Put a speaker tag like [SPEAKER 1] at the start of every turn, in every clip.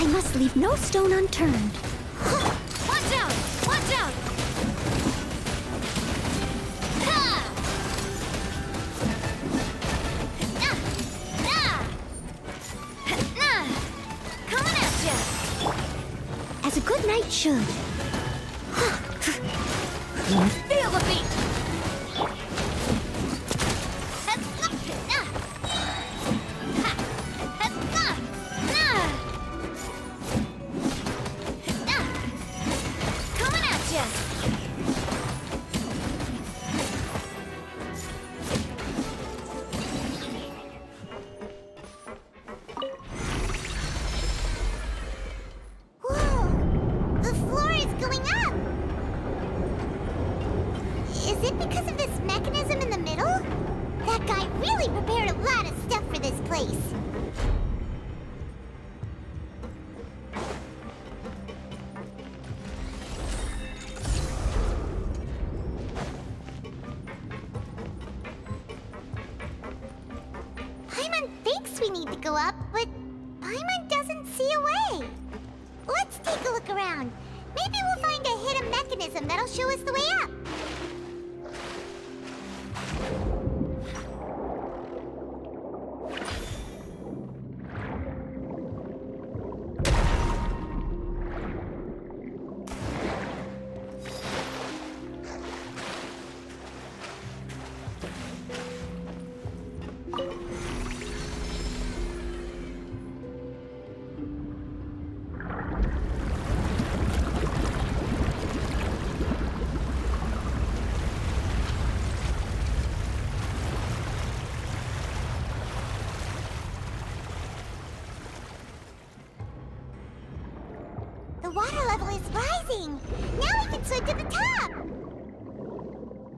[SPEAKER 1] must leave no stone unturned.
[SPEAKER 2] Watch out! Watch out! Ha! Coming at ya!
[SPEAKER 1] As a good knight should.
[SPEAKER 2] Feel the beat! Coming at ya!
[SPEAKER 3] Whoa! The floor is going up! Is it because of this mechanism in the middle? That guy really prepared a lot of stuff for this place. Paimon thinks we need to go up, but Paimon doesn't see a way. Let's take a look around. Maybe we'll find a hidden mechanism that'll show us the way up. The water level is rising. Now we can swim to the top.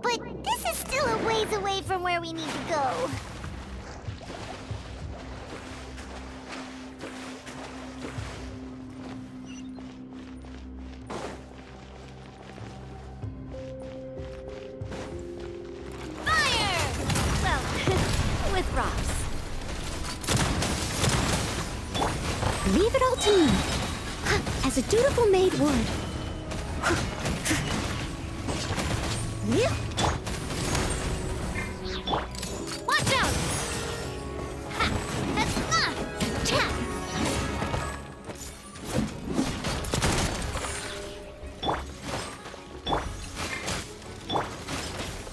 [SPEAKER 3] But this is still a ways away from where we need to go.
[SPEAKER 2] Fire! Well, with rocks.
[SPEAKER 1] Leave it all to me. As a dutiful maid would.
[SPEAKER 2] Watch out! Ha! Cha!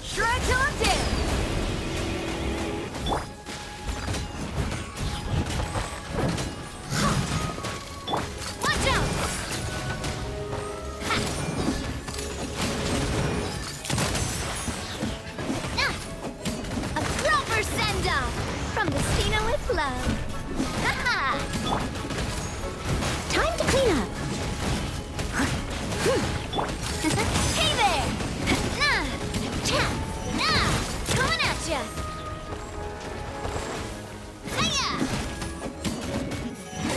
[SPEAKER 2] Shred till I'm dead! Watch out! A proper send-off from the Cena with love. Ha-ha!
[SPEAKER 1] Time to clean up.
[SPEAKER 2] Hey there! Nah! Cha! Nah! Coming at ya! Hiya!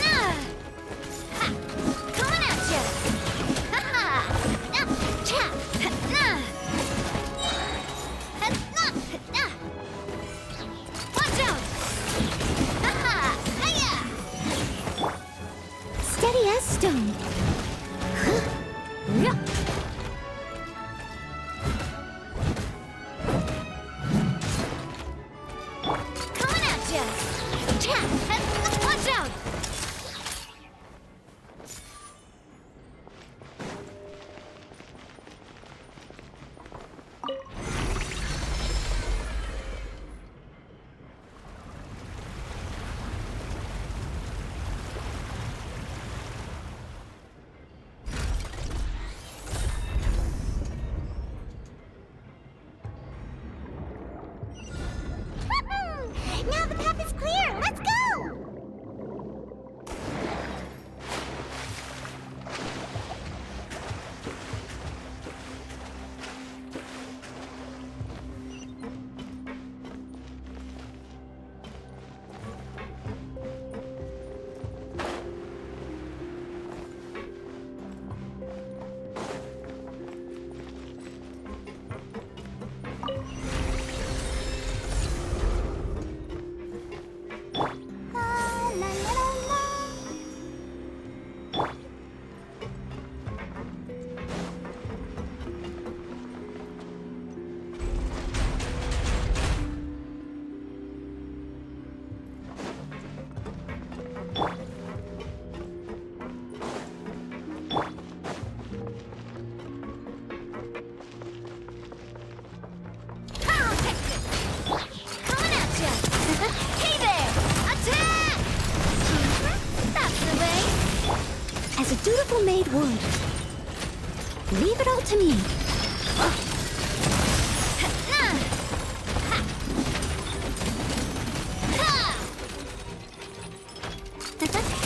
[SPEAKER 2] Nah! Ha! Coming at ya! Ha-ha! Nah! Cha! Nah! Nah! Nah! Watch out! Ha-ha! Hiya!
[SPEAKER 1] Steady as stone.
[SPEAKER 2] Coming at ya! Cha! Watch out!
[SPEAKER 1] as a dutiful maid would. Leave it all to me.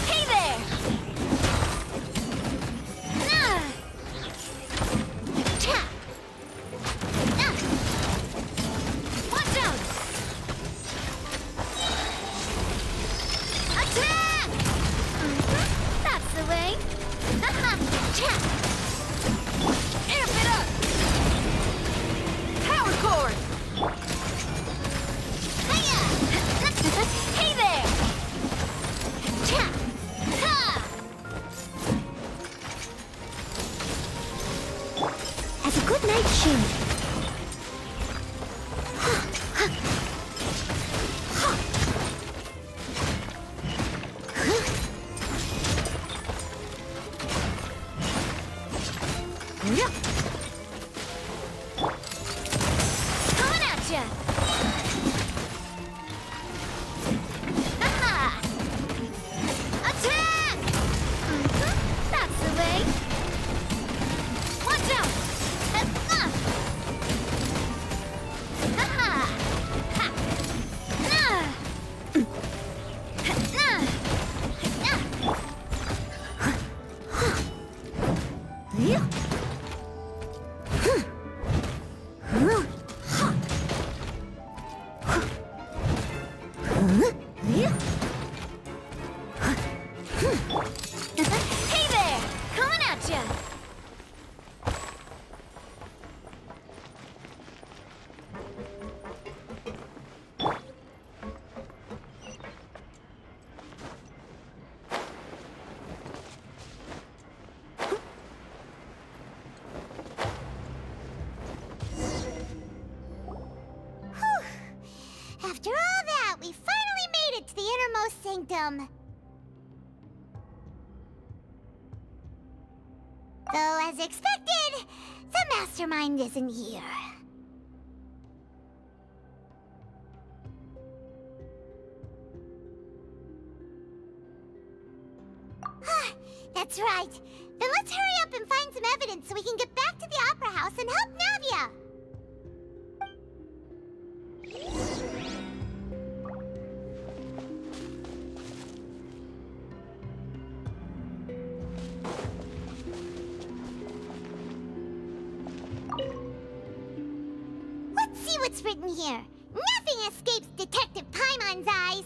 [SPEAKER 2] Hey there! Watch out! Attack! That's the way. Amp it up! Power cord! Hiya! Hey there!
[SPEAKER 1] As a good night shield.
[SPEAKER 2] Coming at ya! Aha! Attack! That's the way. Watch out! Aha! Ha! Hey there! Coming at ya!
[SPEAKER 3] After all that, we finally made it to the innermost sanctum. Though, as expected, the mastermind isn't here. That's right. Then let's hurry up and find some evidence so we can get back to the Opera House and help Navia. Let's see what's written here. Nothing escapes Detective Paimon's eyes.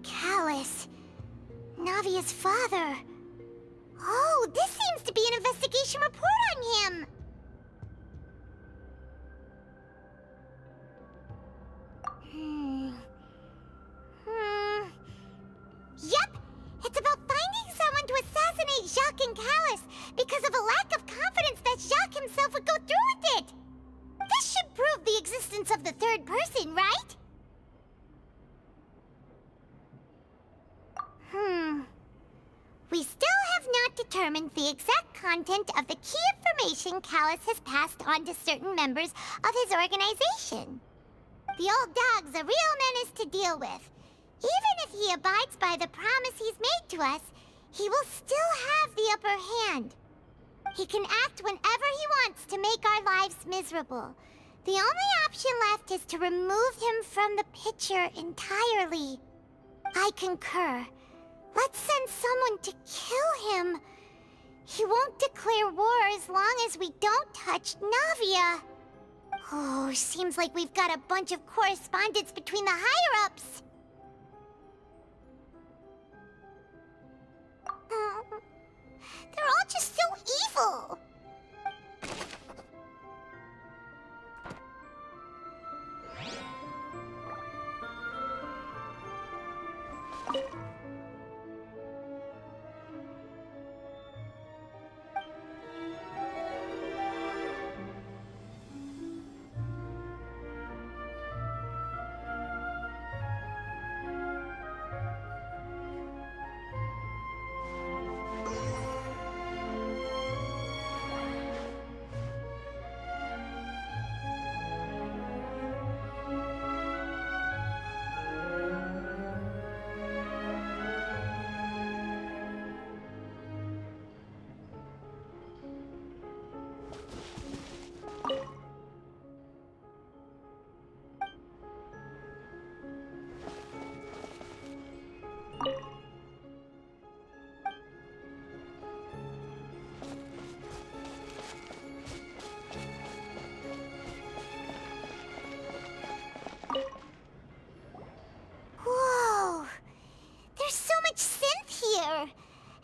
[SPEAKER 3] Callus. Navia's father. Oh, this seems to be an investigation report on him. Yep, it's about finding someone to assassinate Jacques and Callus because of a lack of confidence that Jacques himself would go through with it. This should prove the existence of the third person, right? We still have not determined the exact content of the key information Callus has passed on to certain members of his organization. The old dog's a real menace to deal with. Even if he abides by the promise he's made to us, he will still have the upper hand. He can act whenever he wants to make our lives miserable. The only option left is to remove him from the picture entirely. I concur. Let's send someone to kill him. He won't declare war as long as we don't touch Navia. Oh, seems like we've got a bunch of correspondence between the higher-ups. They're all just so evil.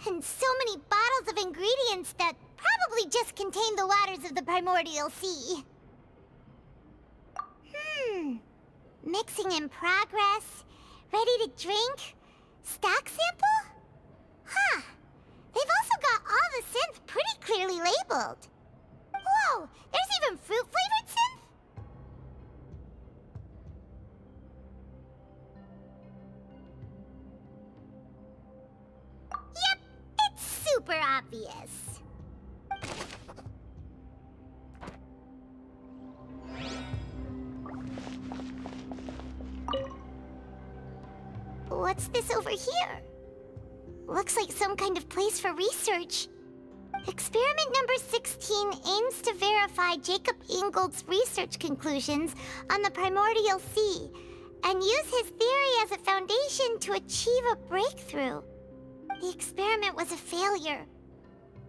[SPEAKER 3] And so many bottles of ingredients that probably just contain the waters of the primordial sea. Mixing in progress. Ready to drink? Stock sample? Huh. They've also got all the synth pretty clearly labeled. Whoa, there's even fruit-flavored synth? Yep, it's super obvious. What's this over here? Looks like some kind of place for research. Experiment number 16 aims to verify Jacob Ingold's research conclusions on the primordial sea and use his theory as a foundation to achieve a breakthrough. The experiment was a failure.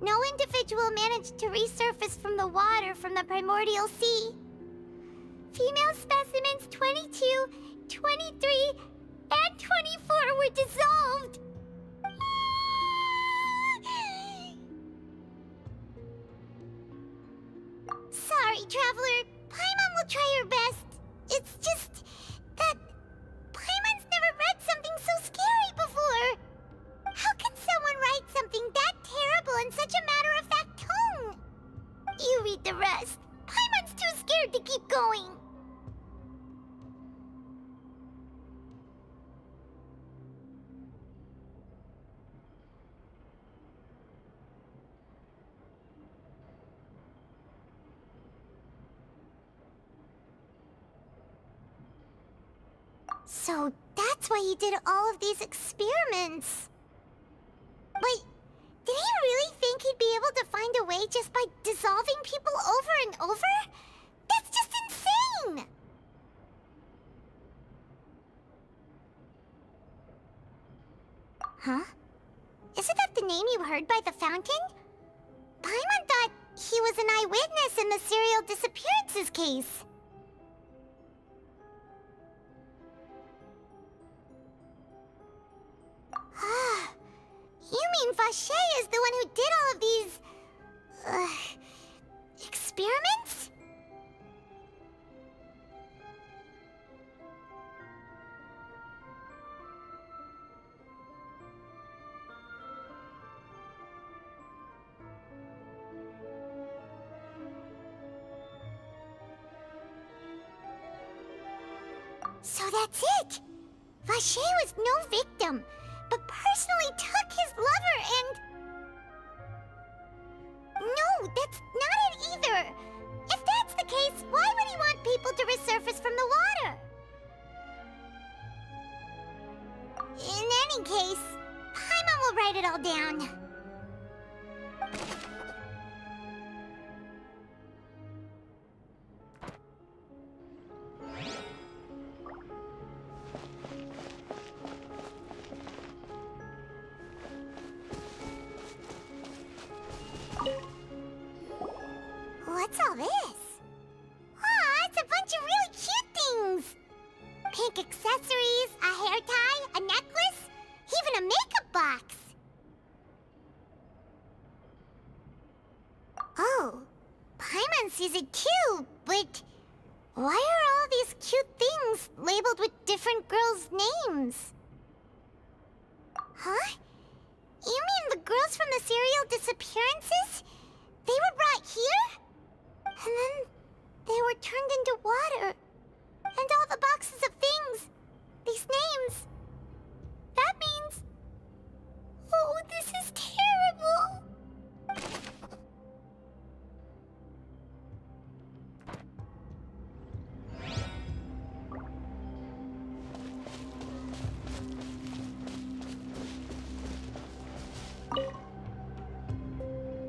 [SPEAKER 3] No individual managed to resurface from the water from the primordial sea. Female specimens 22, 23, and 24 were dissolved. Sorry, Traveler. Paimon will try her best. It's just that Paimon's never read something so scary before. How can someone write something that terrible in such a matter-of-fact tone? You read the rest. Paimon's too scared to keep going. So that's why he did all of these experiments. Wait, did he really think he'd be able to find a way just by dissolving people over and over? That's just insane! Huh? Isn't that the name you heard by the fountain? Paimon thought he was an eyewitness in the serial disappearances case. You mean Vache is the one who did all of these... experiments? So that's it! Vache was no victim, but personally took his lover and... No, that's not it either! If that's the case, why would he want people to resurface from the water? In any case, Paimon will write it all down. What's all this? Aw, it's a bunch of really cute things! Pink accessories, a hair tie, a necklace, even a makeup box! Oh, Paimon sees it too, but why are all these cute things labeled with different girls' names? Huh? You mean the girls from the serial disappearances? They were brought here? And then they were turned into water. And all the boxes of things, these names. That means... Oh, this is terrible!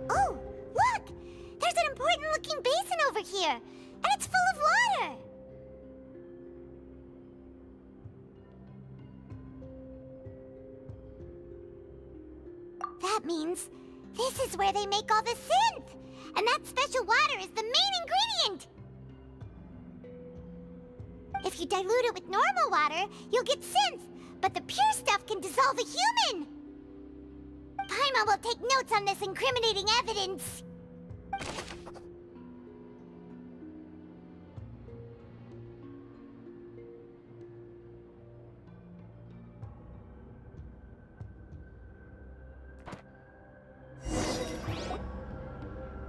[SPEAKER 3] Oh, look! There's an important-looking basin over here, and it's full of water! That means this is where they make all the synth! And that special water is the main ingredient! If you dilute it with normal water, you'll get synth, but the pure stuff can dissolve a human! Paimon Grandma will take notes on this incriminating evidence.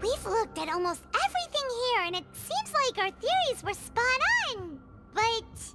[SPEAKER 3] We've looked at almost everything here, and it seems like our theories were spot on. But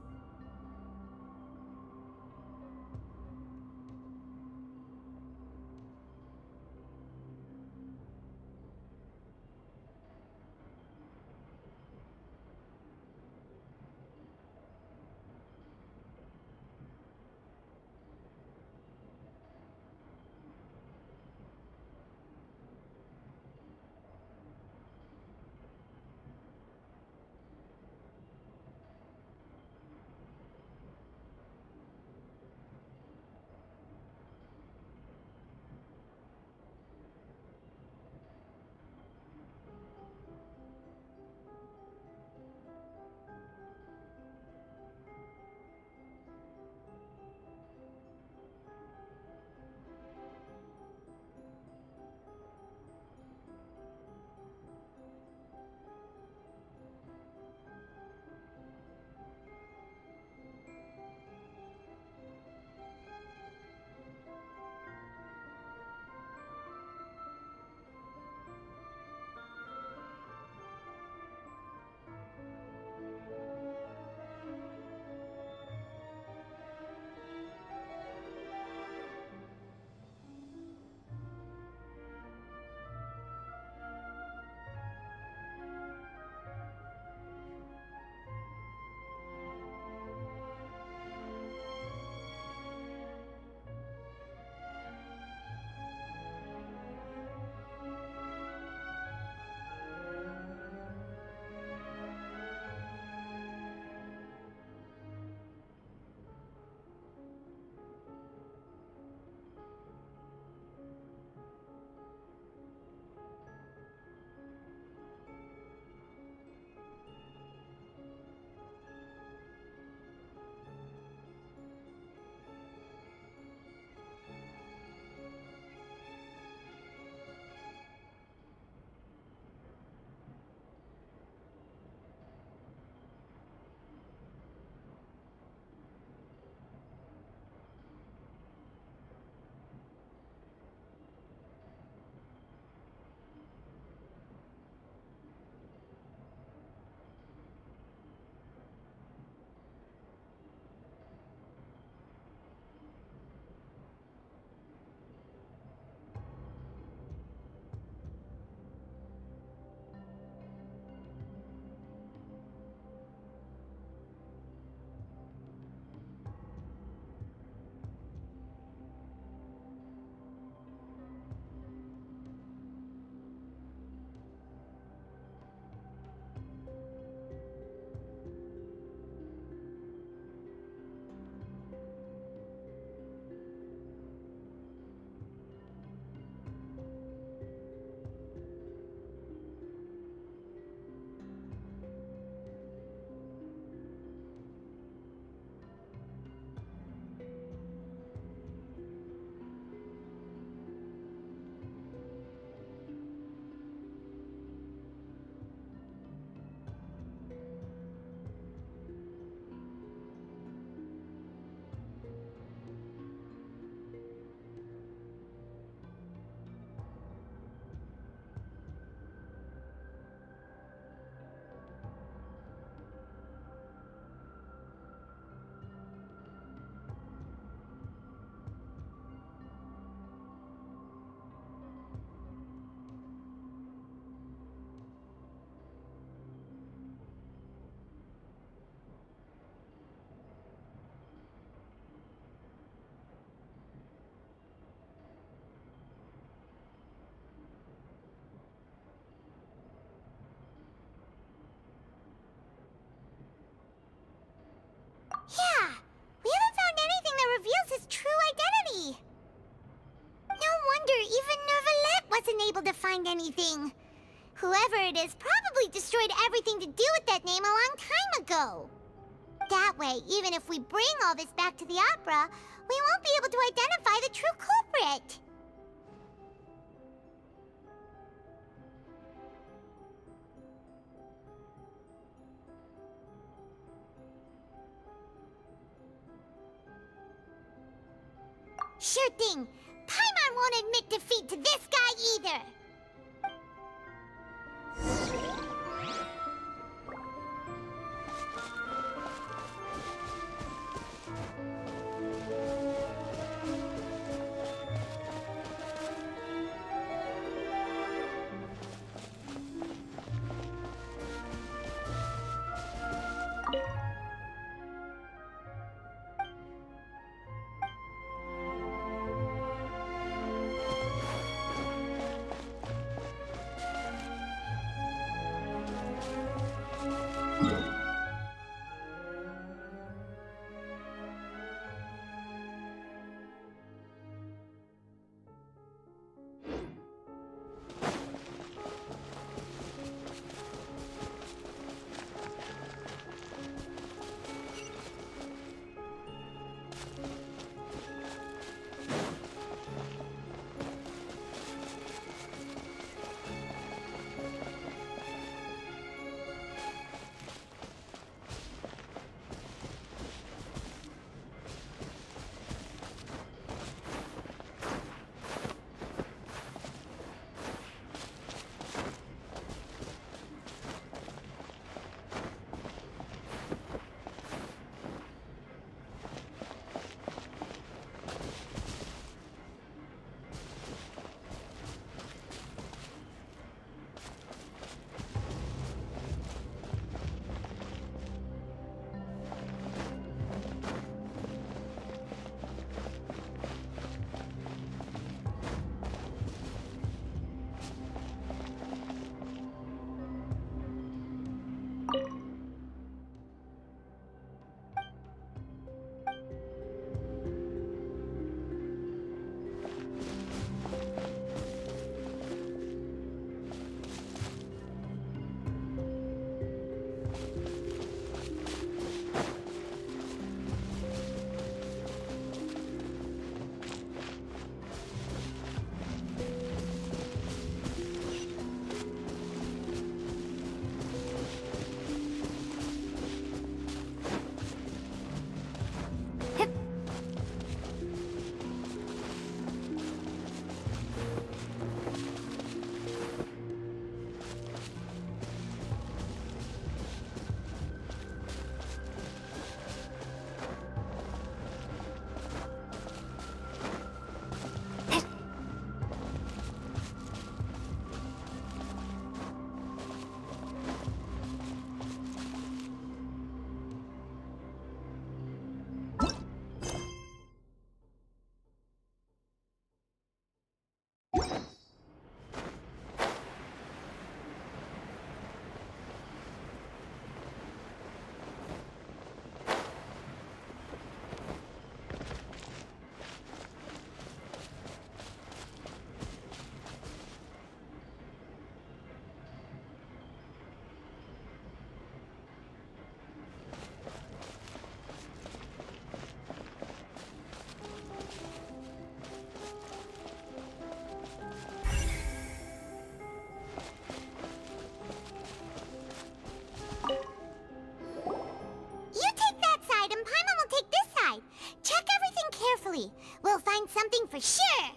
[SPEAKER 3] able to find anything. Whoever it is probably destroyed everything to do with that name a long time ago. That way, even if we bring all this back to the opera, we won't be able to identify the true culprit. Sure thing. Paimon won't admit defeat to this guy either. We'll find something for sure.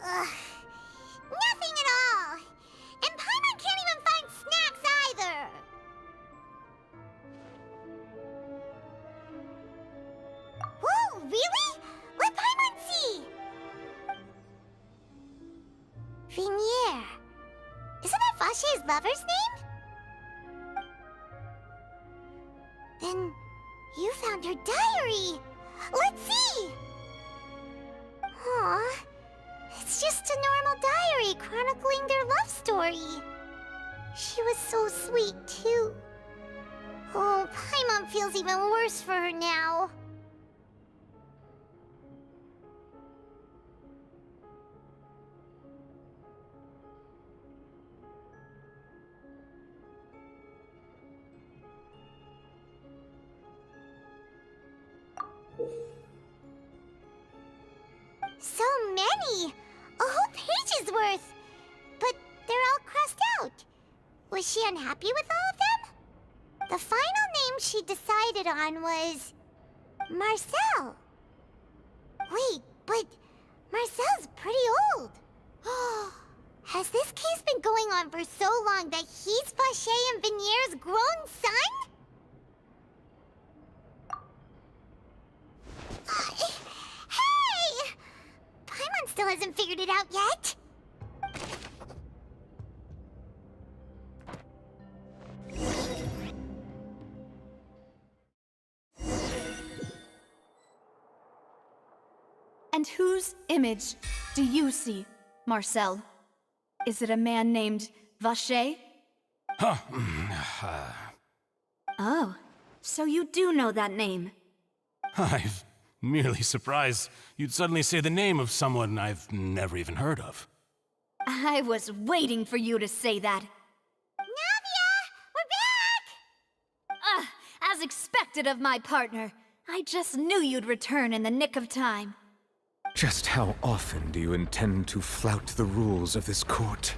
[SPEAKER 3] Ugh, nothing at all. And Paimon can't even find snacks either. Whoa, really? Let Paimon see. Vinier. Isn't that Vache's lover's name? Then you found her diary. Let's see. Aw, it's just a normal diary chronicling their love story. She was so sweet, too. Oh, Paimon feels even worse for her now. So many! A whole page's worth! But they're all crossed out. Was she unhappy with all of that? The final name she decided on was Marcel. Wait, but Marcel's pretty old. Has this case been going on for so long that he's Vacher and Vinier's grown son? Hey! Paimon still hasn't figured it out yet.
[SPEAKER 4] And whose image do you see, Marcel? Is it a man named Vacher? Oh, so you do know that name.
[SPEAKER 5] I'm merely surprised you'd suddenly say the name of someone I've never even heard of.
[SPEAKER 4] I was waiting for you to say that.
[SPEAKER 3] Navia! We're back!
[SPEAKER 4] As expected of my partner. I just knew you'd return in the nick of time.
[SPEAKER 6] Just how often do you intend to flout the rules of this court?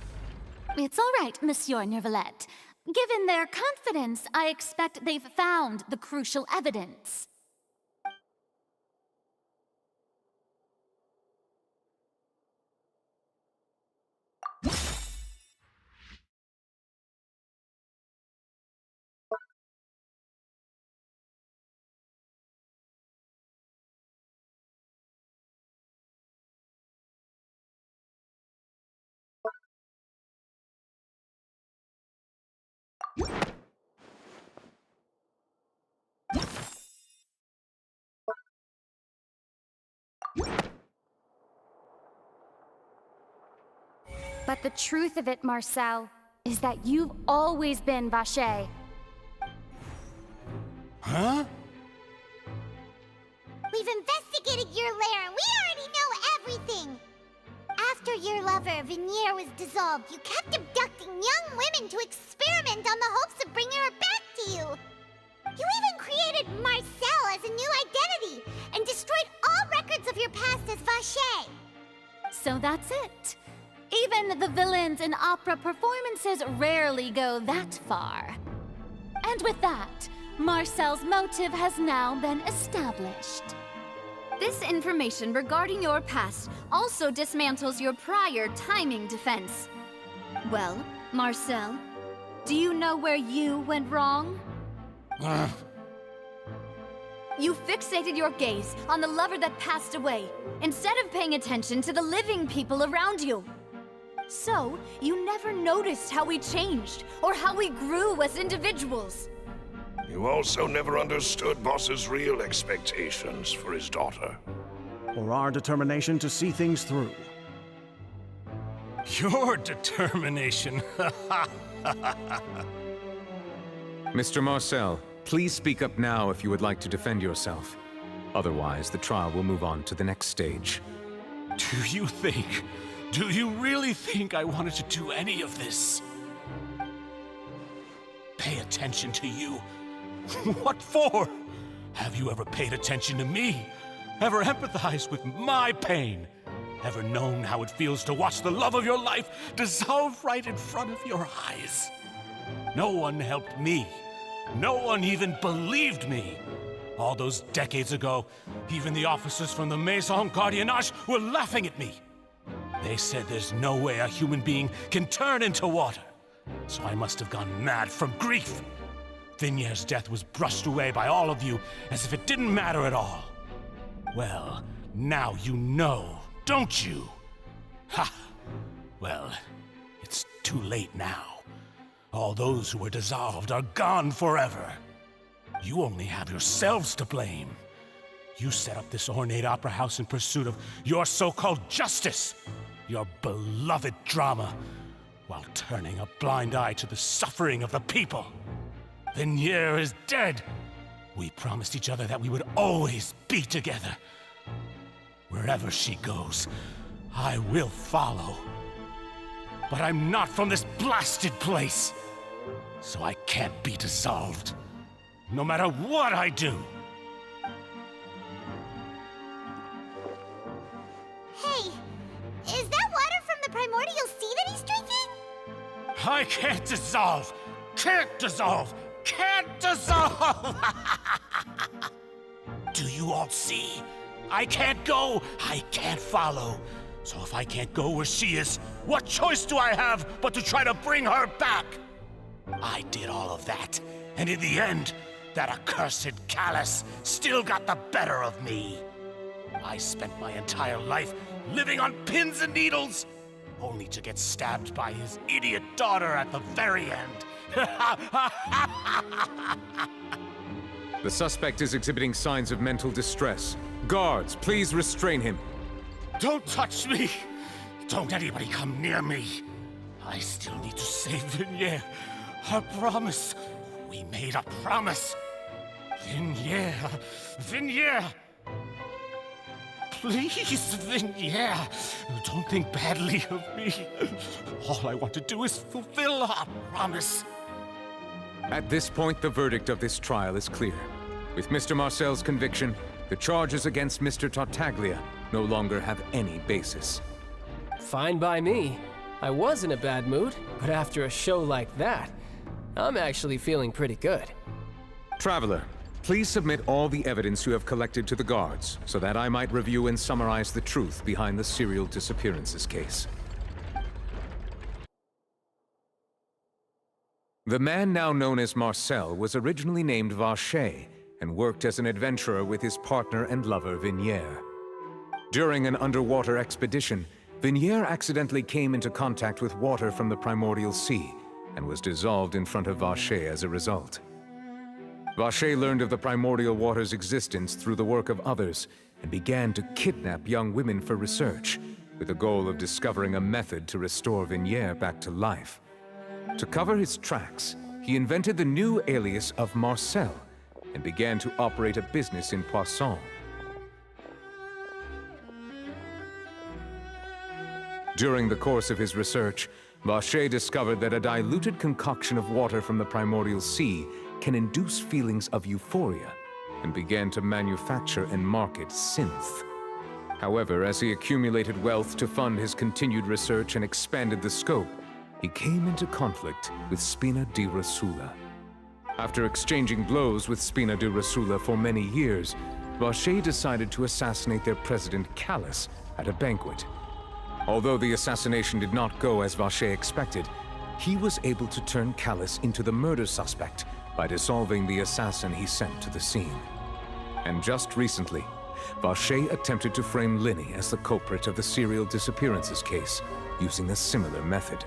[SPEAKER 7] It's all right, Monsieur Nervalette. Given their confidence, I expect they've found the crucial evidence. But the truth of it, Marcel, is that you've always been Vacher.
[SPEAKER 5] Huh?
[SPEAKER 3] We've investigated your lair and we already know everything! After your lover, Vinier, was dissolved, you kept abducting young women to experiment on the hopes of bringing her back to you! You even created Marcel as a new identity and destroyed all records of your past as Vacher!
[SPEAKER 7] So that's it. Even the villains in opera performances rarely go that far. And with that, Marcel's motive has now been established.
[SPEAKER 4] This information regarding your past also dismantles your prior timing defense. Well, Marcel, do you know where you went wrong? You fixated your gaze on the lover that passed away, instead of paying attention to the living people around you. So, you never noticed how we changed, or how we grew as individuals.
[SPEAKER 8] You also never understood Boss's real expectations for his daughter.
[SPEAKER 9] Or our determination to see things through.
[SPEAKER 5] Your determination.
[SPEAKER 6] Mr. Marcel, please speak up now if you would like to defend yourself. Otherwise, the trial will move on to the next stage.
[SPEAKER 5] Do you really think I wanted to do any of this? Pay attention to you? What for? Have you ever paid attention to me? Ever empathized with my pain? Ever known how it feels to watch the love of your life dissolve right in front of your eyes? No one helped me. No one even believed me. All those decades ago, even the officers from the Maison Gardiennage were laughing at me. They said there's no way a human being can turn into water. So I must have gone mad from grief. Vinier's death was brushed away by all of you as if it didn't matter at all. Well, now you know, don't you? Ha! Well, it's too late now. All those who were dissolved are gone forever. You only have yourselves to blame. You set up this ornate opera house in pursuit of your so-called justice, your beloved drama, while turning a blind eye to the suffering of the people. Vinier is dead. We promised each other that we would always be together. Wherever she goes, I will follow. But I'm not from this blasted place, so I can't be dissolved, no matter what I do.
[SPEAKER 3] Hey, is that water from the primordial sea that he's drinking?
[SPEAKER 5] I can't dissolve! Can't dissolve! can't dissolve! Do you all see? I can't go, I can't follow. So if I can't go where she is, what choice do I have but to try to bring her back? I did all of that, and in the end, that accursed Callus still got the better of me. I spent my entire life living on pins and needles, only to get stabbed by his idiot daughter at the very end.
[SPEAKER 6] The suspect is exhibiting signs of mental distress. Guards, please restrain him.
[SPEAKER 5] Don't touch me! Don't anybody come near me! I still need to save Vignere. Her promise. We made a promise. Vignere. Vignere. Please, Vignere. Don't think badly of me. All I want to do is fulfill our promise.
[SPEAKER 6] At this point, the verdict of this trial is clear. With Mr. Marcel's conviction, the charges against Mr. Tartaglia no longer have any basis.
[SPEAKER 10] Fine by me. I was in a bad mood, but after a show like that, I'm actually feeling pretty good.
[SPEAKER 6] Traveler, please submit all the evidence you have collected to the guards, so that I might review and summarize the truth behind the serial disappearances case. The man now known as Marcel was originally named Vacher and worked as an adventurer with his partner and lover Vignere. During an underwater expedition, Vignere accidentally came into contact with water from the primordial sea and was dissolved in front of Vacher as a result. Vacher learned of the primordial water's existence through the work of others and began to kidnap young women for research, with the goal of discovering a method to restore Vignere back to life. To cover his tracks, he invented the new alias of Marcel and began to operate a business in Poisson. During the course of his research, Vacher discovered that a diluted concoction of water from the primordial sea can induce feelings of euphoria, and began to manufacture and market synth. However, as he accumulated wealth to fund his continued research and expanded the scope, he came into conflict with Spina di Rosula. After exchanging blows with Spina di Rosula for many years, Vacher decided to assassinate their president Callus at a banquet. Although the assassination did not go as Vacher expected, he was able to turn Callus into the murder suspect by dissolving the assassin he sent to the scene. And just recently, Vacher attempted to frame Linny as the culprit of the serial disappearances case, using a similar method.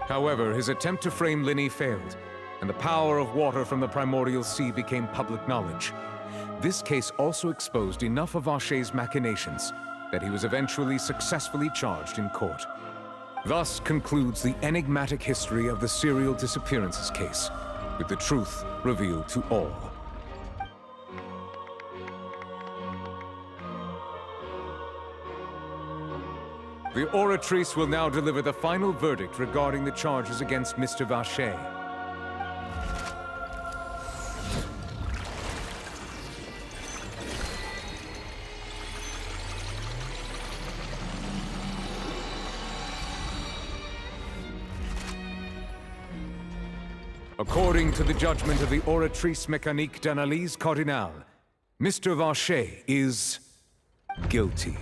[SPEAKER 6] However, his attempt to frame Linny failed, and the power of water from the primordial sea became public knowledge. This case also exposed enough of Vacher's machinations that he was eventually successfully charged in court. Thus concludes the enigmatic history of the serial disappearances case, with the truth revealed to all. The oratrice will now deliver the final verdict regarding the charges against Mr. Vacher. According to the judgment of the oratrice mécanique d'analyse cardinale, Mr. Vacher is guilty.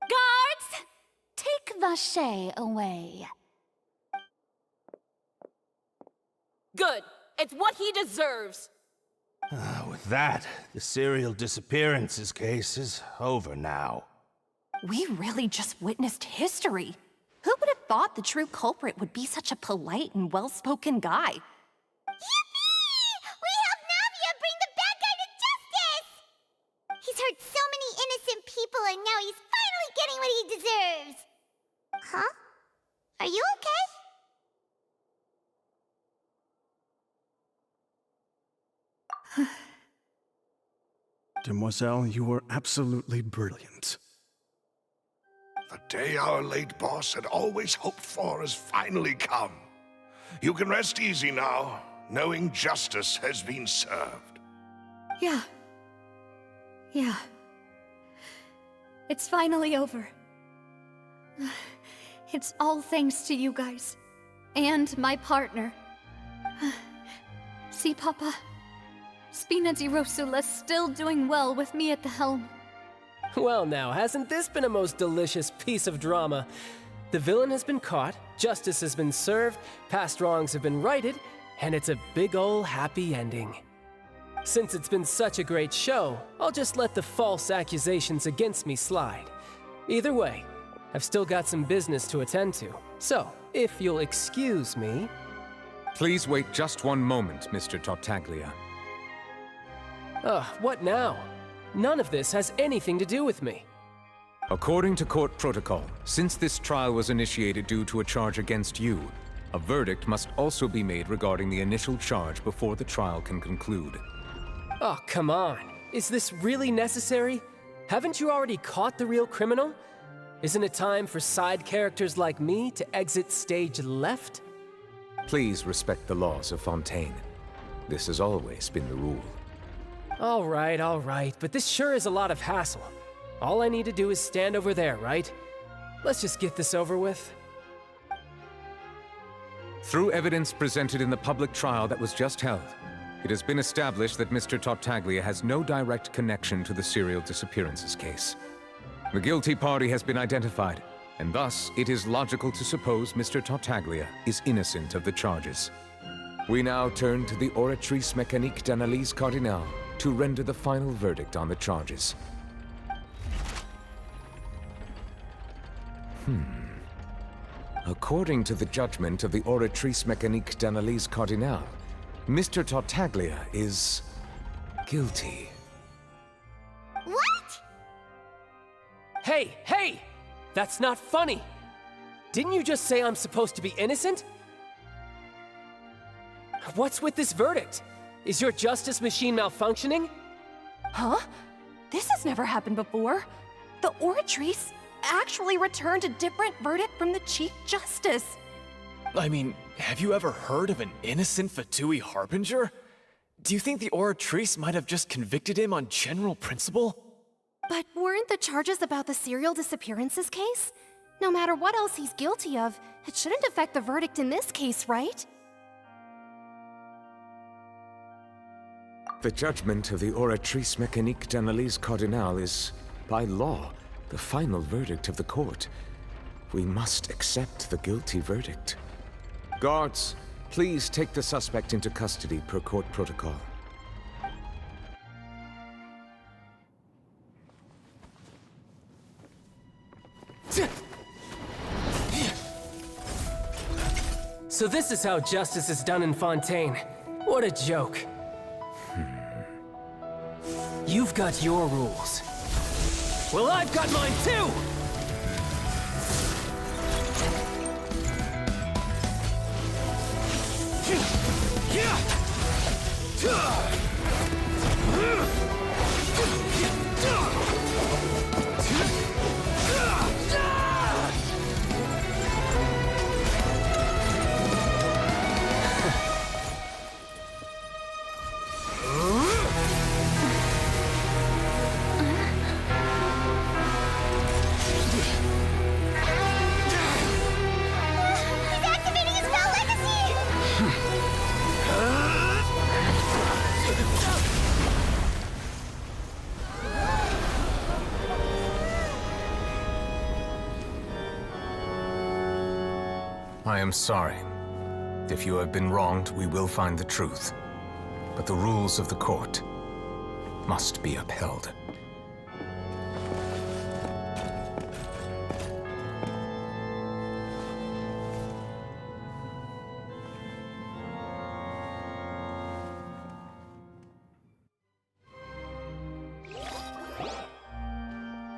[SPEAKER 7] Guards! Take Vacher away.
[SPEAKER 11] Good. It's what he deserves.
[SPEAKER 12] With that, the serial disappearances case is over now.
[SPEAKER 13] We really just witnessed history. Who would have thought the true culprit would be such a polite and well-spoken guy?
[SPEAKER 3] Yippee! We helped Navia bring the bad guy to justice! He's hurt so many innocent people, and now he's finally getting what he deserves! Huh? Are you okay?
[SPEAKER 9] Demoiselle, you were absolutely brilliant.
[SPEAKER 8] The day our late boss had always hoped for has finally come. You can rest easy now, knowing justice has been served.
[SPEAKER 4] Yeah. It's finally over. It's all thanks to you guys. And my partner. See, Papa? Spina di Rosula's still doing well with me at the helm.
[SPEAKER 10] Well now, hasn't this been a most delicious piece of drama? The villain has been caught, justice has been served, past wrongs have been righted, and it's a big ol' happy ending. Since it's been such a great show, I'll just let the false accusations against me slide. Either way, I've still got some business to attend to. So, if you'll excuse me...
[SPEAKER 6] Please wait just one moment, Mr. Tartaglia.
[SPEAKER 10] What now? None of this has anything to do with me.
[SPEAKER 6] According to court protocol, since this trial was initiated due to a charge against you, a verdict must also be made regarding the initial charge before the trial can conclude.
[SPEAKER 10] Oh, come on. Is this really necessary? Haven't you already caught the real criminal? Isn't it time for side characters like me to exit stage left?
[SPEAKER 6] Please respect the laws of Fontaine. This has always been the rule.
[SPEAKER 10] All right, but this sure is a lot of hassle. All I need to do is stand over there, right? Let's just get this over with.
[SPEAKER 6] Through evidence presented in the public trial that was just held, it has been established that Mr. Tartaglia has no direct connection to the serial disappearances case. The guilty party has been identified, and thus it is logical to suppose Mr. Tartaglia is innocent of the charges. We now turn to the Oratrice Mécanique d'Analyse Cardinale to render the final verdict on the charges. According to the judgment of the Oratrice Mécanique d'Analyse Cardinale, Mr. Tartaglia is guilty.
[SPEAKER 3] What?
[SPEAKER 10] Hey! That's not funny! Didn't you just say I'm supposed to be innocent? What's with this verdict? Is your justice machine malfunctioning?
[SPEAKER 13] Huh? This has never happened before. The Oratrice actually returned a different verdict from the Chief Justice.
[SPEAKER 14] I mean, have you ever heard of an innocent Fatui Harbinger? Do you think the Oratrice might have just convicted him on general principle?
[SPEAKER 13] But weren't the charges about the serial disappearances case? No matter what else he's guilty of, it shouldn't affect the verdict in this case, right?
[SPEAKER 6] The judgment of the Oratrice Mécanique d'Analyse Cardinale is, by law, the final verdict of the court. We must accept the guilty verdict. Guards, please take the suspect into custody per court protocol.
[SPEAKER 10] So this is how justice is done in Fontaine. What a joke. You've got your rules. Well, I've got mine too!
[SPEAKER 6] I am sorry. If you have been wronged, we will find the truth. But the rules of the court must be upheld.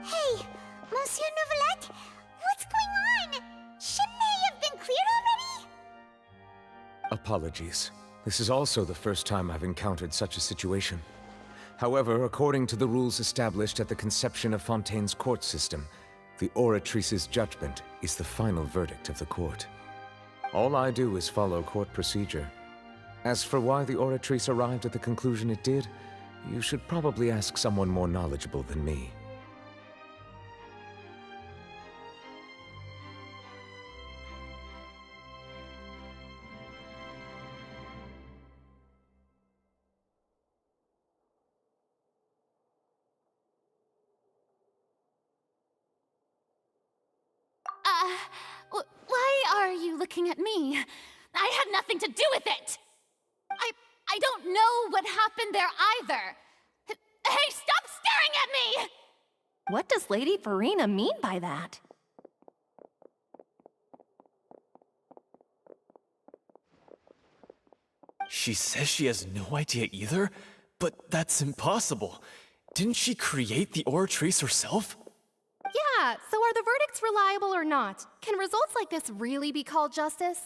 [SPEAKER 3] Hey, Monsieur Nouvelette, what's going on? Shouldn't they have been cleared already?
[SPEAKER 6] Apologies. This is also the first time I've encountered such a situation. However, according to the rules established at the conception of Fontaine's court system, the Oratrice's judgment is the final verdict of the court. All I do is follow court procedure. As for why the Oratrice arrived at the conclusion it did, you should probably ask someone more knowledgeable than me.
[SPEAKER 7] Why are you looking at me? I had nothing to do with it! I don't know what happened there either! Hey, stop staring at me!
[SPEAKER 13] What does Lady Farina mean by that?
[SPEAKER 14] She says she has no idea either, but that's impossible. Didn't she create the Oratrice herself?
[SPEAKER 13] Yeah, so are the verdicts reliable or not? Can results like this really be called justice?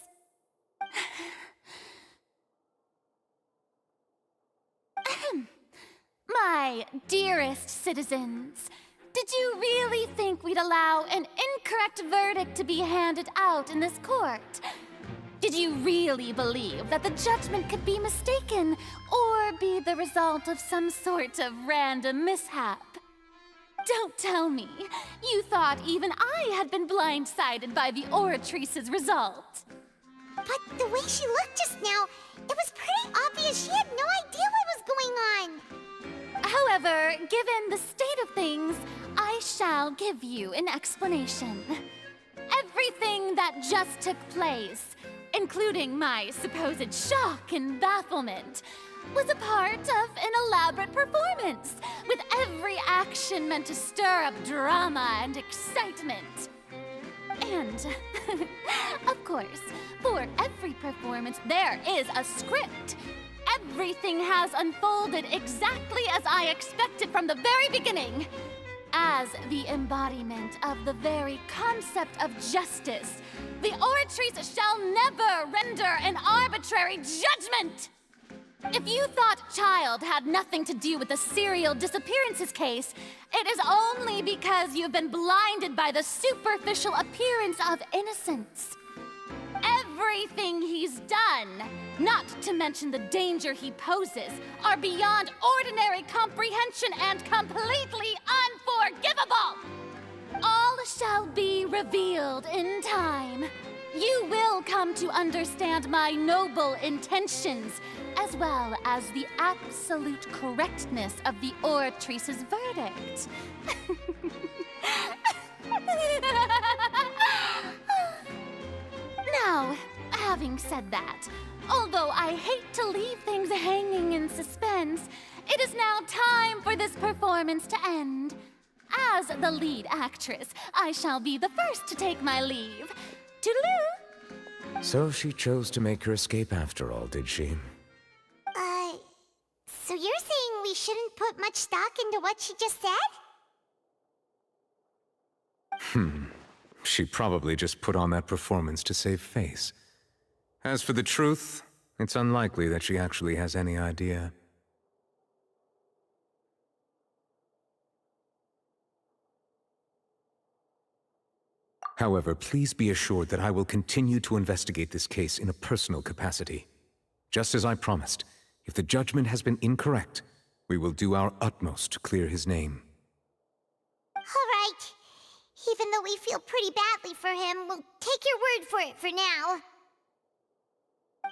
[SPEAKER 7] My dearest citizens, did you really think we'd allow an incorrect verdict to be handed out in this court? Did you really believe that the judgment could be mistaken or be the result of some sort of random mishap? Don't tell me you thought even I had been blindsided by the Oratrice's result.
[SPEAKER 3] But the way she looked just now, it was pretty obvious she had no idea what was going on.
[SPEAKER 7] However, given the state of things, I shall give you an explanation. Everything that just took place, including my supposed shock and bafflement, was a part of an elaborate performance, with every action meant to stir up drama and excitement. And, of course, for every performance there is a script. Everything has unfolded exactly as I expected from the very beginning. As the embodiment of the very concept of justice, the Oratrice shall never render an arbitrary judgment! If you thought Child had nothing to do with the serial disappearances case, it is only because you've been blinded by the superficial appearance of innocence. Everything he's done, not to mention the danger he poses, are beyond ordinary comprehension and completely unforgivable! All shall be revealed in time. You will come to understand my noble intentions, as well as the absolute correctness of the Oratrice's verdict. Now, having said that, although I hate to leave things hanging in suspense, it is now time for this performance to end. As the lead actress, I shall be the first to take my leave. Toodaloo!
[SPEAKER 6] So she chose to make her escape after all, did she?
[SPEAKER 3] So you're saying we shouldn't put much stock into what she just said?
[SPEAKER 6] She probably just put on that performance to save face. As for the truth, it's unlikely that she actually has any idea. However, please be assured that I will continue to investigate this case in a personal capacity. Just as I promised, if the judgment has been incorrect, we will do our utmost to clear his name.
[SPEAKER 3] All right. Even though we feel pretty badly for him, we'll take your word for it for now.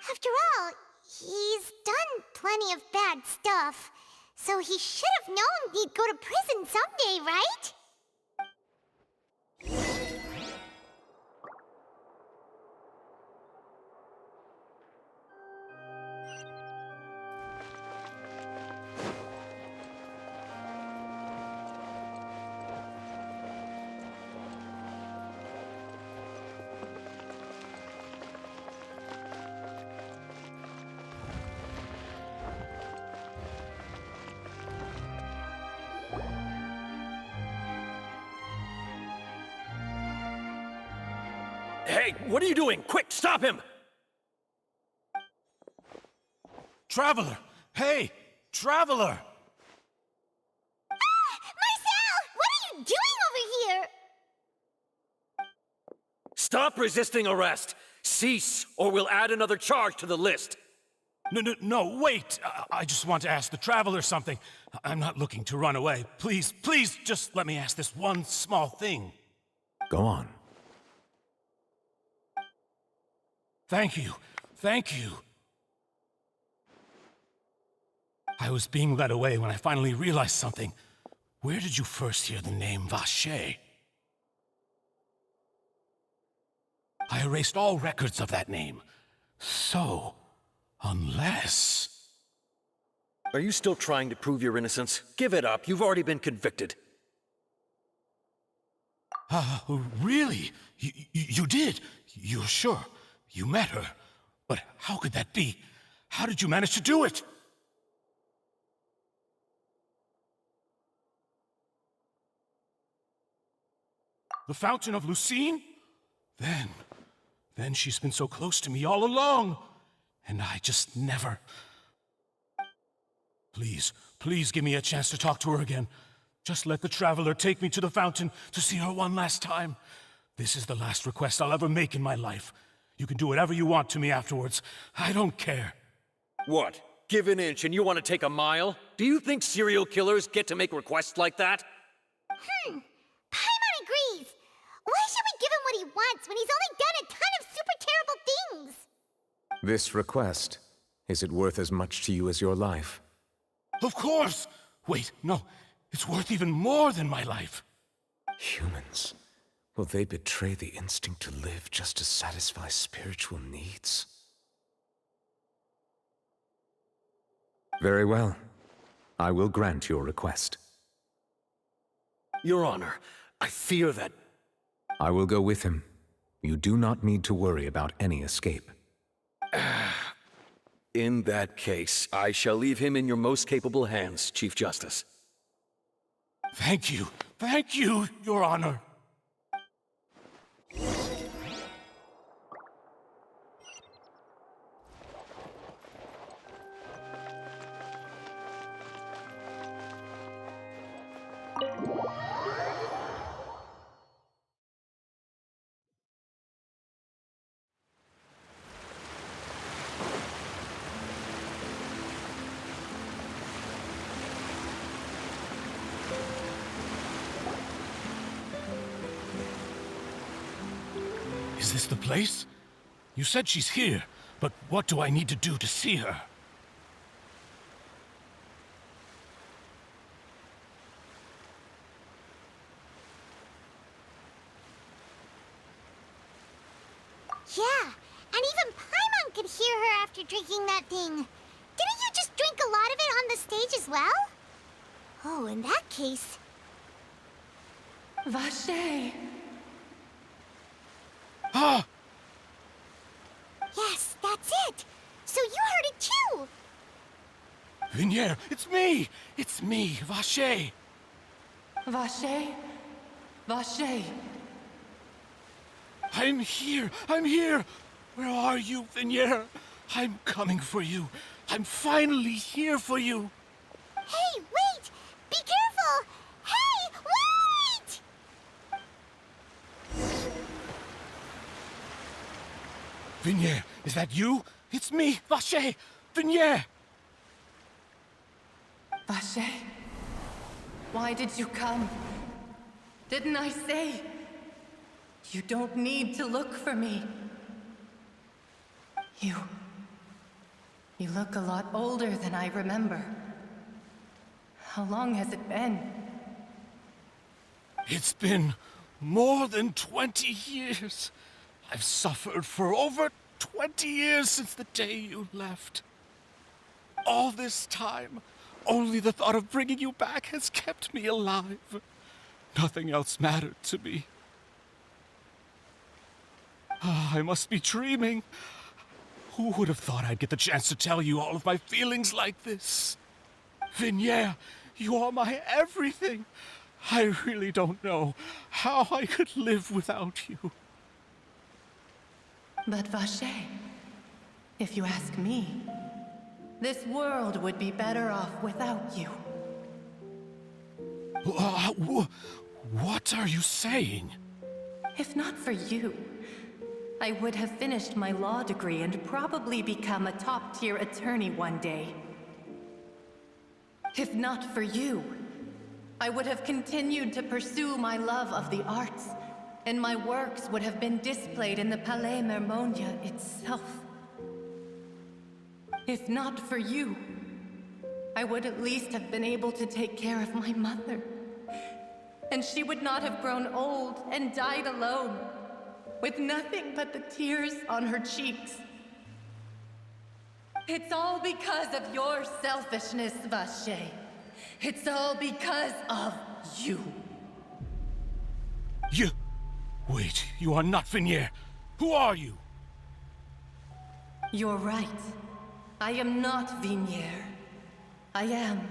[SPEAKER 3] After all, he's done plenty of bad stuff, so he should have known he'd go to prison someday, right?
[SPEAKER 15] Hey, what are you doing? Quick, stop him!
[SPEAKER 5] Traveler! Hey! Traveler!
[SPEAKER 3] Marcel! What are you doing over here?
[SPEAKER 15] Stop resisting arrest! Cease, or we'll add another charge to the list.
[SPEAKER 5] No, wait! I just want to ask the Traveler something. I'm not looking to run away. Please, just let me ask this one small thing.
[SPEAKER 6] Go on.
[SPEAKER 5] Thank you. I was being led away when I finally realized something. Where did you first hear the name Vache? I erased all records of that name. So, unless...
[SPEAKER 15] Are you still trying to prove your innocence? Give it up. You've already been convicted.
[SPEAKER 5] Really? You did? You're sure? You met her? But how could that be? How did you manage to do it? The Fountain of Lucine? Then she's been so close to me all along. And I just never... Please give me a chance to talk to her again. Just let the Traveler take me to the fountain to see her one last time. This is the last request I'll ever make in my life. You can do whatever you want to me afterwards. I don't care.
[SPEAKER 15] What? Give an inch and you want to take a mile? Do you think serial killers get to make requests like that?
[SPEAKER 3] Paimon agrees. Why should we give him what he wants when he's only done a ton of super terrible things?
[SPEAKER 6] This request, is it worth as much to you as your life?
[SPEAKER 5] Of course! Wait, no. It's worth even more than my life.
[SPEAKER 6] Humans. Will they betray the instinct to live just to satisfy spiritual needs? Very well. I will grant your request.
[SPEAKER 15] Your Honor, I fear that...
[SPEAKER 6] I will go with him. You do not need to worry about any escape.
[SPEAKER 15] In that case, I shall leave him in your most capable hands, Chief Justice.
[SPEAKER 5] Thank you, Your Honor. Is this the place? You said she's here, but what do I need to do to see her?
[SPEAKER 3] Yeah, and even Paimon could hear her after drinking that thing. Didn't you just drink a lot of it on the stage as well? Oh, in that case...
[SPEAKER 16] Vache!
[SPEAKER 5] Ah!
[SPEAKER 3] Yes, that's it! So you heard it too!
[SPEAKER 5] Vignier, it's me! It's me, Vache!
[SPEAKER 16] Vache? Vache!
[SPEAKER 5] I'm here! Where are you, Vignier? I'm coming for you. I'm finally here for you.
[SPEAKER 3] Hey, wait! Be careful! Hey, wait!
[SPEAKER 5] Vignier, is that you? It's me, Vache! Vignier!
[SPEAKER 16] Vache? Why did you come? Didn't I say? You don't need to look for me. You look a lot older than I remember. How long has it been?
[SPEAKER 5] It's been more than 20 years. I've suffered for over 20 years since the day you left. All this time, only the thought of bringing you back has kept me alive. Nothing else mattered to me. I must be dreaming. Who would have thought I'd get the chance to tell you all of my feelings like this? Vignier, you are my everything. I really don't know how I could live without you.
[SPEAKER 16] But Vache, if you ask me, this world would be better off without you.
[SPEAKER 5] What are you saying?
[SPEAKER 16] If not for you, I would have finished my law degree and probably become a top-tier attorney one day. If not for you, I would have continued to pursue my love of the arts, and my works would have been displayed in the Palais Mermonia itself. If not for you, I would at least have been able to take care of my mother. And she would not have grown old and died alone. with nothing but the tears on her cheeks. It's all because of your selfishness, Vache. It's all because of you.
[SPEAKER 5] You... Wait, you are not Vignier. Who are you?
[SPEAKER 16] You're right. I am not Vignier. I am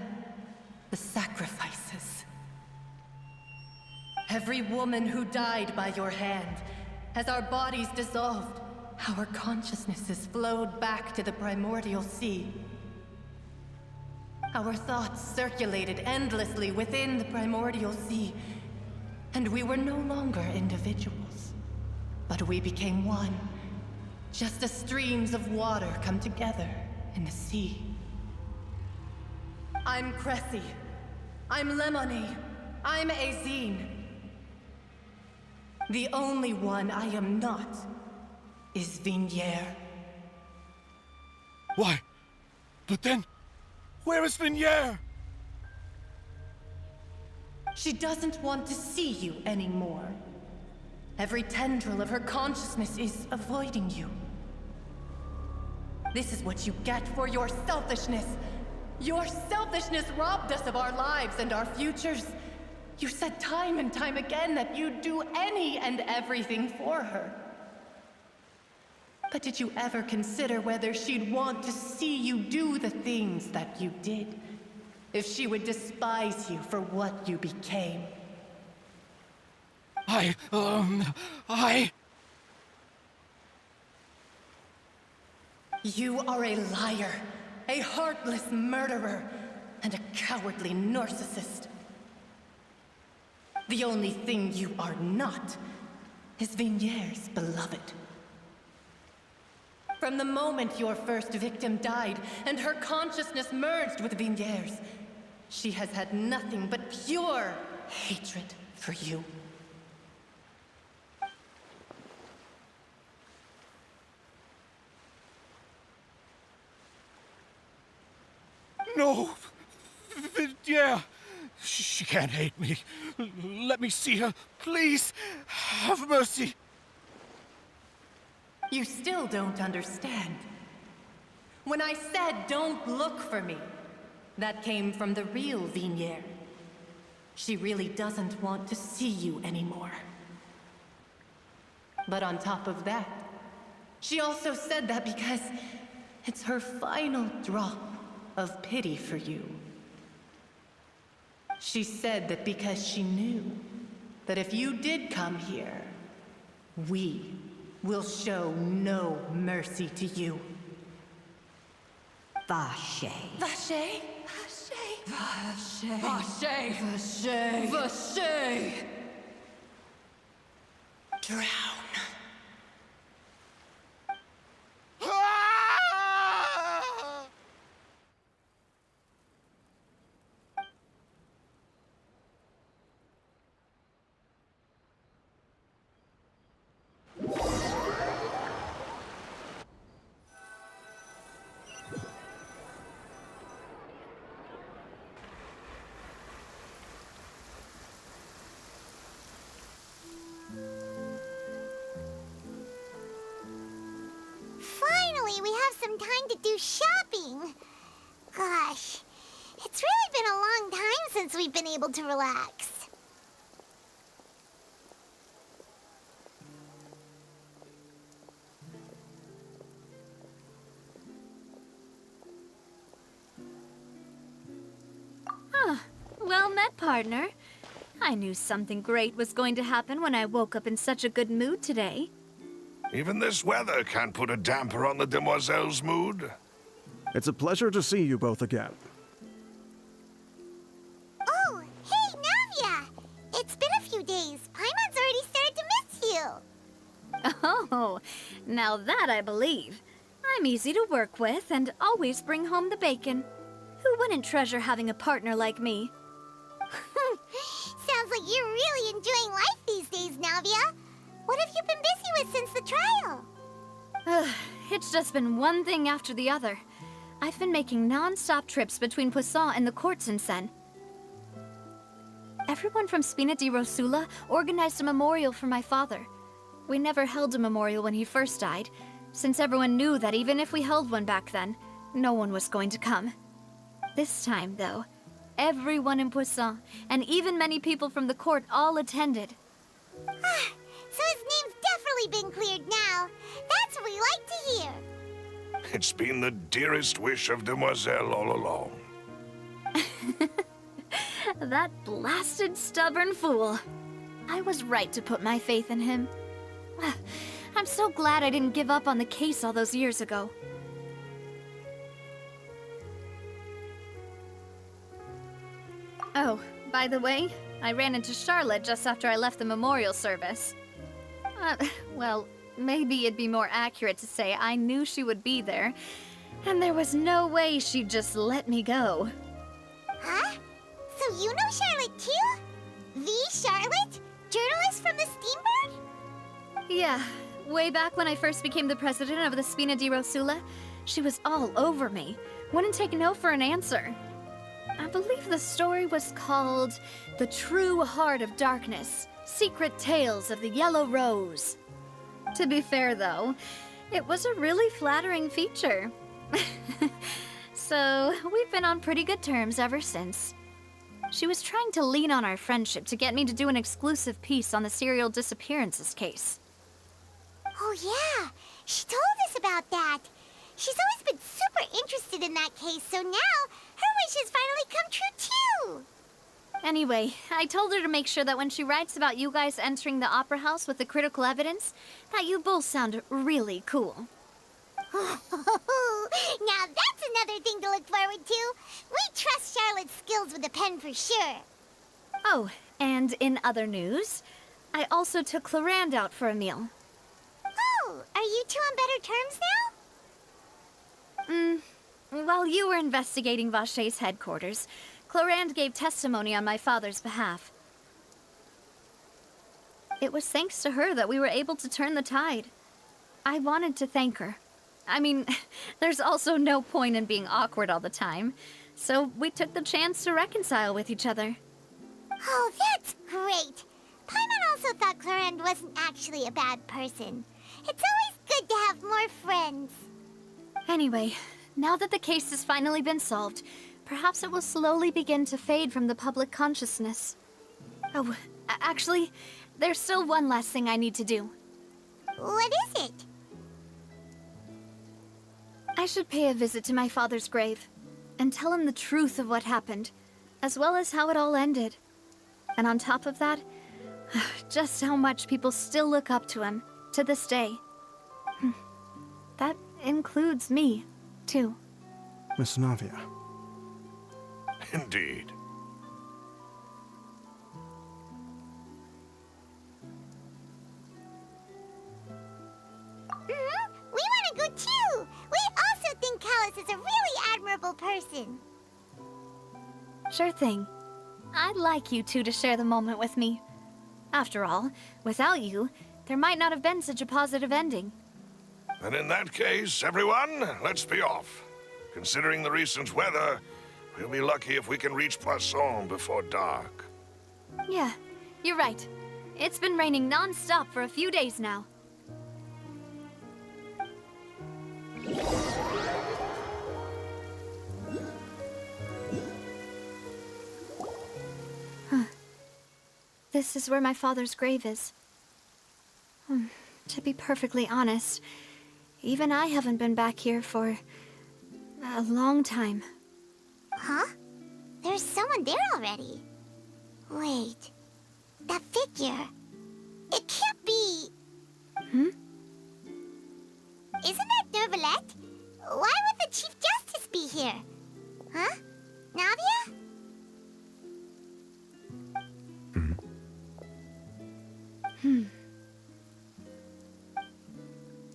[SPEAKER 16] the sacrifices. Every woman who died by your hand, as our bodies dissolved, our consciousnesses flowed back to the primordial sea. Our thoughts circulated endlessly within the primordial sea, and we were no longer individuals, but we became one, just as streams of water come together in the sea. I'm Cressy. I'm Lemony. I'm Azine. The only one I am not is Vignier.
[SPEAKER 5] Why? But then, where is Vignier?
[SPEAKER 16] She doesn't want to see you anymore. Every tendril of her consciousness is avoiding you. This is what you get for your selfishness. Your selfishness robbed us of our lives and our futures. You said time and time again that you'd do any and everything for her. But did you ever consider whether she'd want to see you do the things that you did? If she would despise you for what you became? You are a liar, a heartless murderer, and a cowardly narcissist. The only thing you are not is Vignier's beloved. From the moment your first victim died and her consciousness merged with Vignier's, she has had nothing but pure hatred for you.
[SPEAKER 5] No! Vignier! She can't hate me. Let me see her. Please, have mercy.
[SPEAKER 16] You still don't understand. When I said don't look for me, that came from the real Vignier. She really doesn't want to see you anymore. But on top of that, she also said that because it's her final drop of pity for you. She said that because she knew that if you did come here, we will show no mercy to you.
[SPEAKER 1] Vache.
[SPEAKER 16] Vache? Vache. Vache. Vache. Vache. Drown.
[SPEAKER 3] Finally, we have some time to do shopping. Gosh, it's really been a long time since we've been able to relax.
[SPEAKER 4] Well met, partner. I knew something great was going to happen when I woke up in such a good mood today.
[SPEAKER 8] Even this weather can't put a damper on the demoiselle's mood.
[SPEAKER 9] It's a pleasure to see you both again.
[SPEAKER 3] Oh, hey, Navia! It's been a few days. Paimon's already started to miss you.
[SPEAKER 4] Oh, now that I believe. I'm easy to work with and always bring home the bacon. Who wouldn't treasure having a partner like me?
[SPEAKER 3] Sounds like you're really enjoying life these days, Navia. What have you been busy with since the trial?
[SPEAKER 4] It's just been one thing after the other. I've been making non-stop trips between Poisson and the courts in Sen. Everyone from Spina di Rosula organized a memorial for my father. We never held a memorial when he first died, since everyone knew that even if we held one back then, no one was going to come. This time, though, everyone in Poisson, and even many people from the court, all attended.
[SPEAKER 3] So his name's definitely been cleared now. That's what we like to hear.
[SPEAKER 8] It's been the dearest wish of Demoiselle all along.
[SPEAKER 4] That blasted stubborn fool. I was right to put my faith in him. I'm so glad I didn't give up on the case all those years ago. Oh, by the way, I ran into Charlotte just after I left the memorial service. Well, maybe it'd be more accurate to say I knew she would be there, and there was no way she'd just let me go.
[SPEAKER 3] Huh? So you know Charlotte too? The Charlotte? Journalist from the Steambird?
[SPEAKER 4] Yeah, way back when I first became the president of the Spina di Rosula, she was all over me. Wouldn't take no for an answer. I believe the story was called The True Heart of Darkness, Secret Tales of the Yellow Rose. To be fair, though, it was a really flattering feature. So, we've been on pretty good terms ever since. She was trying to lean on our friendship to get me to do an exclusive piece on the serial disappearances case.
[SPEAKER 3] Oh yeah, she told us about that. She's always been super interested in that case, so now her wish has finally come true too.
[SPEAKER 4] Anyway, I told her to make sure that when she writes about you guys entering the opera house with the critical evidence, that you both sound really cool.
[SPEAKER 3] Now that's another thing to look forward to. We trust Charlotte's skills with a pen for sure.
[SPEAKER 4] Oh, and in other news, I also took Clarand out for a meal.
[SPEAKER 3] Oh, are you two on better terms now?
[SPEAKER 4] While you were investigating Vachey's headquarters, Clarand gave testimony on my father's behalf. It was thanks to her that we were able to turn the tide. I wanted to thank her. I mean, there's also no point in being awkward all the time, so we took the chance to reconcile with each other.
[SPEAKER 3] Oh, that's great. Paimon also thought Clarand wasn't actually a bad person. It's always good to have more friends.
[SPEAKER 4] Anyway, now that the case has finally been solved, perhaps it will slowly begin to fade from the public consciousness. Oh, actually, there's still one last thing I need to do.
[SPEAKER 3] What is it?
[SPEAKER 4] I should pay a visit to my father's grave and tell him the truth of what happened, as well as how it all ended. And on top of that, just how much people still look up to him to this day. That includes me, too.
[SPEAKER 9] Miss Navia.
[SPEAKER 8] Indeed.
[SPEAKER 3] We want to go too! We also think Callus is a really admirable person.
[SPEAKER 4] Sure thing. I'd like you two to share the moment with me. After all, without you, there might not have been such a positive ending.
[SPEAKER 8] And in that case, everyone, let's be off. Considering the recent weather, we'll be lucky if we can reach Poisson before dark.
[SPEAKER 4] Yeah, you're right. It's been raining non-stop for a few days now. This is where my father's grave is. To be perfectly honest, even I haven't been back here for a long time.
[SPEAKER 3] Huh? There's someone there already. Wait. That figure. It can't be... Isn't that Nervalette? Why would the Chief Justice be here? Huh? Navia?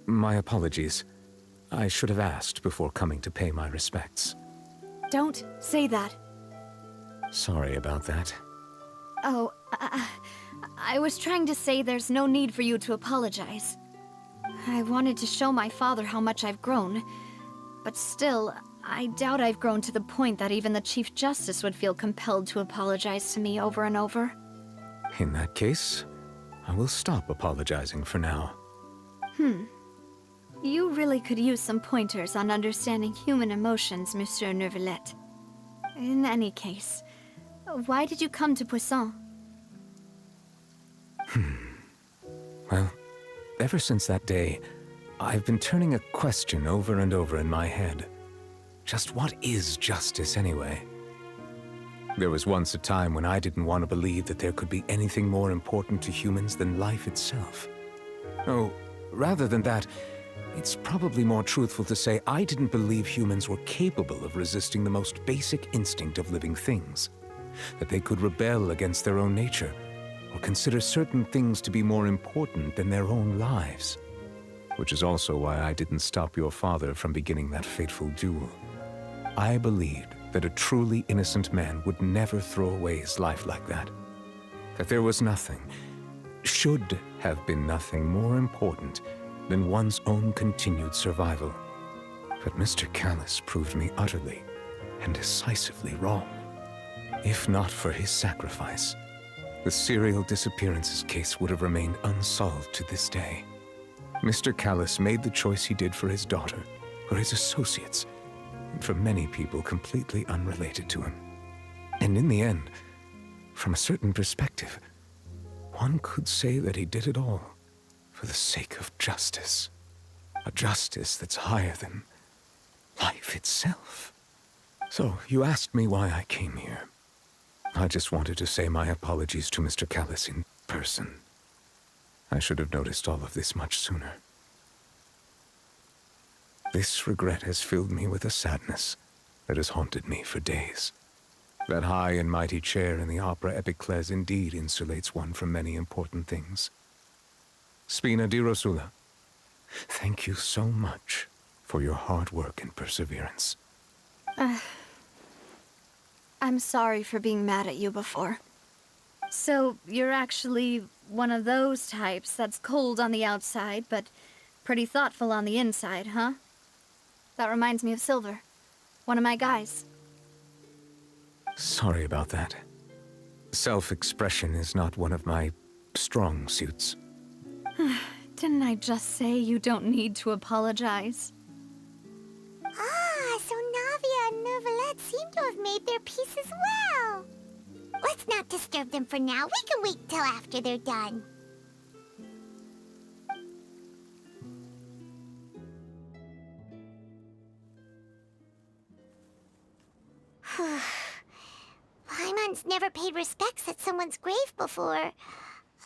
[SPEAKER 6] My apologies. I should have asked before coming to pay my respects.
[SPEAKER 4] Don't say that.
[SPEAKER 6] Sorry about that.
[SPEAKER 4] Oh, I was trying to say there's no need for you to apologize. I wanted to show my father how much I've grown, but still, I doubt I've grown to the point that even the Chief Justice would feel compelled to apologize to me over and over.
[SPEAKER 6] In that case, I will stop apologizing for now.
[SPEAKER 4] You really could use some pointers on understanding human emotions, Monsieur Neuvillette. In any case, why did you come to Poisson?
[SPEAKER 6] Well, ever since that day, I've been turning a question over and over in my head. Just what is justice anyway? There was once a time when I didn't want to believe that there could be anything more important to humans than life itself. Oh, rather than that, it's probably more truthful to say I didn't believe humans were capable of resisting the most basic instinct of living things. That they could rebel against their own nature, or consider certain things to be more important than their own lives. Which is also why I didn't stop your father from beginning that fateful duel. I believed that a truly innocent man would never throw away his life like that. That there was nothing, should have been nothing more important than one's own continued survival. But Mr. Callis proved me utterly and decisively wrong. If not for his sacrifice, the serial disappearances case would have remained unsolved to this day. Mr. Callis made the choice he did for his daughter, for his associates, and for many people completely unrelated to him. And in the end, from a certain perspective, one could say that he did it all for the sake of justice. A justice that's higher than life itself. So, you asked me why I came here. I just wanted to say my apologies to Mr. Callis in person. I should have noticed all of this much sooner. This regret has filled me with a sadness that has haunted me for days. That high and mighty chair in the opera Epiclese indeed insulates one from many important things. Spina di Rosula, thank you so much for your hard work and perseverance.
[SPEAKER 4] I'm sorry for being mad at you before. So, you're actually one of those types that's cold on the outside, but pretty thoughtful on the inside, huh? That reminds me of Silver, one of my guys.
[SPEAKER 6] Sorry about that. Self-expression is not one of my strong suits.
[SPEAKER 4] Didn't I just say you don't need to apologize?
[SPEAKER 3] Ah, so Navia and Neuvillette seem to have made their peace as well. Let's not disturb them for now. We can wait till after they're done. Paimon's never paid respects at someone's grave before.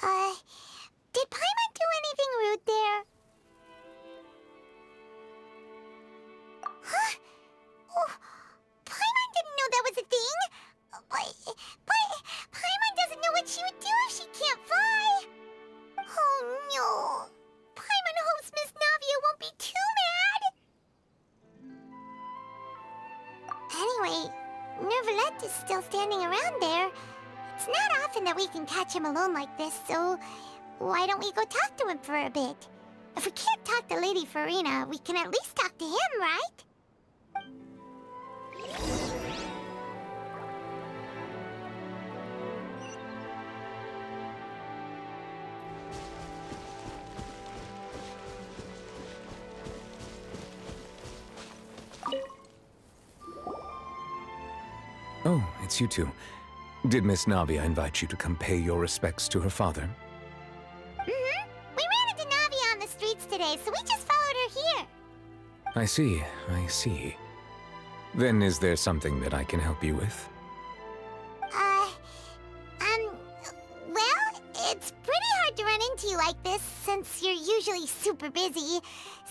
[SPEAKER 3] Did Paimon do anything rude there? Huh? Oh, Paimon didn't know that was a thing. But Paimon doesn't know what she would do if she can't fly. Oh no. Paimon hopes Miss Navia won't be too mad. Anyway, Neuvillette is still standing around there. It's not often that we can catch him alone like this, so why don't we go talk to him for a bit? If we can't talk to Lady Farina, we can at least talk to him, right?
[SPEAKER 6] Oh, it's you two. Did Miss Navia invite you to come pay your respects to her father?
[SPEAKER 3] Mm-hmm. We ran into Navia on the streets today, so we just followed her here.
[SPEAKER 6] I see, I see. Then is there something that I can help you with?
[SPEAKER 3] Well, it's pretty hard to run into you like this since you're usually super busy.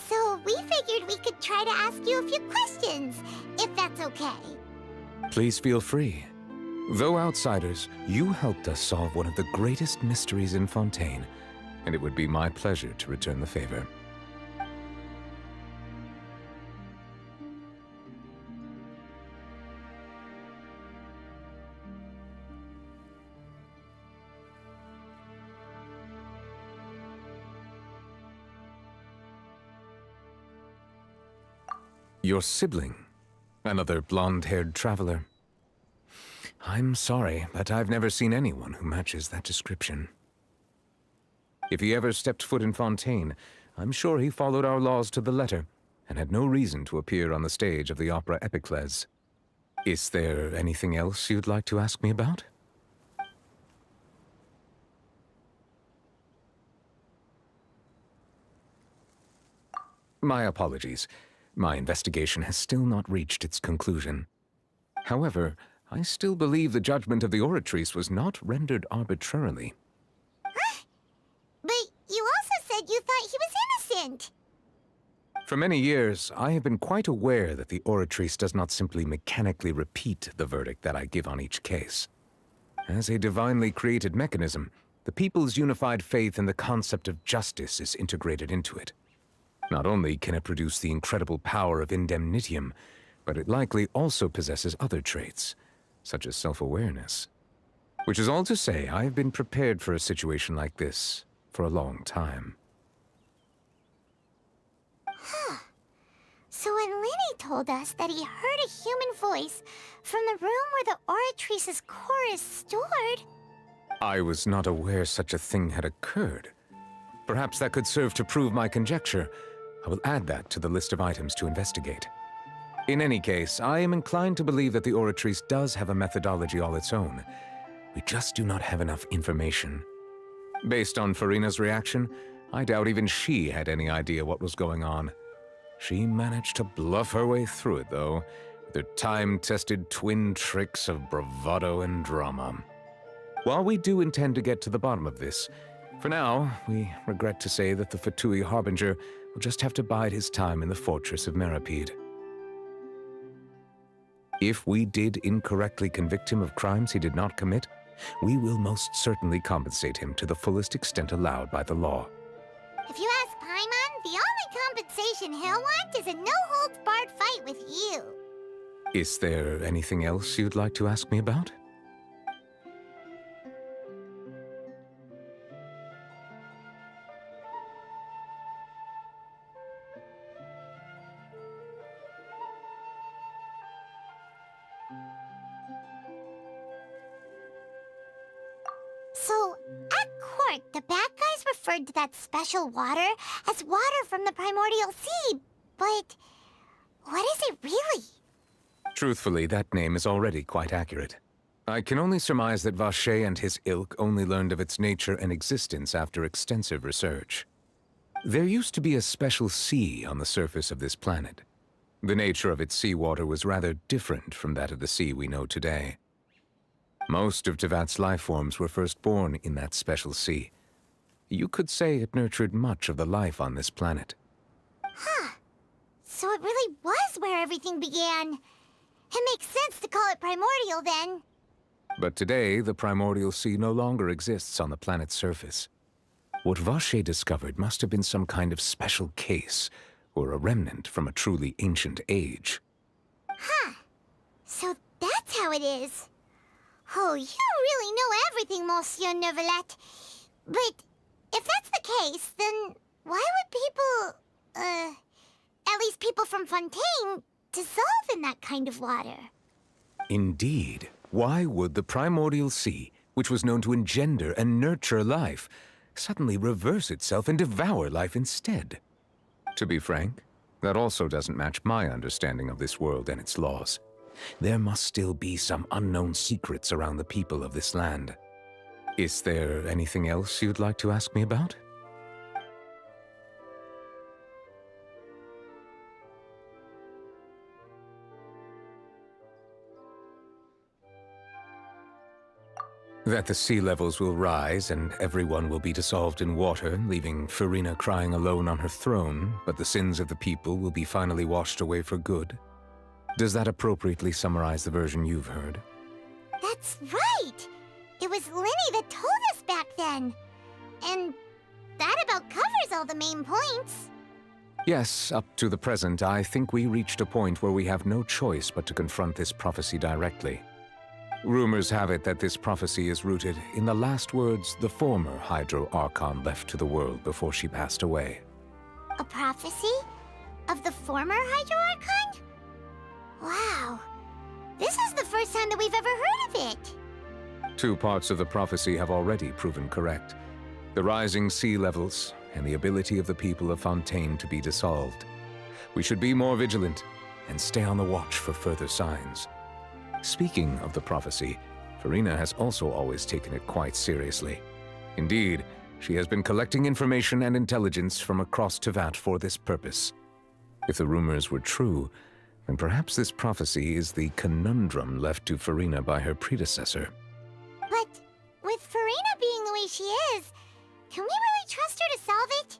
[SPEAKER 3] So we figured we could try to ask you a few questions, if that's okay.
[SPEAKER 6] Please feel free. Though outsiders, you helped us solve one of the greatest mysteries in Fontaine, and it would be my pleasure to return the favor. Your sibling, another blonde-haired traveler. I'm sorry, but I've never seen anyone who matches that description. If he ever stepped foot in Fontaine, I'm sure he followed our laws to the letter, and had no reason to appear on the stage of the opera Epicles. Is there anything else you'd like to ask me about? My apologies. My investigation has still not reached its conclusion. However, I still believe the judgment of the Oratrice was not rendered arbitrarily.
[SPEAKER 3] But you also said you thought he was innocent.
[SPEAKER 6] For many years, I have been quite aware that the Oratrice does not simply mechanically repeat the verdict that I give on each case. As a divinely created mechanism, the people's unified faith in the concept of justice is integrated into it. Not only can it produce the incredible power of indemnitium, but it likely also possesses other traits, such as self-awareness. Which is all to say, I have been prepared for a situation like this for a long time.
[SPEAKER 3] So when Lenny told us that he heard a human voice from the room where the Oratrice's core is stored...
[SPEAKER 6] I was not aware such a thing had occurred. Perhaps that could serve to prove my conjecture. I will add that to the list of items to investigate. In any case, I am inclined to believe that the Oratrice does have a methodology all its own. We just do not have enough information. Based on Farina's reaction, I doubt even she had any idea what was going on. She managed to bluff her way through it, though, with her time-tested twin tricks of bravado and drama. While we do intend to get to the bottom of this, for now, we regret to say that the Fatui Harbinger will just have to bide his time in the fortress of Meripede. If we did incorrectly convict him of crimes he did not commit, we will most certainly compensate him to the fullest extent allowed by the law.
[SPEAKER 3] If you ask Paimon, the only compensation he'll want is a no-holds-barred fight with you.
[SPEAKER 6] Is there anything else you'd like to ask me about?
[SPEAKER 3] So, at court, the bad guys referred to that special water as water from the primordial sea, but what is it really?
[SPEAKER 6] Truthfully, that name is already quite accurate. I can only surmise that Vacher and his ilk only learned of its nature and existence after extensive research. There used to be a special sea on the surface of this planet. The nature of its seawater was rather different from that of the sea we know today. Most of Tevat's life forms were first born in that special sea. You could say it nurtured much of the life on this planet.
[SPEAKER 3] Huh. So it really was where everything began. It makes sense to call it primordial, then.
[SPEAKER 6] But today, the primordial sea no longer exists on the planet's surface. What Vacher discovered must have been some kind of special case, or a remnant from a truly ancient age.
[SPEAKER 3] Huh. So that's how it is. Oh, you really know everything, Monsieur Neuvillette. But if that's the case, then why would people, at least people from Fontaine, dissolve in that kind of water?
[SPEAKER 6] Indeed. Why would the primordial sea, which was known to engender and nurture life, suddenly reverse itself and devour life instead? To be frank, that also doesn't match my understanding of this world and its laws. There must still be some unknown secrets around the people of this land. Is there anything else you'd like to ask me about? That the sea levels will rise and everyone will be dissolved in water, leaving Farina crying alone on her throne, but the sins of the people will be finally washed away for good. Does that appropriately summarize the version you've heard?
[SPEAKER 3] That's right! It was Lenny that told us back then. And that about covers all the main points.
[SPEAKER 6] Yes, up to the present, I think we reached a point where we have no choice but to confront this prophecy directly. Rumors have it that this prophecy is rooted in the last words the former Hydro Archon left to the world before she passed away.
[SPEAKER 3] A prophecy? Of the former Hydro Archon? Wow. This is the first time that we've ever heard of it.
[SPEAKER 6] 2 parts of the prophecy have already proven correct. the rising sea levels, and the ability of the people of Fontaine to be dissolved. We should be more vigilant and stay on the watch for further signs. Speaking of the prophecy, Farina has also always taken it quite seriously. Indeed, she has been collecting information and intelligence from across Tevat for this purpose. If the rumors were true, then perhaps this prophecy is the conundrum left to Farina by her predecessor.
[SPEAKER 3] But with Farina being the way she is, can we really trust her to solve it?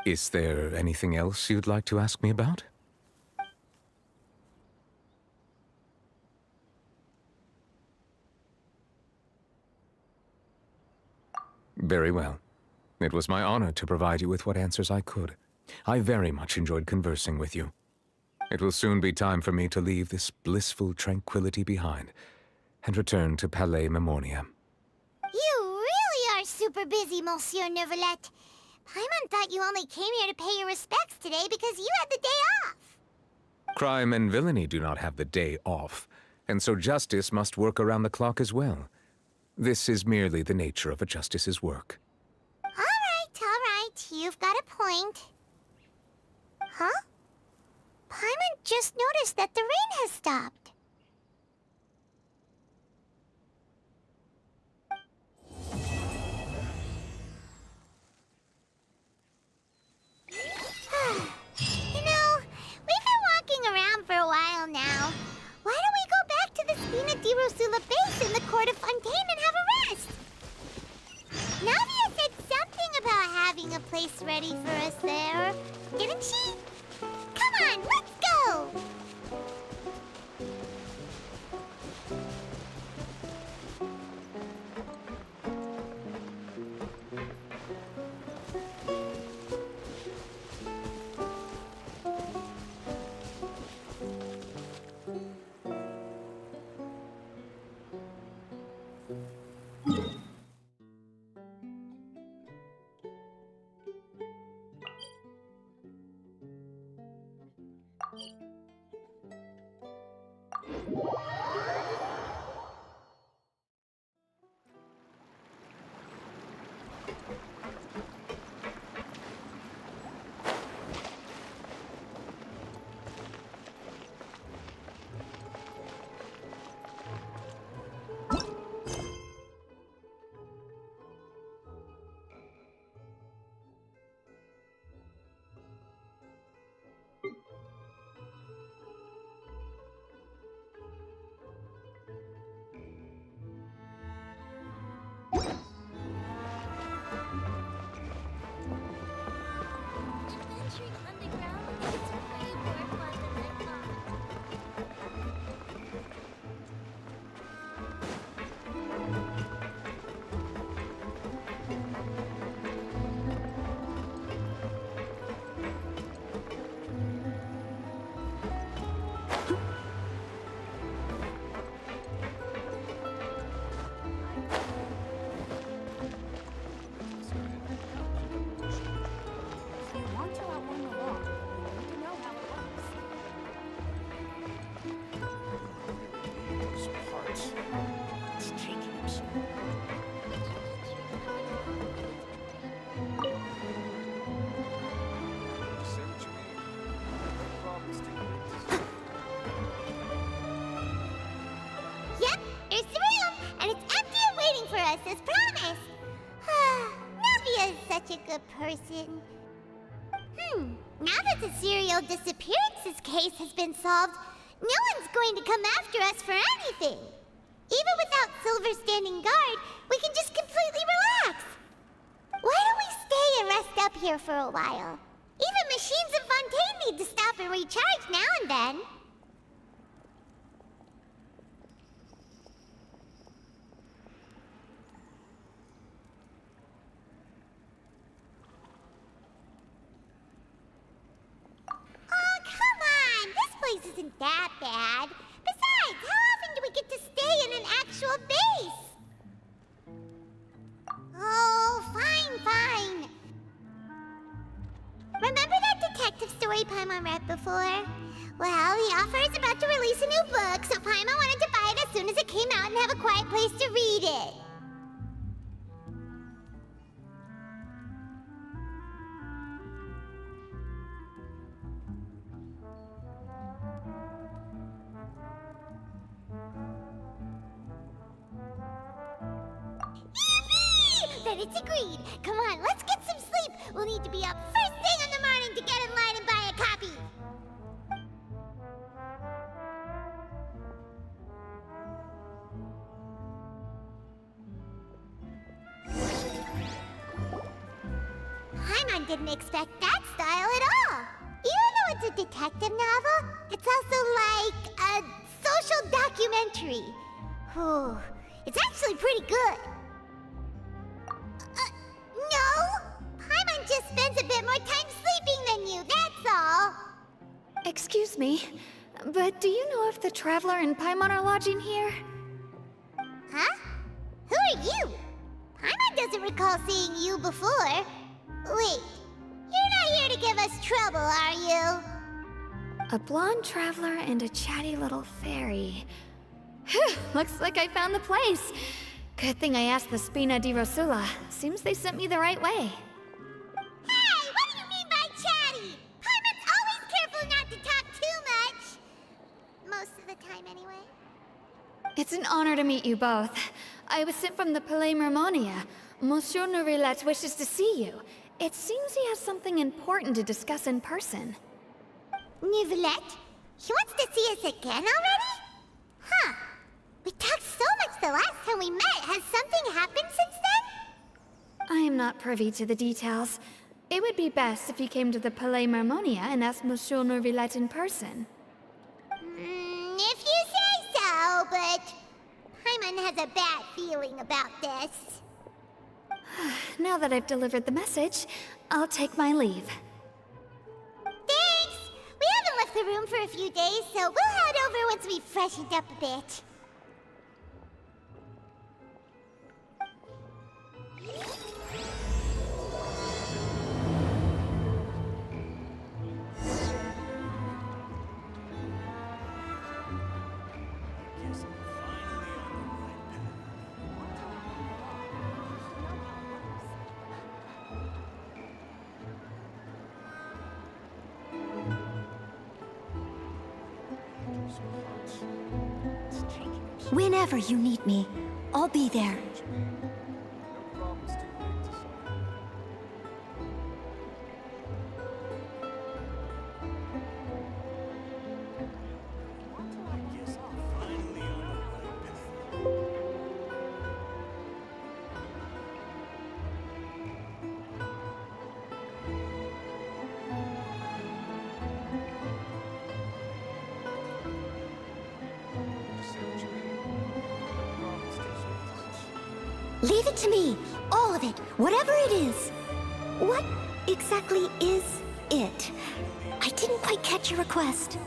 [SPEAKER 6] Is there anything else you'd like to ask me about? Very well. It was my honor to provide you with what answers I could. I very much enjoyed conversing with you. It will soon be time for me to leave this blissful tranquility behind and return to Palais Memornia.
[SPEAKER 3] You really are super busy, Monsieur Neuvillette. Paimon thought you only came here to pay your respects today because you had the day off.
[SPEAKER 6] Crime and villainy do not have the day off, and so justice must work around the clock as well. This is merely the nature of a justice's work.
[SPEAKER 3] All right. You've got a point. Huh? Paimon just noticed that the rain has stopped. You know, we've been walking around for a while now. Why don't we go back to the Spina di Rosula base in the court of Fontaine and have a rest? Navia said something about having a place ready for us there, didn't she? Come on, let's go! As promised. Navia is such a good person. Now that the serial disappearances case has been solved, no one's going to come after us for anything. Even without Silver standing guard, we can just completely relax. Why don't we stay and rest up here for a while? Even machines in Fontaine need to stop and recharge now and then. This isn't that bad. Besides, how often do we get to stay in an actual base? Oh, fine. Remember that detective story Paimon read before? Well, the author is about to release a new book, so Paimon wanted to buy it as soon as it came out and have a quiet place to read it. it's agreed. Come on, let's get some sleep. We'll need to be up first thing in the morning to get in line and buy a copy. Paimon didn't expect that style at all. Even though it's a detective novel, it's also like a social documentary. Whew, it's actually pretty good. No! Paimon just spends a bit more time sleeping than you, that's all.
[SPEAKER 4] Excuse me, but do you know if the Traveler and Paimon are lodging here?
[SPEAKER 3] Huh? Who are you? Paimon doesn't recall seeing you before. Wait, you're not here to give us trouble, are you?
[SPEAKER 4] A blonde traveler and a chatty little fairy. Whew, looks like I found the place. Good thing I asked the Spina di Rosula. Seems they sent me the right way.
[SPEAKER 3] Hey, what do you mean by chatty? Paimon's always careful not to talk too much. Most of the time, anyway.
[SPEAKER 4] It's an honor to meet you both. I was sent from the Palais Mermonia. Monsieur Nourilette wishes to see you. It seems he has something important to discuss in person.
[SPEAKER 3] Nourilette? He wants to see us again already? Huh. We talked so much the last time we met. Has something happened since then?
[SPEAKER 4] I am not privy to the details. It would be best if you came to the Palais Mermonia and asked Monsieur Nourilette in person.
[SPEAKER 3] If you say so, but Paimon has a bad feeling about this.
[SPEAKER 4] Now that I've delivered the message, I'll take my leave.
[SPEAKER 3] Thanks! We haven't left the room for a few days, so we'll head over once we've freshened up a bit.
[SPEAKER 1] Whenever you need me, I'll be there. Leave it to me. All of it. Whatever it is. What exactly is it? I didn't quite catch your request.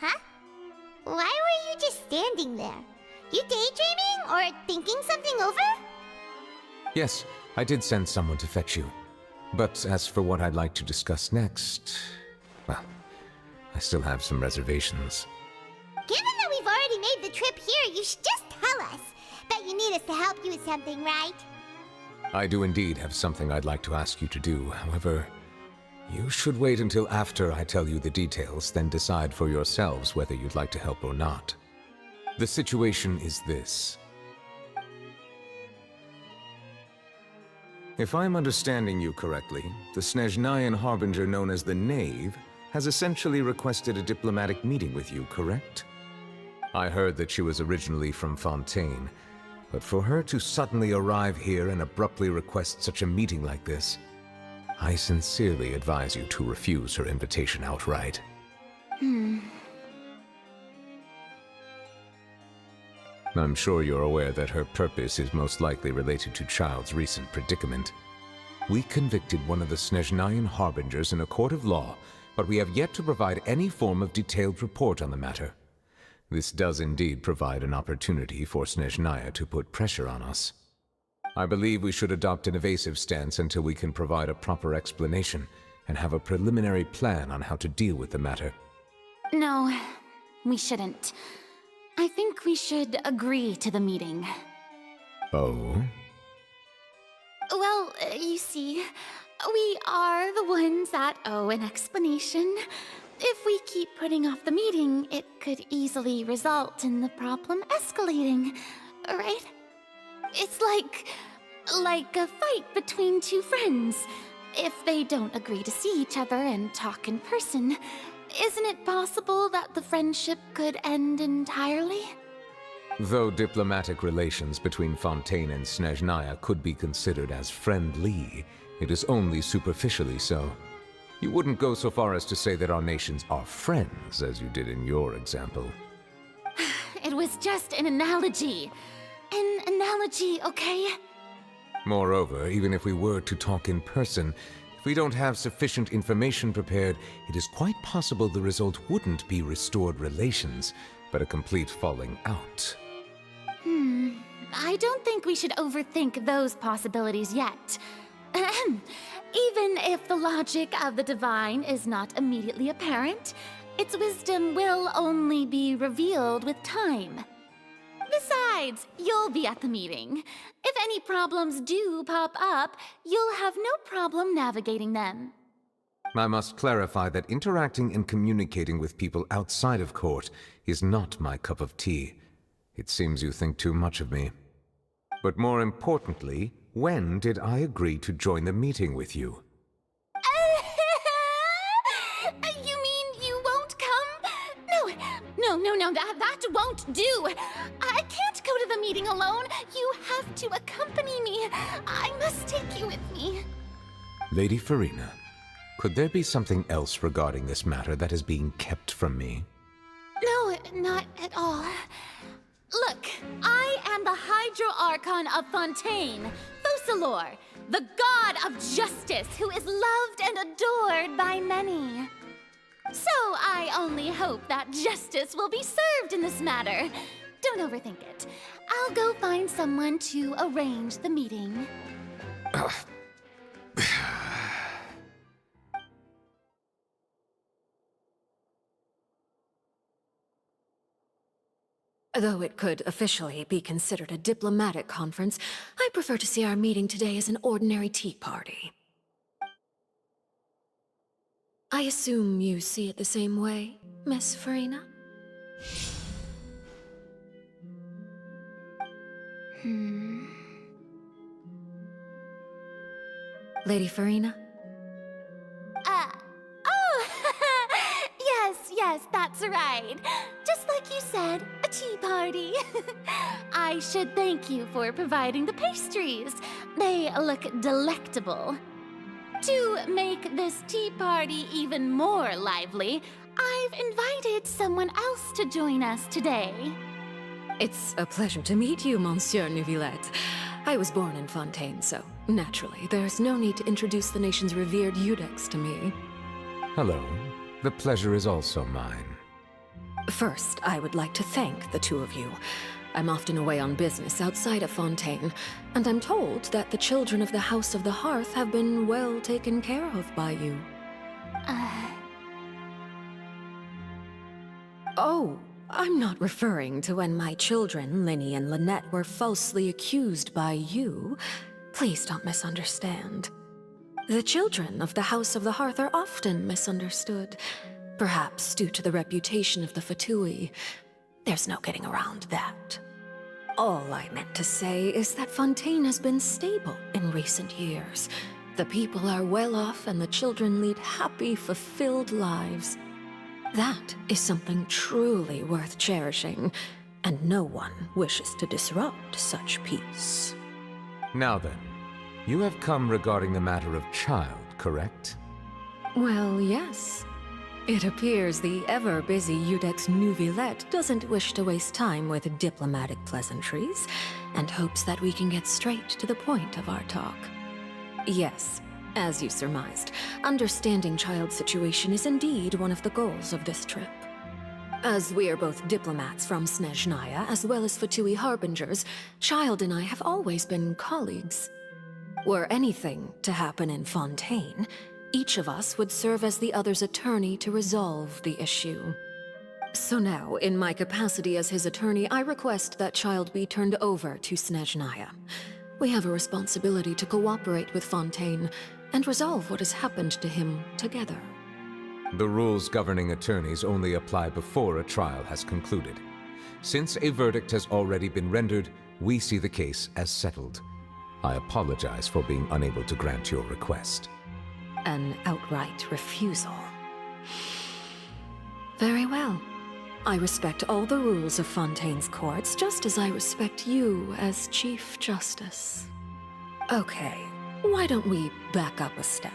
[SPEAKER 3] Huh? Why were you just standing there? You daydreaming or thinking something over?
[SPEAKER 6] Yes, I did send someone to fetch you. But as for what I'd like to discuss next, well, I still have some reservations.
[SPEAKER 3] Given that we've already made the trip here, you should just tell us. Bet you need us to help you with something, right?
[SPEAKER 6] I do indeed have something I'd like to ask you to do. However, you should wait until after I tell you the details, then decide for yourselves whether you'd like to help or not. The situation is this. If I'm understanding you correctly, the Snezhnayan harbinger known as the Knave has essentially requested a diplomatic meeting with you, correct? I heard that she was originally from Fontaine, but for her to suddenly arrive here and abruptly request such a meeting like this, I sincerely advise you to refuse her invitation outright. I'm sure you're aware that her purpose is most likely related to Child's recent predicament. We convicted one of the Snezhnayan harbingers in a court of law, but we have yet to provide any form of detailed report on the matter. This does indeed provide an opportunity for Snezhnaya to put pressure on us. I believe we should adopt an evasive stance until we can provide a proper explanation and have a preliminary plan on how to deal with the matter.
[SPEAKER 7] No, we shouldn't. I think we should agree to the meeting.
[SPEAKER 6] Oh?
[SPEAKER 7] Well, you see, we are the ones that owe an explanation. If we keep putting off the meeting, it could easily result in the problem escalating, right? It's like a fight between two friends. If they don't agree to see each other and talk in person, isn't it possible that the friendship could end entirely?
[SPEAKER 6] Though diplomatic relations between Fontaine and Snezhnaya could be considered as friendly, it is only superficially so. You wouldn't go so far as to say that our nations are friends, as you did in your example.
[SPEAKER 7] It was just an analogy. An analogy, okay?
[SPEAKER 6] Moreover, even if we were to talk in person, if we don't have sufficient information prepared, it is quite possible the result wouldn't be restored relations, but a complete falling out.
[SPEAKER 7] I don't think we should overthink those possibilities yet. Even if the logic of the divine is not immediately apparent, its wisdom will only be revealed with time. Besides, you'll be at the meeting. If any problems do pop up, you'll have no problem navigating them.
[SPEAKER 6] I must clarify that interacting and communicating with people outside of court is not my cup of tea. It seems you think too much of me. But more importantly, when did I agree to join the meeting with you?
[SPEAKER 7] You mean you won't come? No, that won't do. I can't go to the meeting alone. You have to accompany me. I must take you with me.
[SPEAKER 6] Lady Farina, could there be something else regarding this matter that is being kept from me?
[SPEAKER 7] No, not at all. Look, I am the Hydro-Archon of Fontaine, Focalor, the god of justice who is loved and adored by many. So I only hope that justice will be served in this matter. Don't overthink it. I'll go find someone to arrange the meeting.
[SPEAKER 17] Though it could officially be considered a diplomatic conference, I prefer to see our meeting today as an ordinary tea party. I assume you see it the same way, Miss Farina? Lady Farina?
[SPEAKER 7] Yes, that's right. Just like you said, a tea party. I should thank you for providing the pastries. They look delectable. To make this tea party even more lively, I've invited someone else to join us today.
[SPEAKER 17] It's a pleasure to meet you, Monsieur Neuvillette. I was born in Fontaine, so naturally, there's no need to introduce the nation's revered Eudex to me.
[SPEAKER 6] Hello. The pleasure is also mine.
[SPEAKER 17] First, I would like to thank the two of you. I'm often away on business outside of Fontaine, and I'm told that the children of the House of the Hearth have been well taken care of by you. Oh, I'm not referring to when my children, Linny and Lynette, were falsely accused by you. Please don't misunderstand. The children of the House of the Hearth are often misunderstood, perhaps due to the reputation of the Fatui. There's no getting around that. All I meant to say is that Fontaine has been stable in recent years. The people are well off and the children lead happy, fulfilled lives. That is something truly worth cherishing, and no one wishes to disrupt such peace.
[SPEAKER 6] Now then, you have come regarding the matter of child, correct?
[SPEAKER 17] Well, yes. It appears the ever-busy Iudex Nuvilette doesn't wish to waste time with diplomatic pleasantries, and hopes that we can get straight to the point of our talk. Yes, as you surmised, understanding child's situation is indeed one of the goals of this trip. As we are both diplomats from Snezhnaya as well as Fatui harbingers, Child and I have always been colleagues. Were anything to happen in Fontaine, each of us would serve as the other's attorney to resolve the issue. So now, in my capacity as his attorney, I request that Child be turned over to Snezhnaya. We have a responsibility to cooperate with Fontaine and resolve what has happened to him together.
[SPEAKER 6] The rules governing attorneys only apply before a trial has concluded. Since a verdict has already been rendered, we see the case as settled. I apologize for being unable to grant your request.
[SPEAKER 17] An outright refusal. Very well. I respect all the rules of Fontaine's courts, just as I respect you as Chief Justice. Okay, why don't we back up a step?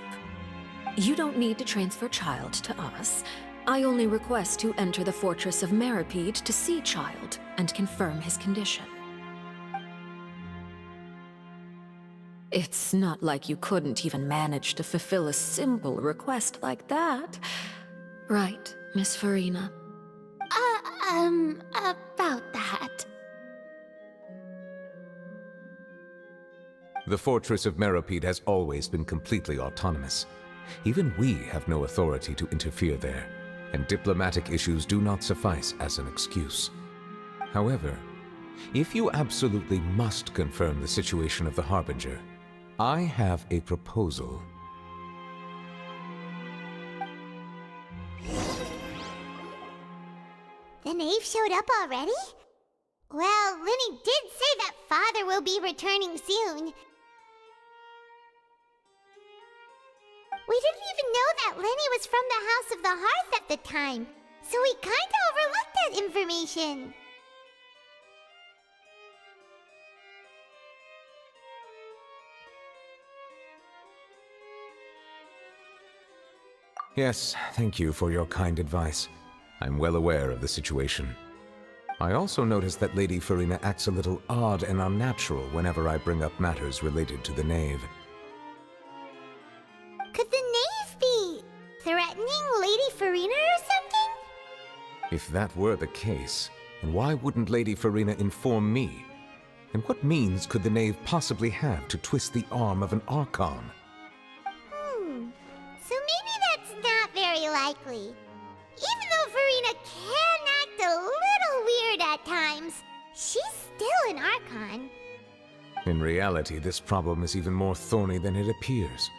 [SPEAKER 17] You don't need to transfer Child to us. I only request to enter the fortress of Meripede to see Child and confirm his condition. It's not like you couldn't even manage to fulfill a simple request like that. Right, Miss Farina?
[SPEAKER 7] About that.
[SPEAKER 6] The fortress of Meripede has always been completely autonomous. Even we have no authority to interfere there, and diplomatic issues do not suffice as an excuse. However, if you absolutely must confirm the situation of the Harbinger, I have a proposal.
[SPEAKER 3] The knave showed up already? Well, Linny did say that Father will be returning soon. We didn't even know that Lenny was from the House of the Hearth at the time, so we kinda overlooked that information.
[SPEAKER 6] Yes, thank you for your kind advice. I'm well aware of the situation. I also noticed that Lady Farina acts a little odd and unnatural whenever I bring up matters related to the knave.
[SPEAKER 3] Could the knave be threatening Lady Farina or something?
[SPEAKER 6] If that were the case, then why wouldn't Lady Farina inform me? And what means could the knave possibly have to twist the arm of an Archon?
[SPEAKER 3] So maybe that's not very likely. Even though Farina can act a little weird at times, she's still an Archon.
[SPEAKER 6] In reality, this problem is even more thorny than it appears.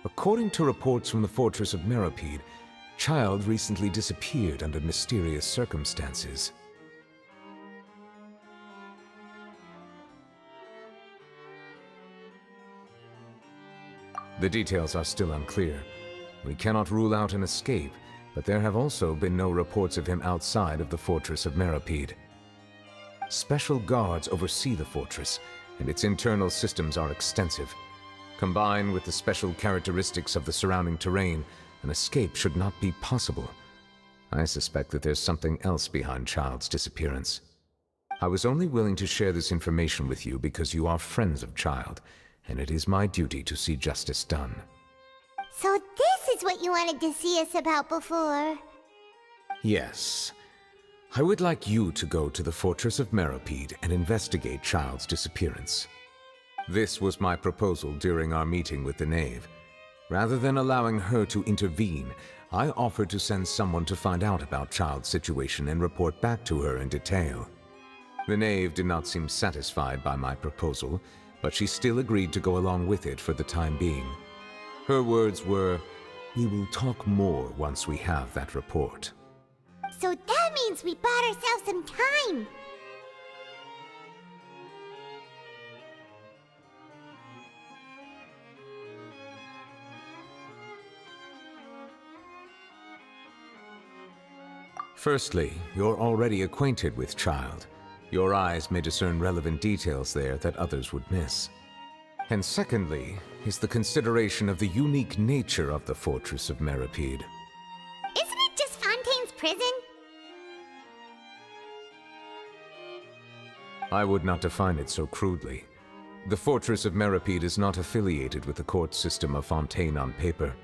[SPEAKER 6] According to reports from the fortress of Meripede, Child recently disappeared under mysterious circumstances. The details are still unclear. We cannot rule out an escape, but there have also been no reports of him outside of the fortress of Meripede. Special guards oversee the fortress, and its internal systems are extensive. Combined with the special characteristics of the surrounding terrain, an escape should not be possible. I suspect that there's something else behind Child's disappearance. I was only willing to share this information with you because you are friends of Child, and it is my duty to see justice done.
[SPEAKER 3] So this is what you wanted to see us about before.
[SPEAKER 6] Yes. I would like you to go to the fortress of Meripede and investigate Child's disappearance. This was my proposal during our meeting with the knave. Rather than allowing her to intervene, I offered to send someone to find out about Child's situation and report back to her in detail. The knave did not seem satisfied by my proposal, but she still agreed to go along with it for the time being. Her words were, "We will talk more once we have that report."
[SPEAKER 3] So that means we bought ourselves some time.
[SPEAKER 6] Firstly, you're already acquainted with Child. Your eyes may discern relevant details there that others would miss. And secondly, is the consideration of the unique nature of the Fortress of Meripede.
[SPEAKER 3] Isn't it just Fontaine's prison?
[SPEAKER 6] I would not define it so crudely. The Fortress of Meripede is not affiliated with the court system of Fontaine on paper.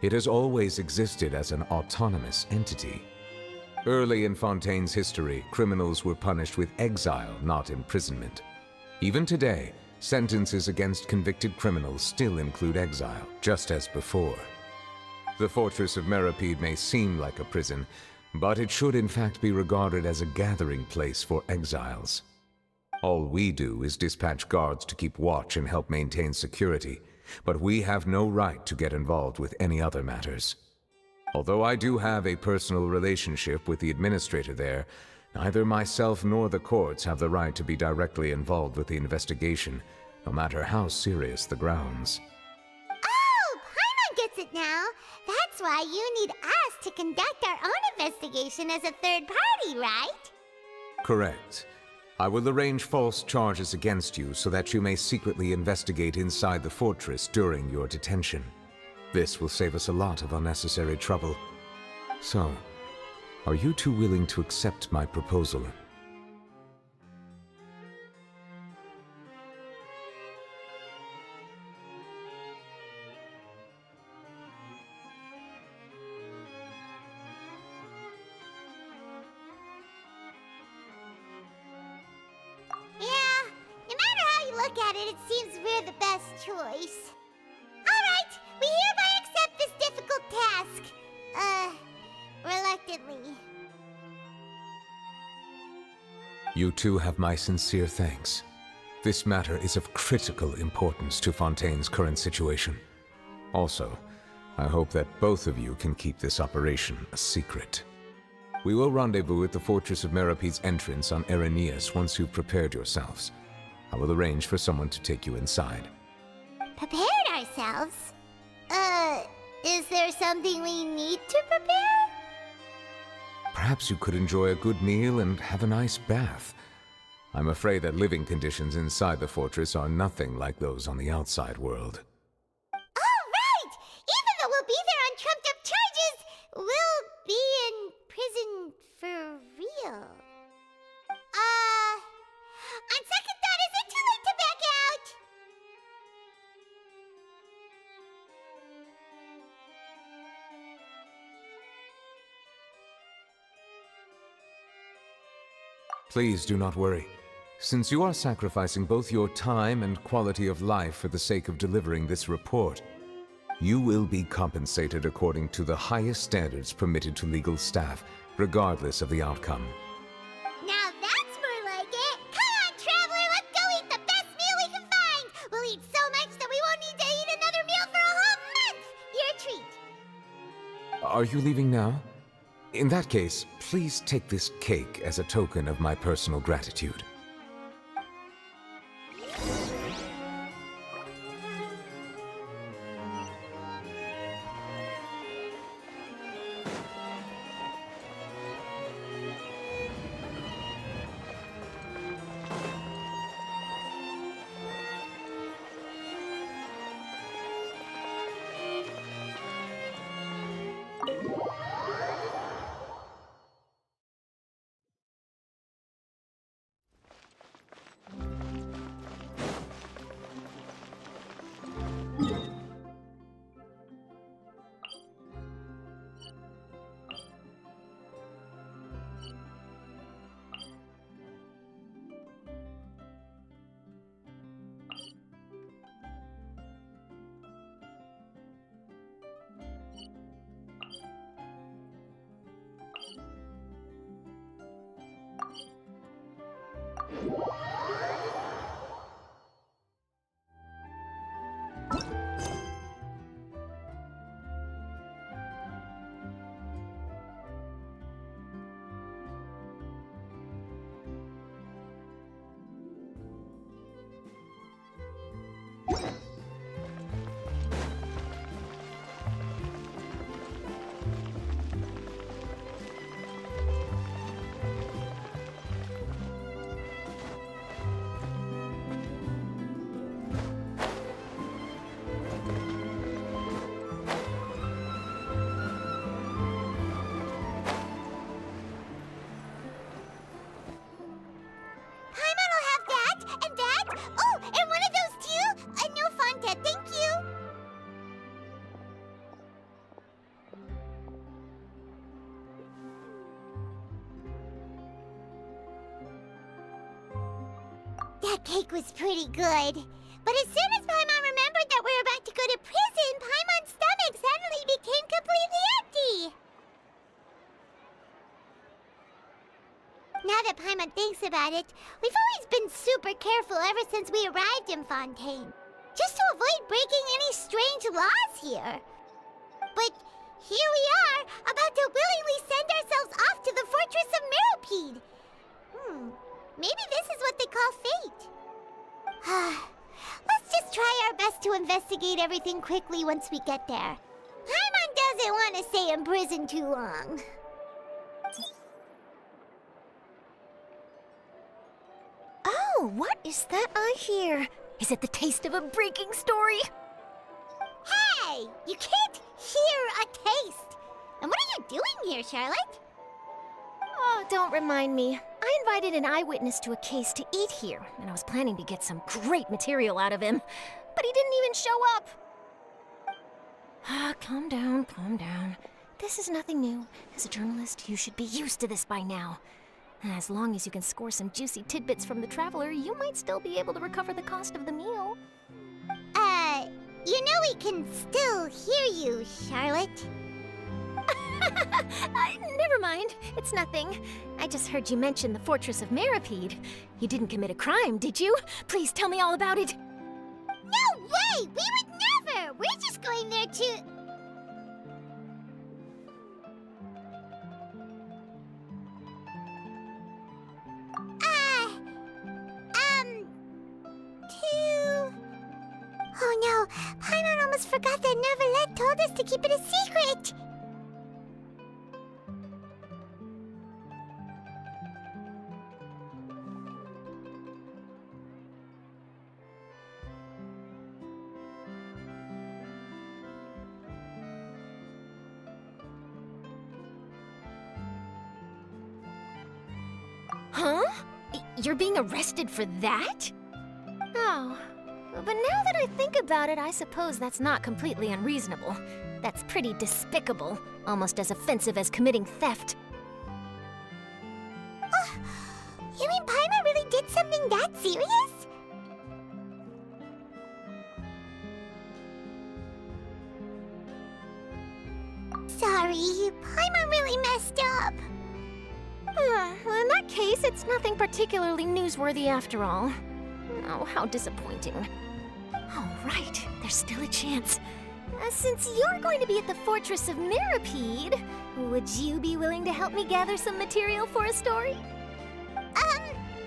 [SPEAKER 6] It has always existed as an autonomous entity. Early in Fontaine's history, criminals were punished with exile, not imprisonment. Even today, sentences against convicted criminals still include exile, just as before. The Fortress of Meripede may seem like a prison, but it should in fact be regarded as a gathering place for exiles. All we do is dispatch guards to keep watch and help maintain security, but we have no right to get involved with any other matters. Although I do have a personal relationship with the administrator there, neither myself nor the courts have the right to be directly involved with the investigation, no matter how serious the grounds.
[SPEAKER 3] Oh, Paimon gets it now. That's why you need us to conduct our own investigation as a third party, right?
[SPEAKER 6] Correct. I will arrange false charges against you so that you may secretly investigate inside the fortress during your detention. This will save us a lot of unnecessary trouble. So, are you two willing to accept my proposal?
[SPEAKER 3] Yeah, no matter how you look at it, it seems we're the best choice. Alright, we hereby accept this difficult task. Reluctantly.
[SPEAKER 6] You two have my sincere thanks. This matter is of critical importance to Fontaine's current situation. Also, I hope that both of you can keep this operation a secret. We will rendezvous at the Fortress of Meripede's entrance on Erinius once you've prepared yourselves. I will arrange for someone to take you inside.
[SPEAKER 3] Prepared ourselves? Is there something we need to prepare?
[SPEAKER 6] Perhaps you could enjoy a good meal and have a nice bath. I'm afraid that living conditions inside the fortress are nothing like those on the outside world.
[SPEAKER 3] Oh, right! Even though we'll be there on trumped-up charges, we'll be in prison for real. On second thought, is it too late to back out?
[SPEAKER 6] Please do not worry. Since you are sacrificing both your time and quality of life for the sake of delivering this report, you will be compensated according to the highest standards permitted to legal staff, regardless of the outcome.
[SPEAKER 3] Now that's more like it! Come on, traveler, let's go eat the best meal we can find! We'll eat so much that we won't need to eat another meal for a whole month! Your treat!
[SPEAKER 6] Are you leaving now? In that case, please take this cake as a token of my personal gratitude.
[SPEAKER 3] That cake was pretty good. But as soon as Paimon remembered that we were about to go to prison, Paimon's stomach suddenly became completely empty. Now that Paimon thinks about it, we've always been super careful ever since we arrived in Fontaine. Just to avoid breaking any strange laws here. But here we are, about to willingly send ourselves off to the Fortress of Meropide. Maybe this is what they call fate. Let's just try our best to investigate everything quickly once we get there. Paimon doesn't want to stay in prison too long.
[SPEAKER 1] Oh, what is that I hear? Is it the taste of a breaking story?
[SPEAKER 3] Hey! You can't hear a taste! And what are you doing here, Charlotte?
[SPEAKER 1] Oh, don't remind me. I invited an eyewitness to a case to eat here, and I was planning to get some great material out of him. But he didn't even show up. Calm down, calm down. This is nothing new. As a journalist, you should be used to this by now. As long as you can score some juicy tidbits from the traveler, you might still be able to recover the cost of the meal.
[SPEAKER 3] You know we can still hear you, Charlotte.
[SPEAKER 1] Never mind. It's nothing. I just heard you mention the Fortress of Meropide. You didn't commit a crime, did you? Please tell me all about it.
[SPEAKER 3] No way! We would never! We're just going there to... Oh no! Paimon almost forgot that Neverlet told us to keep it a secret!
[SPEAKER 1] Huh? You're being arrested for that? Oh. But now that I think about it, I suppose that's not completely unreasonable. That's pretty despicable, almost as offensive as committing theft.
[SPEAKER 3] You mean Paimon really did something that serious? Sorry, Paimon really messed up.
[SPEAKER 1] Well, in that case, it's nothing particularly newsworthy after all. Oh, how disappointing. All right, there's still a chance. Since you're going to be at the Fortress of Meropide, would you be willing to help me gather some material for a story?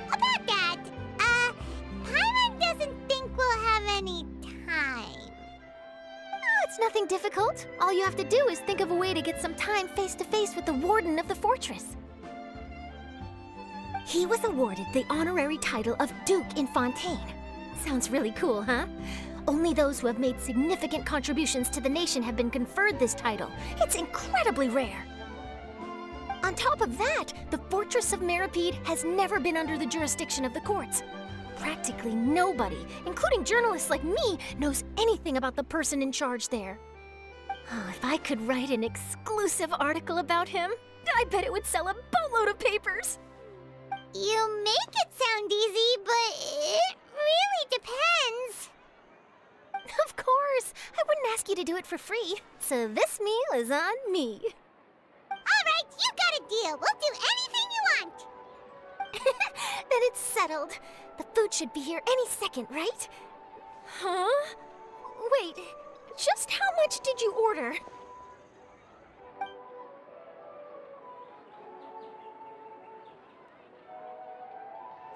[SPEAKER 3] About that, Paimon doesn't think we'll have any time.
[SPEAKER 1] It's nothing difficult. All you have to do is think of a way to get some time face-to-face with the warden of the fortress. He was awarded the honorary title of Duke in Fontaine. Sounds really cool, huh? Only those who have made significant contributions to the nation have been conferred this title. It's incredibly rare. On top of that, the Fortress of Meropide has never been under the jurisdiction of the courts. Practically nobody, including journalists like me, knows anything about the person in charge there. Oh, if I could write an exclusive article about him, I bet it would sell a boatload of papers.
[SPEAKER 3] You make it sound easy, but it really depends.
[SPEAKER 1] Of course, I wouldn't ask you to do it for free, so this meal is on me.
[SPEAKER 3] All right, you got a deal. We'll do anything you want.
[SPEAKER 1] Then it's settled. The food should be here any second, right? Huh? Wait, just how much did you order?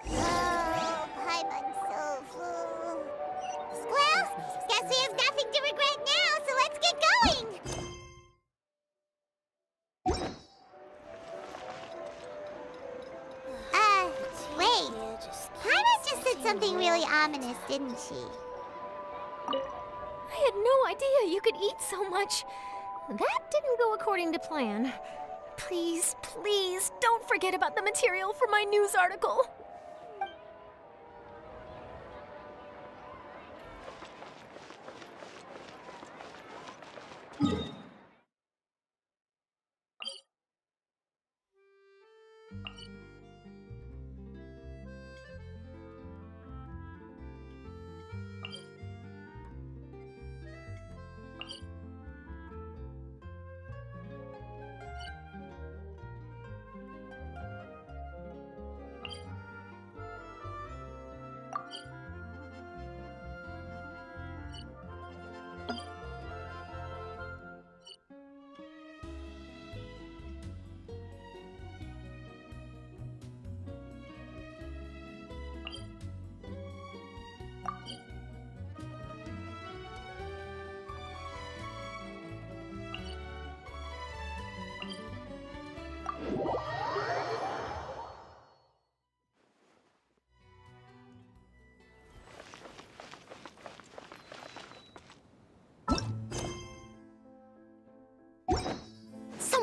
[SPEAKER 3] Oh, Paimon's so full. Well, guess we have nothing to regret now, so let's get going. Wait. Paimon just said something really ominous, didn't she?
[SPEAKER 1] I had no idea you could eat so much. That didn't go according to plan. Please, please, don't forget about the material for my news article.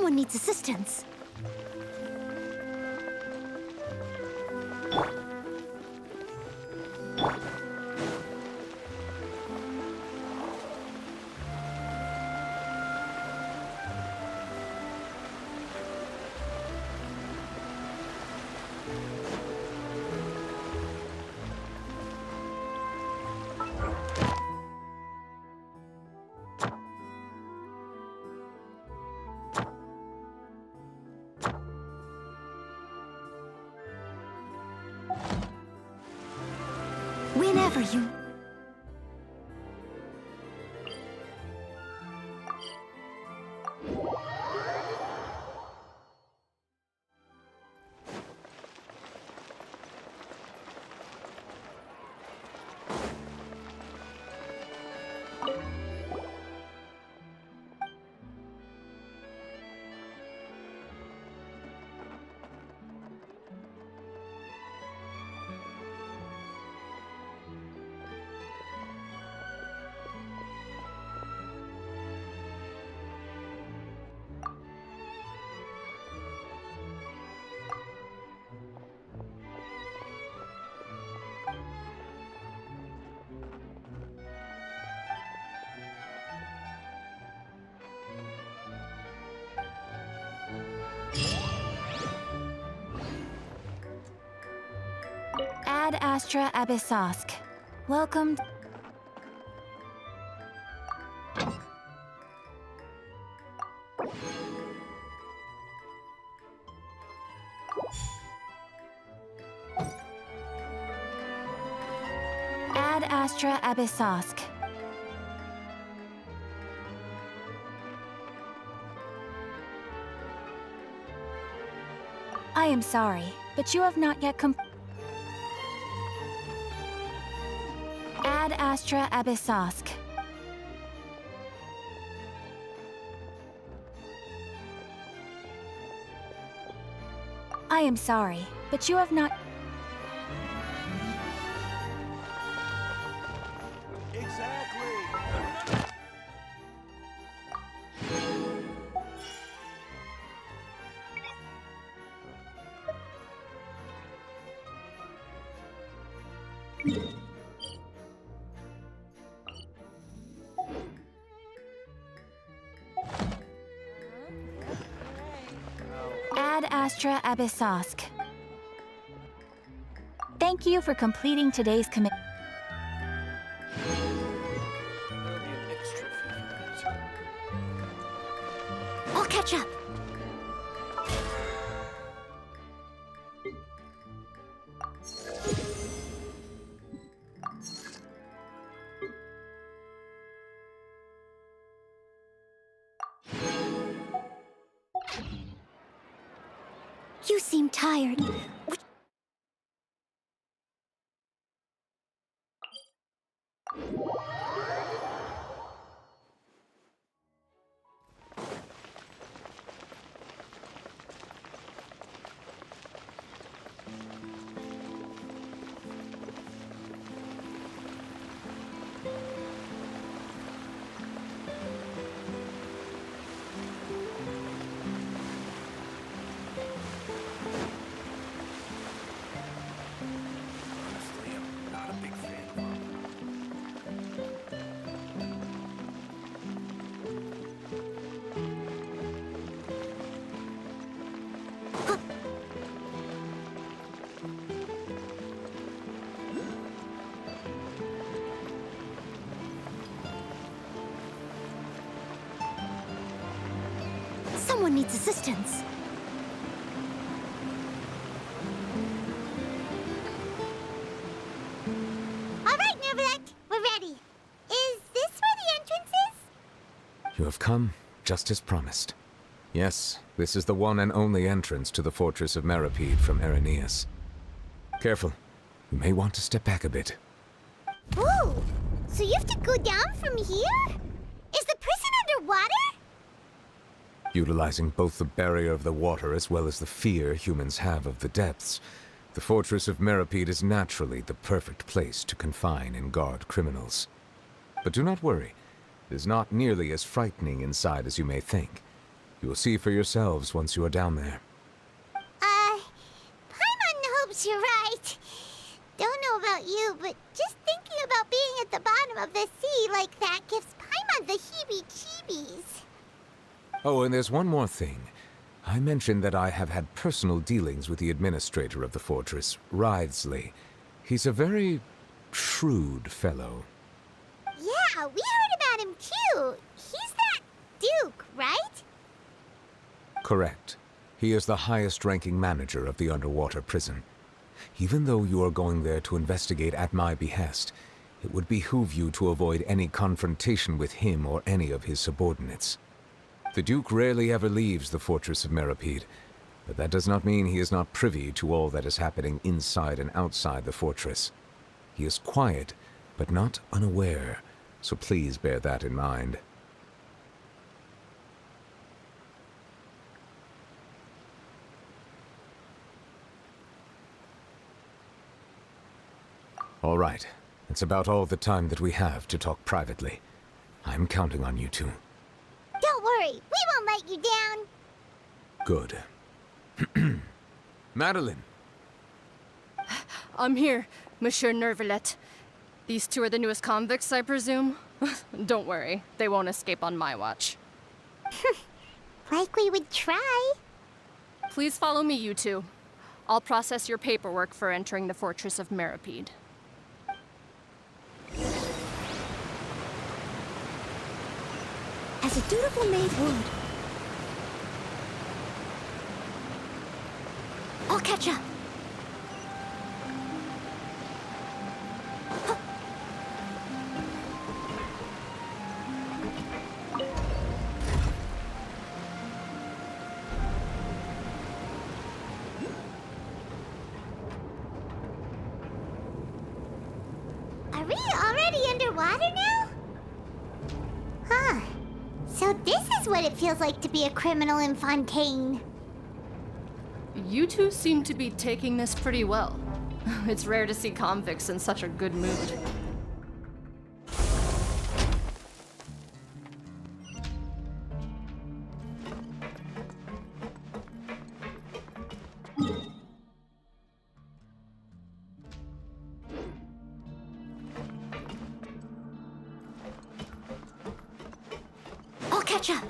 [SPEAKER 1] Someone needs assistance. Whenever you... Ad Astra Abyssosk. Welcome. Ad Astra Abyssosk. I am sorry, but you have not yet Ad Astra Abyssosk. I am sorry, but you have not... Ad Astra Abyssosk. Thank you for completing today's commitment. I'll catch up. You seem tired. Someone needs assistance.
[SPEAKER 3] All right, Neverlect, we're ready. Is this where the entrance is?
[SPEAKER 6] You have come, just as promised. Yes, this is the one and only entrance to the fortress of Meripede from Irenaeus. Careful. You may want to step back a bit.
[SPEAKER 3] Ooh, so you have to go down from here? Is the prison underwater?
[SPEAKER 6] Utilizing both the barrier of the water as well as the fear humans have of the depths, the fortress of Meripede is naturally the perfect place to confine and guard criminals. But do not worry. It is not nearly as frightening inside as you may think. You will see for yourselves once you are down there.
[SPEAKER 3] Paimon hopes you're right. Don't know about you, but just thinking about being at the bottom of the sea like that gives Paimon the heebie-jeebies.
[SPEAKER 6] Oh, and there's one more thing. I mentioned that I have had personal dealings with the administrator of the fortress, Writhsley. He's a very shrewd fellow.
[SPEAKER 3] Yeah, we heard about him too. He's that Duke, right?
[SPEAKER 6] Correct. He is the highest-ranking manager of the underwater prison. Even though you are going there to investigate at my behest, it would behoove you to avoid any confrontation with him or any of his subordinates. The Duke rarely ever leaves the fortress of Meripede, but that does not mean he is not privy to all that is happening inside and outside the fortress. He is quiet, but not unaware, so please bear that in mind. All right. It's about all the time that we have to talk privately. I'm counting on you two.
[SPEAKER 3] Don't worry, we won't let you down.
[SPEAKER 6] Good. Madeline.
[SPEAKER 18] I'm here, Monsieur Nervalet. These two are the newest convicts, I presume? Don't worry, they won't escape on my watch.
[SPEAKER 3] Like we would try.
[SPEAKER 18] Please follow me, you two. I'll process your paperwork for entering the fortress of Meripede.
[SPEAKER 1] As a dutiful maid would. I'll catch up.
[SPEAKER 3] Are we already underwater now? Huh. So this is what it feels like to be a criminal in Fontaine.
[SPEAKER 18] You two seem to be taking this pretty well. It's rare to see convicts in such a good mood.
[SPEAKER 1] I'll catch up.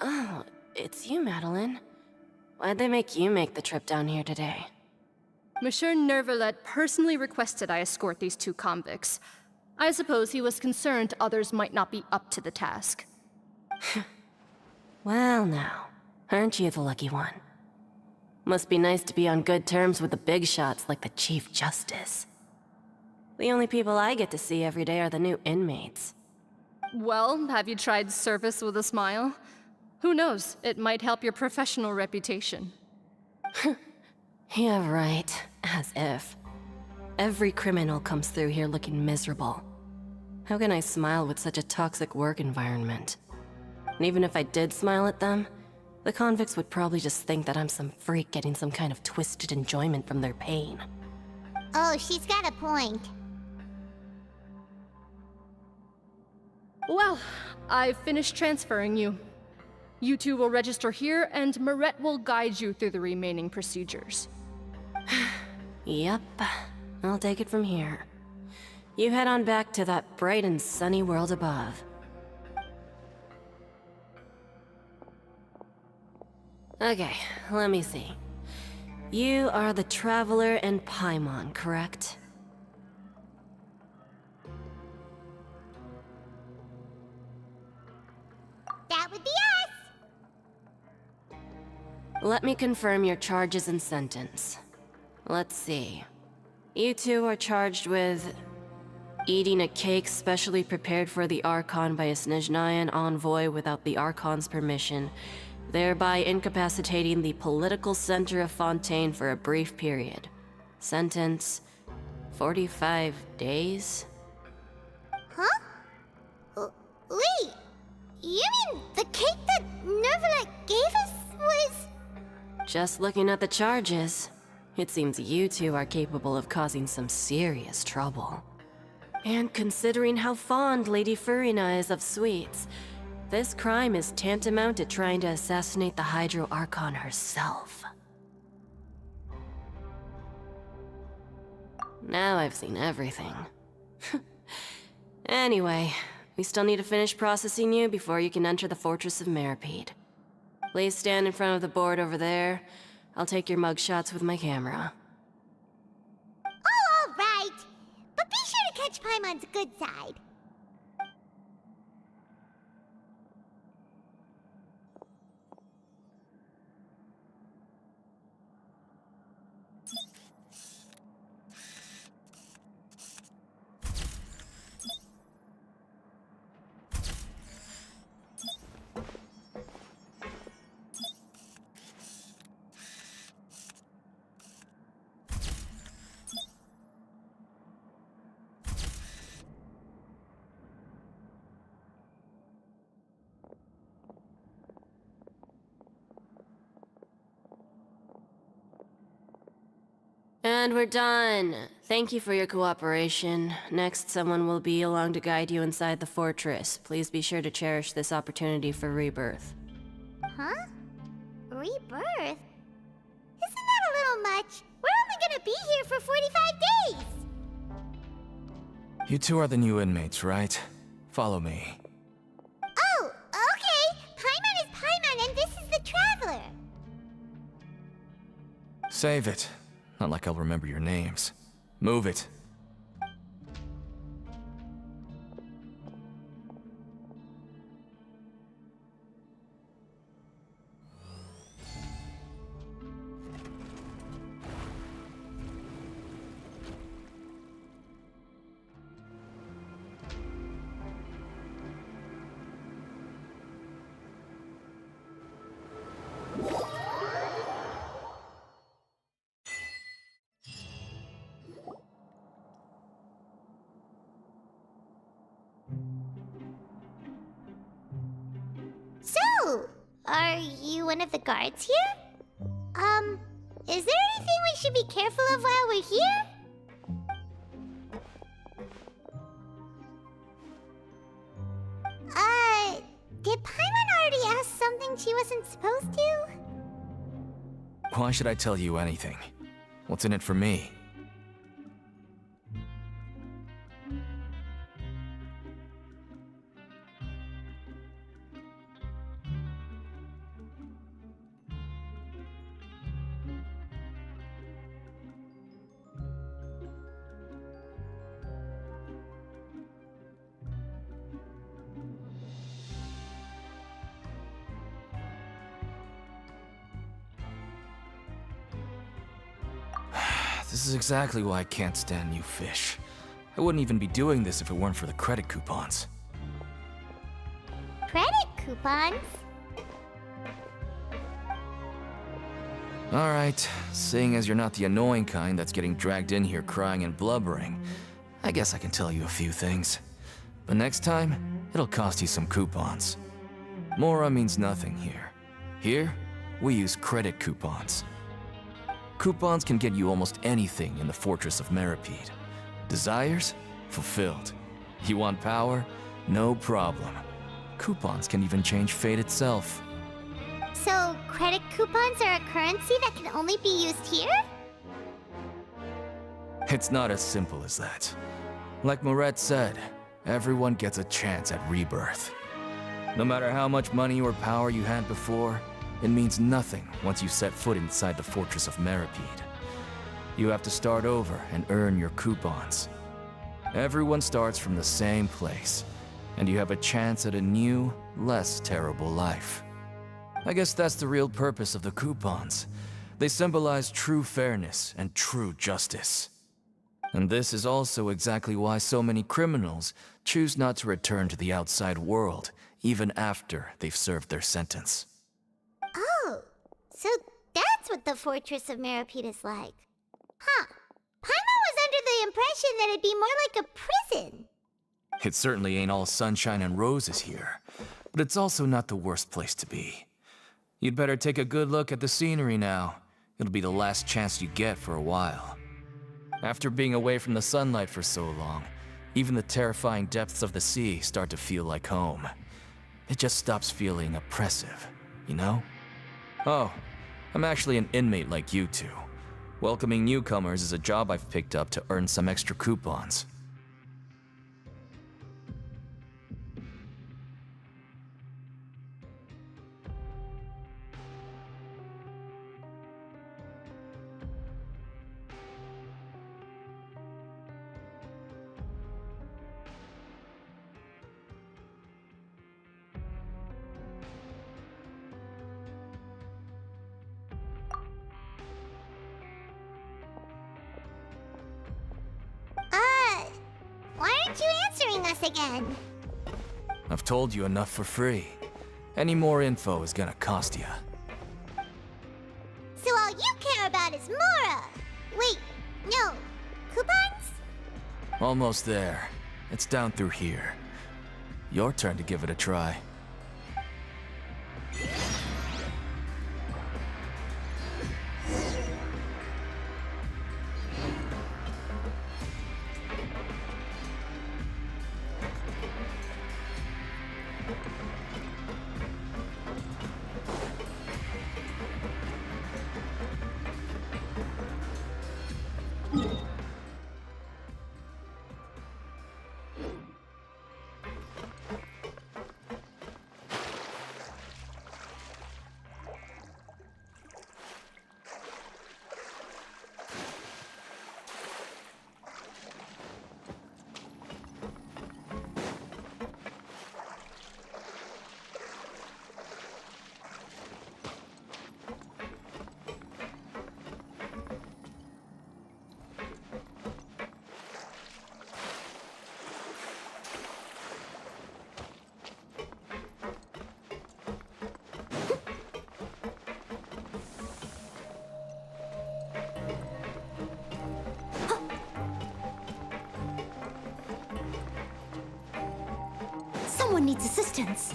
[SPEAKER 19] Oh, it's you, Madeline. Why'd they make you make the trip down here today?
[SPEAKER 18] Monsieur Nervalet personally requested I escort these two convicts. I suppose he was concerned others might not be up to the task.
[SPEAKER 19] Well now, aren't you the lucky one? Must be nice to be on good terms with the big shots like the Chief Justice. The only people I get to see every day are the new inmates.
[SPEAKER 18] Well, have you tried service with a smile? Who knows, it might help your professional reputation.
[SPEAKER 19] Yeah, right. As if. Every criminal comes through here looking miserable. How can I smile with such a toxic work environment? And even if I did smile at them, the convicts would probably just think that I'm some freak getting some kind of twisted enjoyment from their pain.
[SPEAKER 3] Oh, she's got a point.
[SPEAKER 18] Well, I've finished transferring you. You two will register here, and Marette will guide you through the remaining procedures.
[SPEAKER 19] Yep, I'll take it from here. You head on back to that bright and sunny world above. Okay, let me see. You are the Traveler and Paimon, correct?
[SPEAKER 3] That would be us!
[SPEAKER 19] Let me confirm your charges and sentence. Let's see. You two are charged with eating a cake specially prepared for the Archon by a Snezhnayan envoy without the Archon's permission, thereby incapacitating the political center of Fontaine for a brief period. Sentence: 45 days?
[SPEAKER 3] Huh? Wait, you mean the cake that Nervalet gave us was...
[SPEAKER 19] Just looking at the charges, it seems you two are capable of causing some serious trouble. And considering how fond Lady Furina is of sweets, this crime is tantamount to trying to assassinate the Hydro Archon herself. Now I've seen everything. Anyway, we still need to finish processing you before you can enter the Fortress of Meripede. Please stand in front of the board over there. I'll take your mugshots with my camera.
[SPEAKER 3] Oh, all right. But be sure to catch Paimon's good side.
[SPEAKER 19] And we're done. Thank you for your cooperation. Next, someone will be along to guide you inside the fortress. Please be sure to cherish this opportunity for rebirth.
[SPEAKER 3] Huh? Rebirth? Isn't that a little much? We're only gonna be here for 45 days!
[SPEAKER 14] You two are the new inmates, right? Follow me.
[SPEAKER 3] Oh, okay! Paimon is Paimon and this is the Traveler!
[SPEAKER 14] Save it. Not like I'll remember your names. Move it.
[SPEAKER 3] So, are you one of the guards here? Is there anything we should be careful of while we're here? Did Paimon already ask something she wasn't supposed to?
[SPEAKER 14] Why should I tell you anything? What's in it for me? This is exactly why I can't stand new fish. I wouldn't even be doing this if it weren't for the credit coupons.
[SPEAKER 3] Credit coupons?
[SPEAKER 14] Alright, seeing as you're not the annoying kind that's getting dragged in here crying and blubbering, I guess I can tell you a few things. But next time, it'll cost you some coupons. Mora means nothing here. Here, we use credit coupons. Coupons can get you almost anything in the Fortress of Meripede. Desires? Fulfilled. You want power? No problem. Coupons can even change fate itself.
[SPEAKER 3] So, credit coupons are a currency that can only be used here?
[SPEAKER 14] It's not as simple as that. Like Moret said, everyone gets a chance at rebirth. No matter how much money or power you had before, it means nothing once you set foot inside the Fortress of Meripede. You have to start over and earn your coupons. Everyone starts from the same place, and you have a chance at a new, less terrible life. I guess that's the real purpose of the coupons. They symbolize true fairness and true justice. And this is also exactly why so many criminals choose not to return to the outside world, even after they've served their sentence.
[SPEAKER 3] Oh, so that's what the Fortress of Meropide is like. Huh. Paimon was under the impression that it'd be more like a prison.
[SPEAKER 14] It certainly ain't all sunshine and roses here, but it's also not the worst place to be. You'd better take a good look at the scenery now. It'll be the last chance you get for a while. After being away from the sunlight for so long, even the terrifying depths of the sea start to feel like home. It just stops feeling oppressive, you know? Oh, I'm actually an inmate like you two. Welcoming newcomers is a job I've picked up to earn some extra coupons.
[SPEAKER 3] Why aren't you answering us again?
[SPEAKER 14] I've told you enough for free. Any more info is gonna cost you.
[SPEAKER 3] So all you care about is Mora! Wait, no. Coupons?
[SPEAKER 14] Almost there. It's down through here. Your turn to give it a try.
[SPEAKER 1] Someone needs assistance.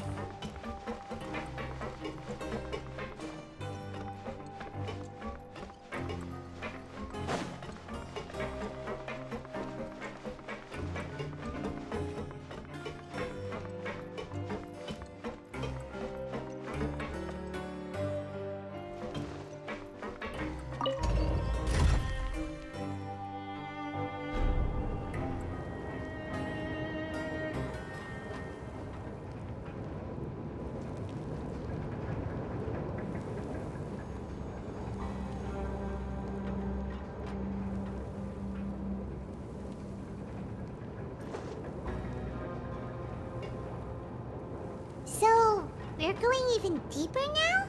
[SPEAKER 3] So, we're going even deeper now?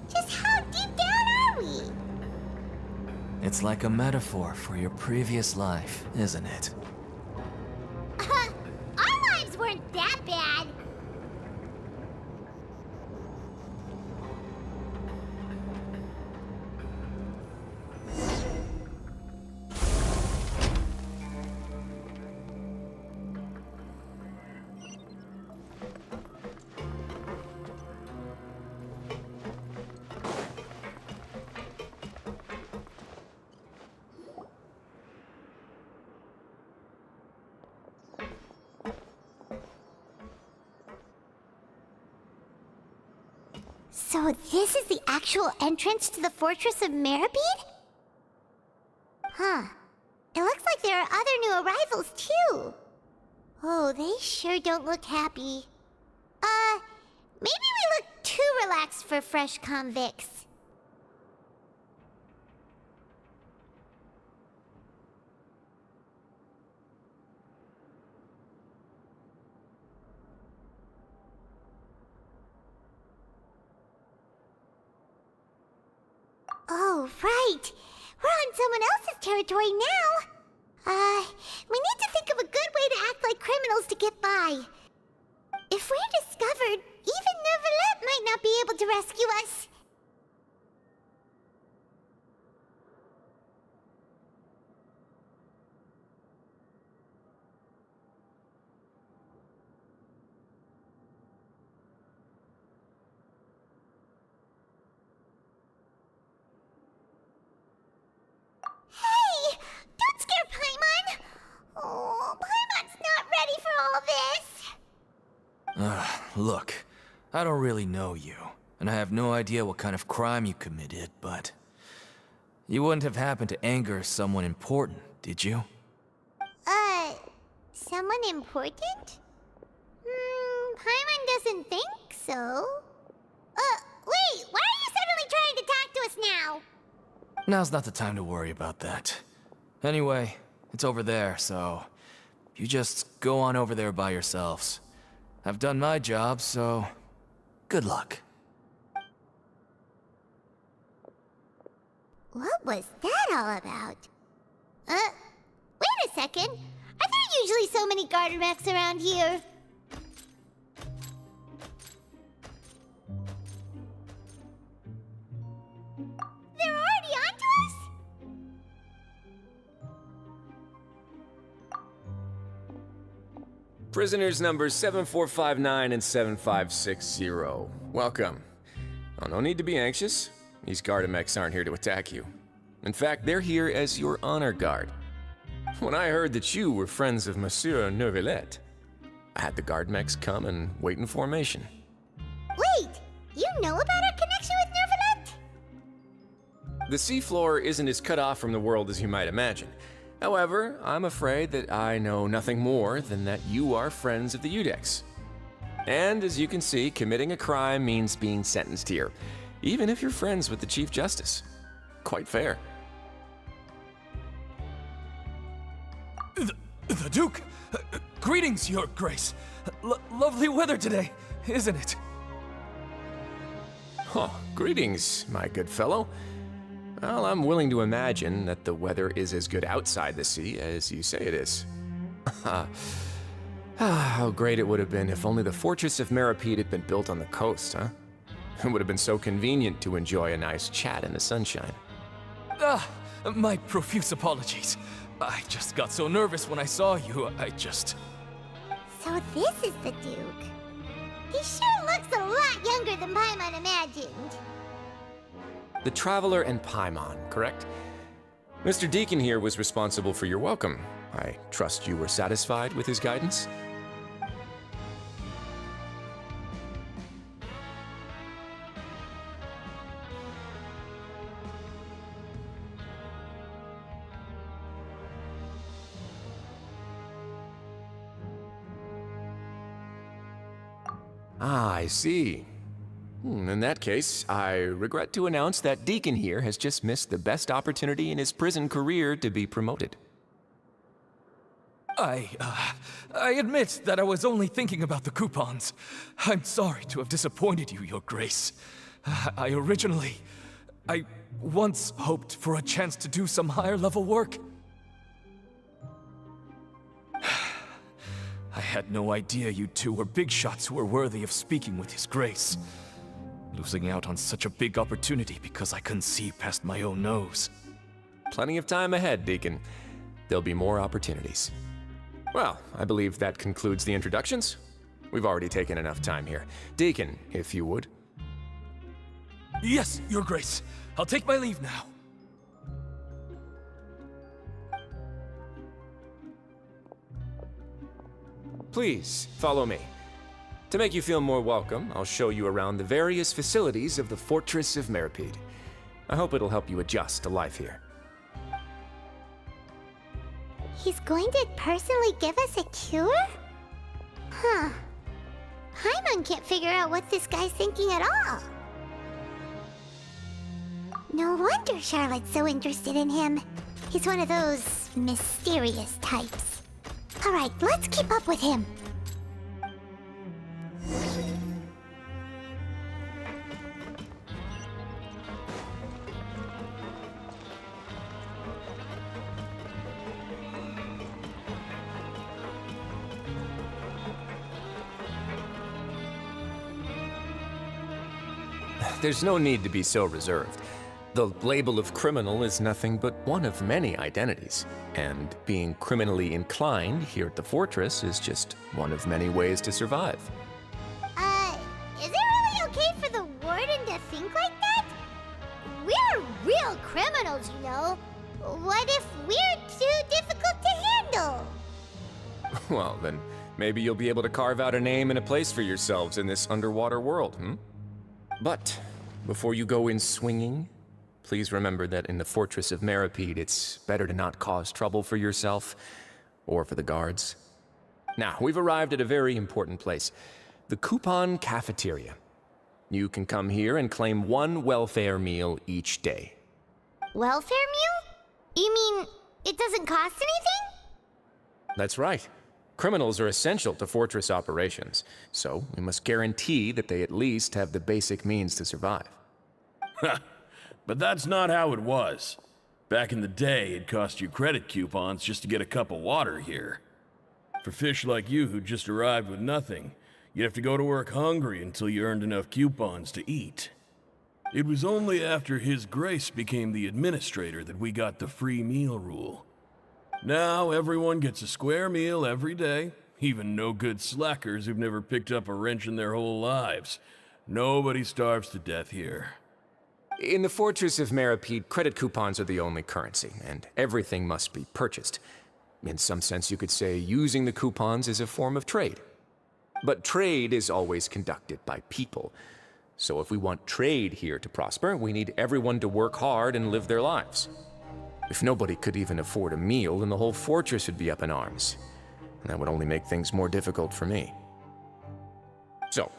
[SPEAKER 3] Just how deep down are we?
[SPEAKER 14] It's like a metaphor for your previous life, isn't it?
[SPEAKER 3] Our lives weren't that bad. So this is the actual entrance to the Fortress of Meropide? Huh. It looks like there are other new arrivals, too. Oh, they sure don't look happy. Maybe we look too relaxed for fresh convicts. Oh, right. We're on someone else's territory now. We need to think of a good way to act like criminals to get by. If we're discovered, even Neuvillette might not be able to rescue us. Hey! Don't scare Paimon! Oh, Paimon's not ready for all this!
[SPEAKER 14] Look, I don't really know you, and I have no idea what kind of crime you committed, but... You wouldn't have happened to anger someone important, did you?
[SPEAKER 3] Someone important? Paimon doesn't think so. Wait, why are you suddenly trying to talk to us now?
[SPEAKER 14] Now's not the time to worry about that. Anyway, it's over there, so... You just go on over there by yourselves. I've done my job, so... Good luck.
[SPEAKER 3] What was that all about? Wait a second. Are there usually so many garter mechs around here? They're already onto us?
[SPEAKER 20] Prisoners numbers 7459 and 7560. Welcome. Oh, no need to be anxious. These Gardamex aren't here to attack you. In fact, they're here as your honor guard. When I heard that you were friends of Monsieur Neuvillette, I had the Gardamex come and wait in formation.
[SPEAKER 3] Wait, you know about our connection with Neuvillette?
[SPEAKER 20] The seafloor isn't as cut off from the world as you might imagine. However, I'm afraid that I know nothing more than that you are friends of the Udex. And as you can see, committing a crime means being sentenced here, even if you're friends with the Chief Justice. Quite fair.
[SPEAKER 21] The Duke! Greetings, Your Grace. Lovely weather today, isn't it?
[SPEAKER 20] Oh, greetings, my good fellow. Well, I'm willing to imagine that the weather is as good outside the sea as you say it is. How great it would have been if only the Fortress of Meripede had been built on the coast, huh? It would have been so convenient to enjoy a nice chat in the sunshine.
[SPEAKER 21] My profuse apologies. I just got so nervous when I saw you,
[SPEAKER 3] So this is the Duke. He sure looks a lot younger than Paimon imagined.
[SPEAKER 20] The Traveler and Paimon, correct? Mr. Deacon here was responsible for your welcome. I trust you were satisfied with his guidance? Ah, I see. In that case, I regret to announce that Deacon here has just missed the best opportunity in his prison career to be promoted.
[SPEAKER 21] I admit that I was only thinking about the coupons. I'm sorry to have disappointed you, Your Grace. I once hoped for a chance to do some higher-level work. I had no idea you two were big shots who were worthy of speaking with His Grace. Losing out on such a big opportunity because I couldn't see past my own nose.
[SPEAKER 20] Plenty of time ahead, Deacon. There'll be more opportunities. Well, I believe that concludes the introductions. We've already taken enough time here. Deacon, if you would.
[SPEAKER 21] Yes, Your Grace. I'll take my leave now.
[SPEAKER 20] Please, follow me. To make you feel more welcome, I'll show you around the various facilities of the Fortress of Meripede. I hope it'll help you adjust to life here.
[SPEAKER 3] He's going to personally give us a cure? Huh. Paimon can't figure out what this guy's thinking at all. No wonder Charlotte's so interested in him. He's one of those mysterious types. Alright, let's keep up with him.
[SPEAKER 20] there's no need to be so reserved. The label of criminal is nothing but one of many identities, and being criminally inclined here at the fortress is just one of many ways to survive.
[SPEAKER 3] Is it really okay for the warden to think like that? We're real criminals, you know. What if we're too difficult to handle?
[SPEAKER 20] Well, then maybe you'll be able to carve out a name and a place for yourselves in this underwater world, But before you go in swinging, please remember that in the Fortress of Meropide, it's better to not cause trouble for yourself or for the guards. Now, we've arrived at a very important place, the Coupon Cafeteria. You can come here and claim one welfare meal each day.
[SPEAKER 3] Welfare meal? You mean it doesn't cost anything?
[SPEAKER 20] That's right. Criminals are essential to fortress operations, so we must guarantee that they at least have the basic means to survive.
[SPEAKER 2] But that's not how it was. Back in the day, it cost you credit coupons just to get a cup of water here. For fish like you who just arrived with nothing, you'd have to go to work hungry until you earned enough coupons to eat. It was only after His Grace became the administrator that we got the free meal rule. Now everyone gets a square meal every day, even no-good slackers who've never picked up a wrench in their whole lives. Nobody starves to death here.
[SPEAKER 20] In the Fortress of Meropide, credit coupons are the only currency, and everything must be purchased. In some sense, you could say using the coupons is a form of trade. But trade is always conducted by people. So if we want trade here to prosper, we need everyone to work hard and live their lives. If nobody could even afford a meal, then the whole fortress would be up in arms. And that would only make things more difficult for me. So,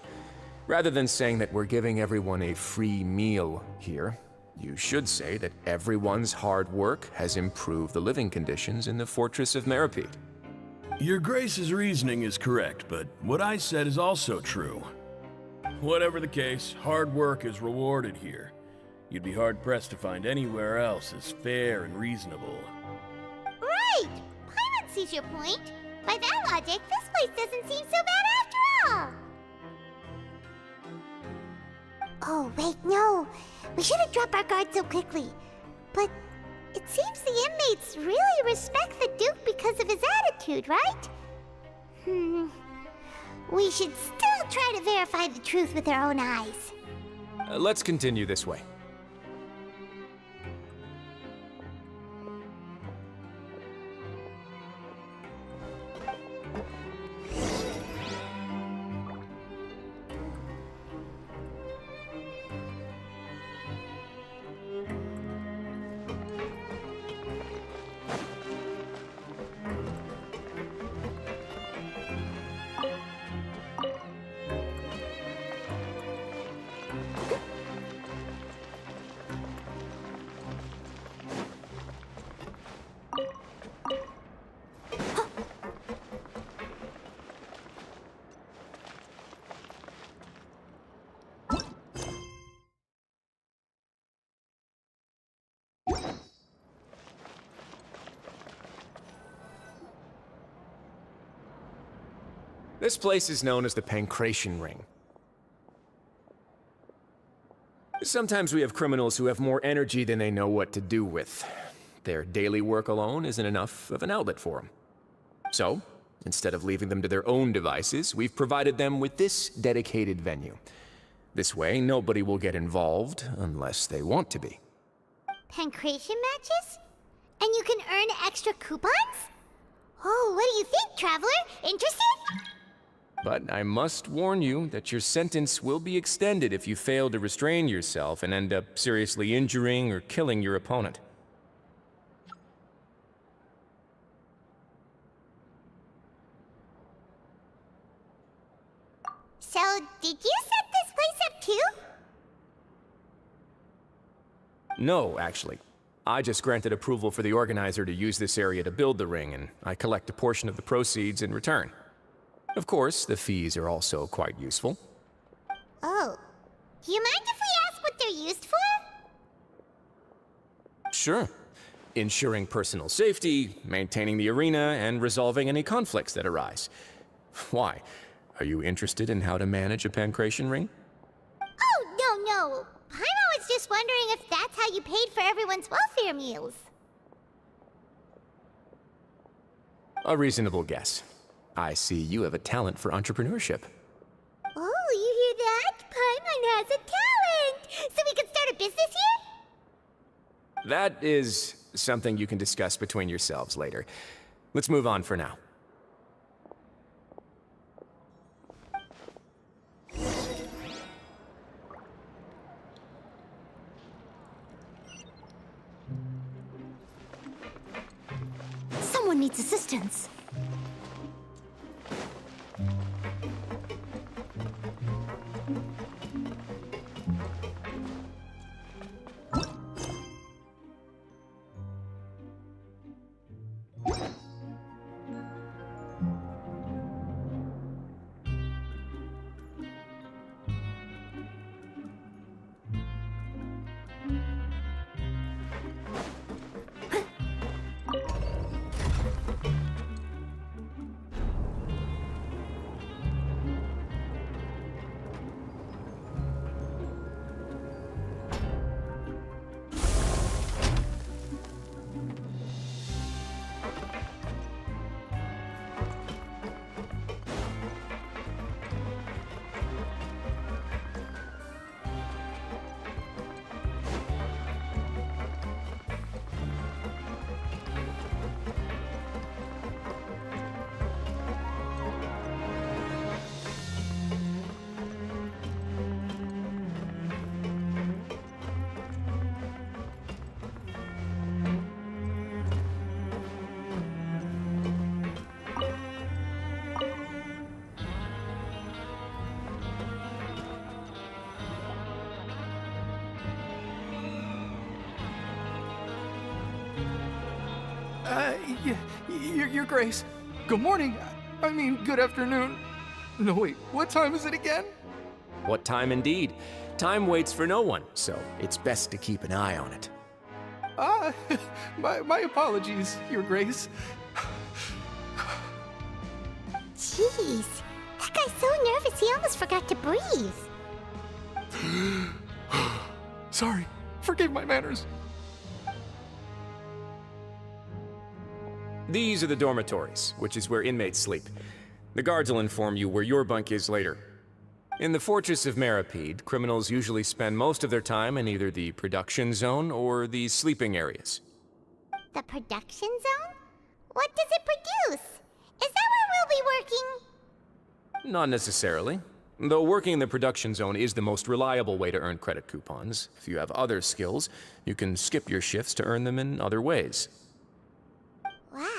[SPEAKER 20] rather than saying that we're giving everyone a free meal here, you should say that everyone's hard work has improved the living conditions in the Fortress of Meropide.
[SPEAKER 2] Your Grace's reasoning is correct, but what I said is also true. Whatever the case, hard work is rewarded here. You'd be hard-pressed to find anywhere else as fair and reasonable.
[SPEAKER 3] Right! Paimon sees your point. By that logic, this place doesn't seem so bad after all. Oh, wait, no. We shouldn't drop our guard so quickly. But it seems the inmates really respect the Duke because of his attitude, right? We should still try to verify the truth with our own eyes.
[SPEAKER 20] Let's continue this way. This place is known as the Pancration Ring. Sometimes we have criminals who have more energy than they know what to do with. Their daily work alone isn't enough of an outlet for them. So, instead of leaving them to their own devices, we've provided them with this dedicated venue. This way, nobody will get involved unless they want to be.
[SPEAKER 3] Pancration matches? And you can earn extra coupons? Oh, what do you think, Traveler? Interested?
[SPEAKER 20] But I must warn you that your sentence will be extended if you fail to restrain yourself and end up seriously injuring or killing your opponent.
[SPEAKER 3] So, did you set this place up too?
[SPEAKER 20] No, actually. I just granted approval for the organizer to use this area to build the ring, and I collect a portion of the proceeds in return. Of course, the fees are also quite useful.
[SPEAKER 3] Oh. Do you mind if we ask what they're used for?
[SPEAKER 20] Sure. Ensuring personal safety, maintaining the arena, and resolving any conflicts that arise. Why? Are you interested in how to manage a pancration ring?
[SPEAKER 3] Oh, Oh, Paimon was just wondering if that's how you paid for everyone's welfare meals.
[SPEAKER 20] A reasonable guess. I see you have a talent for entrepreneurship.
[SPEAKER 3] Oh, you hear that? Paimon has a talent! So we can start a business here?
[SPEAKER 20] That is something you can discuss between yourselves later. Let's move on for now.
[SPEAKER 1] Someone needs assistance.
[SPEAKER 11] Your Grace. Good morning. I mean, good afternoon. No, wait, what time is it again?
[SPEAKER 20] What time indeed? Time waits for no one, so it's best to keep an eye on it.
[SPEAKER 11] My apologies, Your Grace.
[SPEAKER 3] Jeez, that guy's so nervous he almost forgot to breathe.
[SPEAKER 11] Sorry, forgive my manners.
[SPEAKER 20] These are the dormitories, which is where inmates sleep. The guards will inform you where your bunk is later. In the Fortress of Meripede, criminals usually spend most of their time in either the production zone or the sleeping areas.
[SPEAKER 3] The production zone? What does it produce? Is that where we'll be working?
[SPEAKER 20] Not necessarily. Though working in the production zone is the most reliable way to earn credit coupons. If you have other skills, you can skip your shifts to earn them in other ways.
[SPEAKER 3] Wow.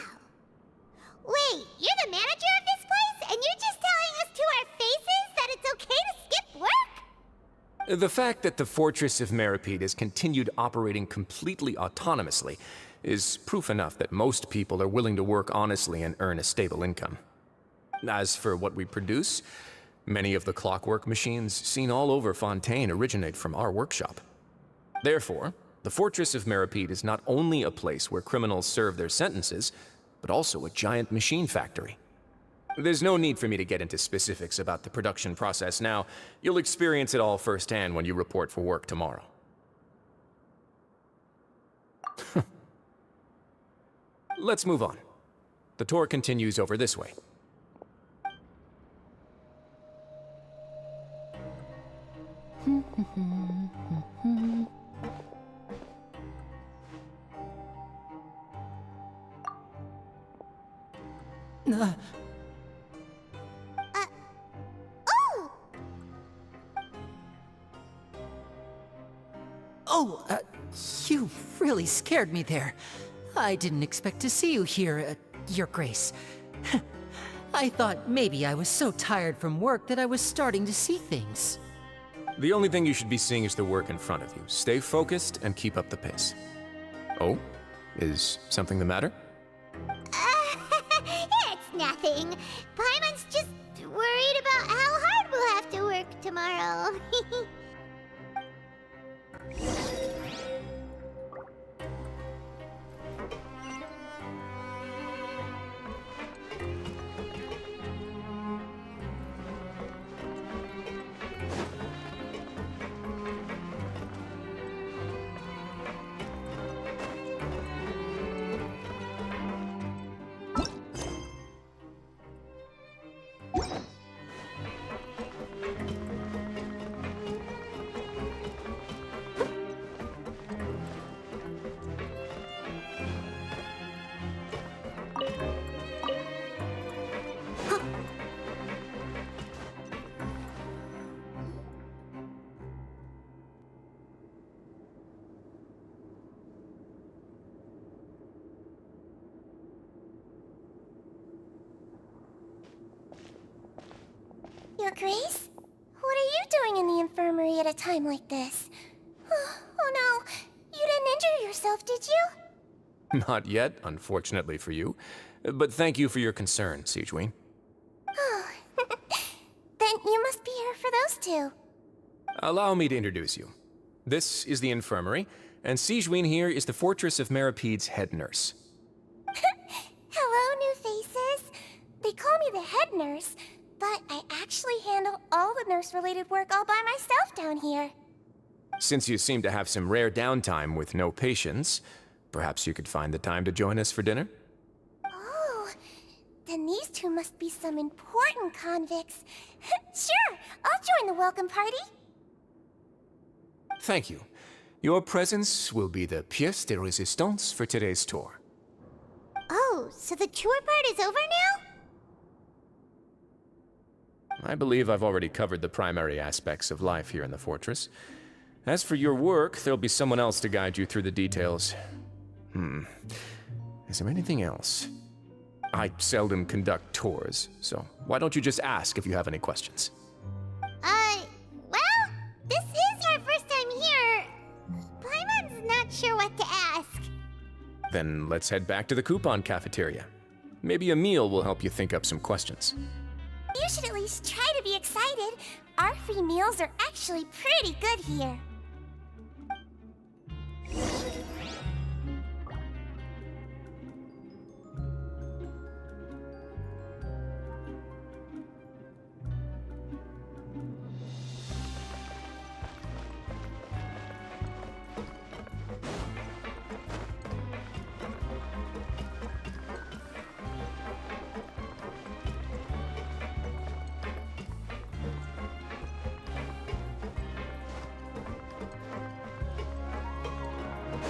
[SPEAKER 3] Wait, you're the manager of this place, and you're just telling us to our faces that it's okay to skip work?
[SPEAKER 20] The fact that the Fortress of Meripede has continued operating completely autonomously is proof enough that most people are willing to work honestly and earn a stable income. As for what we produce, many of the clockwork machines seen all over Fontaine originate from our workshop. Therefore, the Fortress of Meripede is not only a place where criminals serve their sentences, but also a giant machine factory. There's no need for me to get into specifics about the production process now. You'll experience it all firsthand when you report for work tomorrow. Let's move on. The tour continues over this way.
[SPEAKER 22] You really scared me there. I didn't expect to see you here, Your Grace. I thought maybe I was so tired from work that I was starting to see things.
[SPEAKER 20] The only thing you should be seeing is the work in front of you. Stay focused and keep up the pace. Oh? Is something the matter?
[SPEAKER 3] It's nothing. Paimon's just worried about how hard we'll have to work tomorrow. Your Grace? What are you doing in the infirmary at a time like this? Oh no, you didn't injure yourself, did you?
[SPEAKER 20] Not yet, unfortunately for you. But thank you for your concern, Sigewin.
[SPEAKER 3] Oh, then you must be here for those two.
[SPEAKER 20] Allow me to introduce you. This is the infirmary, and Sigewin here is the Fortress of Meripede's head nurse.
[SPEAKER 3] Hello, new faces. They call me the head nurse, but I actually handle all the nurse-related work all by myself down here.
[SPEAKER 20] Since you seem to have some rare downtime with no patients, perhaps you could find the time to join us for dinner?
[SPEAKER 3] Oh, then these two must be some important convicts. Sure, I'll join the welcome party.
[SPEAKER 20] Thank you. Your presence will be the pièce de résistance for today's tour.
[SPEAKER 3] Oh, so the tour part is over now?
[SPEAKER 20] I believe I've already covered the primary aspects of life here in the fortress. As for your work, there'll be someone else to guide you through the details. Is there anything else? I seldom conduct tours, so why don't you just ask if you have any questions?
[SPEAKER 3] Well, this is our first time here. Paimon's not sure what to ask.
[SPEAKER 20] Then let's head back to the coupon cafeteria. Maybe a meal will help you think up some questions.
[SPEAKER 3] You should at least try to be excited. Our free meals are actually pretty good here.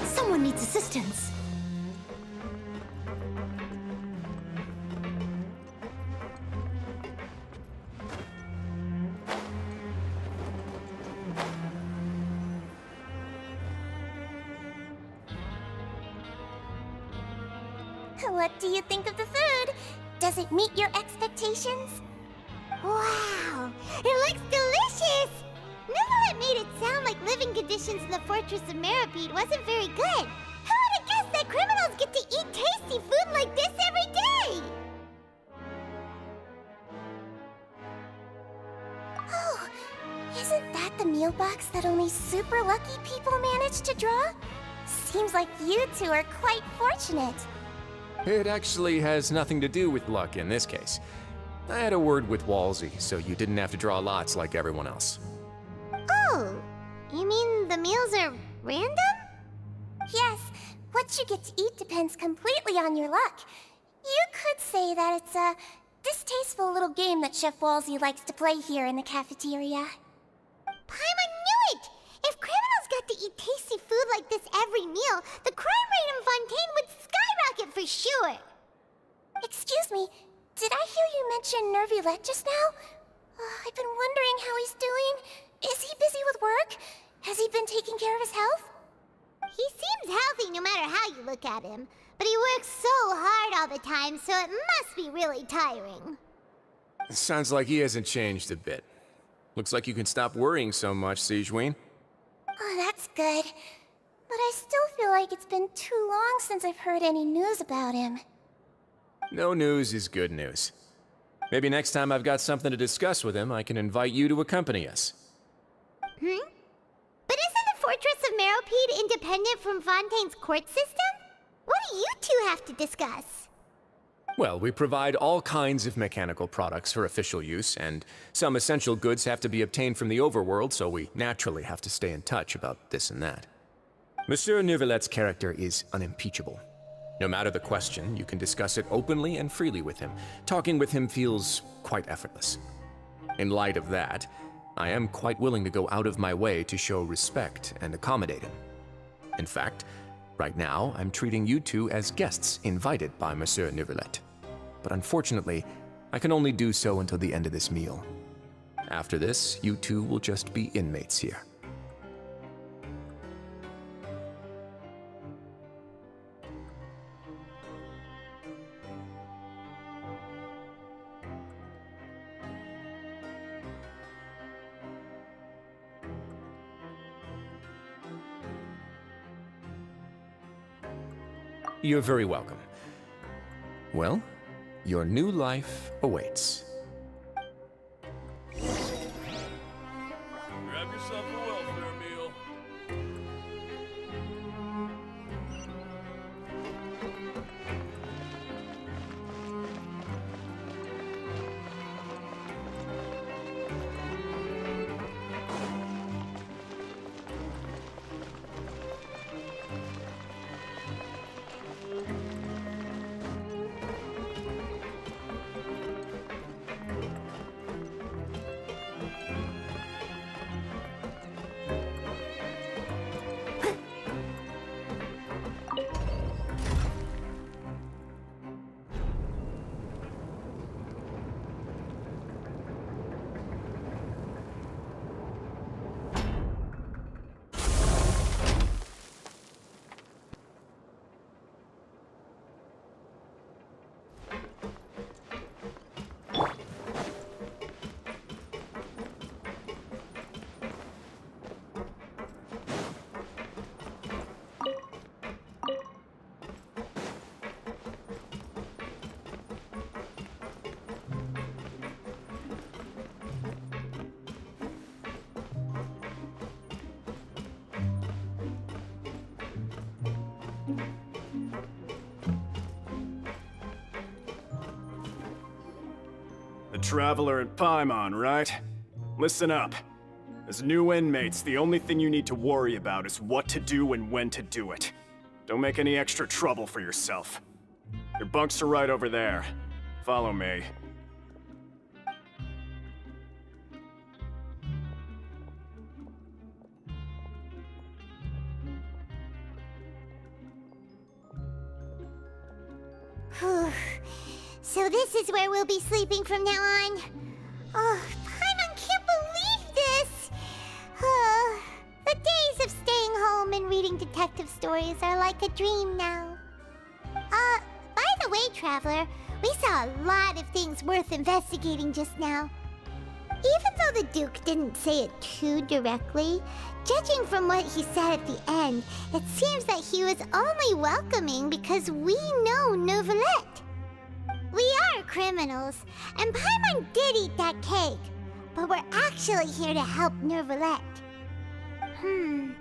[SPEAKER 1] Someone needs assistance.
[SPEAKER 3] What do you think of the food? Does it meet your expectations? Wow, it looks delicious! Neverlet made it sound like living conditions in the Fortress of Meripede wasn't very good. Who would have guessed that criminals get to eat tasty food like this every day? Oh, isn't that the meal box that only super lucky people manage to draw? Seems like you two are quite fortunate.
[SPEAKER 20] It actually has nothing to do with luck in this case. I had a word with Walsey, so you didn't have to draw lots like everyone else.
[SPEAKER 3] Oh, you mean the meals are random? Yes, what you get to eat depends completely on your luck. You could say that it's a distasteful little game that Chef Walsey likes to play here in the cafeteria. Paimon knew it! If criminals got to eat tasty food like this every meal, the crime rate in Fontaine would skyrocket for sure! Excuse me, did I hear you mention Nervulette just now? I've been wondering how he's doing. Is he busy with work? Has he been taking care of his health? He seems healthy no matter how you look at him, but he works so hard all the time, so it must be really tiring.
[SPEAKER 20] Sounds like he hasn't changed a bit. Looks like you can stop worrying so much, Sigewin.
[SPEAKER 3] Oh, that's good. But I still feel like it's been too long since I've heard any news about him.
[SPEAKER 20] No news is good news. Maybe next time I've got something to discuss with him, I can invite you to accompany us.
[SPEAKER 3] But isn't the Fortress of Meropede independent from Fontaine's court system? What do you two have to discuss?
[SPEAKER 20] Well, we provide all kinds of mechanical products for official use, and some essential goods have to be obtained from the overworld, so we naturally have to stay in touch about this and that. Monsieur Nervulet's character is unimpeachable. No matter the question, you can discuss it openly and freely with him. Talking with him feels quite effortless. In light of that, I am quite willing to go out of my way to show respect and accommodate him. In fact, right now, I'm treating you two as guests invited by Monsieur Nervulet. But unfortunately, I can only do so until the end of this meal. After this, you two will just be inmates here. You're very welcome. Well, your new life awaits.
[SPEAKER 2] Grab yourself a welfare meal.
[SPEAKER 10] The Traveler and Paimon, right? Listen up. As new inmates, the only thing you need to worry about is what to do and when to do it. Don't make any extra trouble for yourself. Your bunks are right over there. Follow me.
[SPEAKER 3] So this is where we'll be sleeping from now on. Oh, Paimon can't believe this! The days of staying home and reading detective stories are like a dream now. By the way, Traveler, we saw a lot of things worth investigating just now. Even though the Duke didn't say it too directly, judging from what he said at the end, it seems that he was only welcoming because we know Neuvillette. We are criminals, and Paimon did eat that cake, but we're actually here to help Neuvillette. Is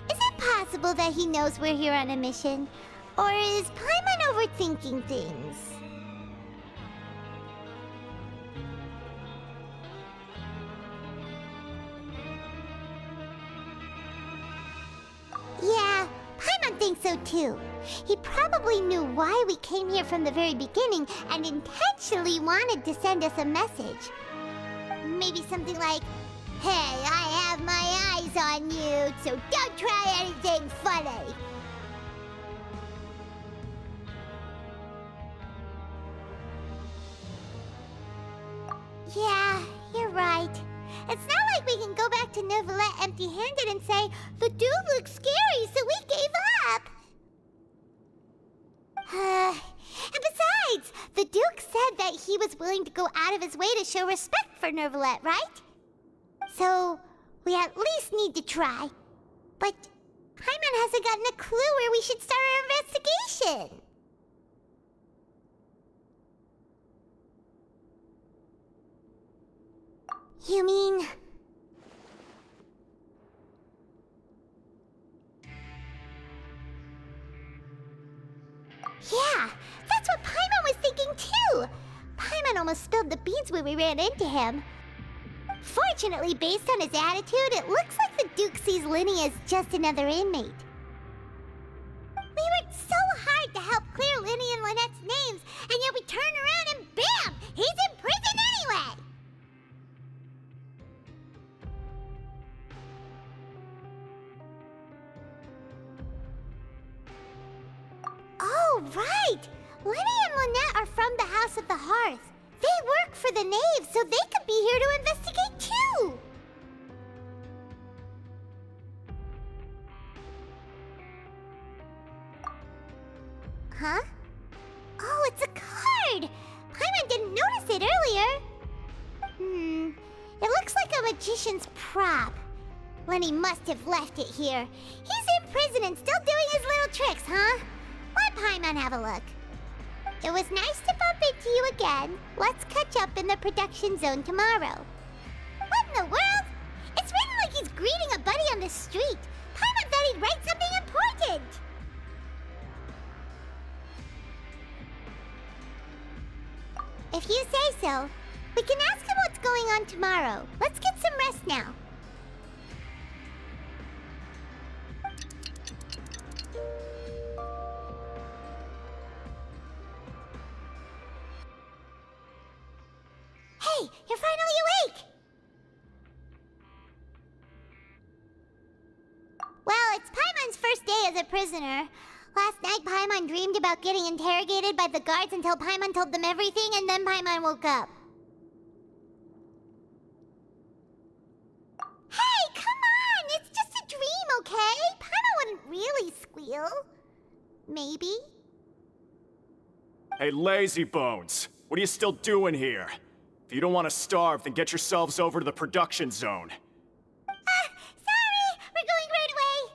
[SPEAKER 3] it possible that he knows we're here on a mission? Or is Paimon overthinking things? Yeah, Paimon thinks so too. He probably knew why we came here from the very beginning and intentionally wanted to send us a message. Maybe something like, "Hey, I have my eyes on you, so don't try anything funny." Yeah, you're right. It's not like we can go back to Neuvillette empty-handed and say, "The dude looks scary, so we gave up." And besides, the Duke said that he was willing to go out of his way to show respect for Neuvillette, right? So, we at least need to try. But Paimon hasn't gotten a clue where we should start our investigation. You mean... Yeah, that's what Paimon was thinking too! Paimon almost spilled the beans when we ran into him. Fortunately, based on his attitude, it looks like the Duke sees Linny as just another inmate. We worked so hard to help clear Linny and Lynette's names, and yet we turn around and bam! He's in prison anyway! Oh, right! Linny and Lynette are from the House of the Hearth. They work for the Knave, so they could be here to investigate too! Huh? Oh, it's a card! Paimon didn't notice it earlier. It looks like a magician's prop. Lenny must have left it here. He's in prison and still doing his little tricks, huh? What let Paimon have a look. It was nice to bump into you again. Let's catch up in the production zone tomorrow. What in the world? It's written like he's greeting a buddy on the street. Paimon thought he'd write something important. If you say so, we can ask him what's going on tomorrow. Let's get some rest now. Hey, you're finally awake! Well, it's Paimon's first day as a prisoner. Last night, Paimon dreamed about getting interrogated by the guards until Paimon told them everything, and then Paimon woke up. Hey, come on! It's just a dream, okay? Paimon wouldn't really squeal. Maybe?
[SPEAKER 10] Hey, lazy bones! What are you still doing here? If you don't want to starve, then get yourselves over to the production zone.
[SPEAKER 3] Sorry! We're going right away!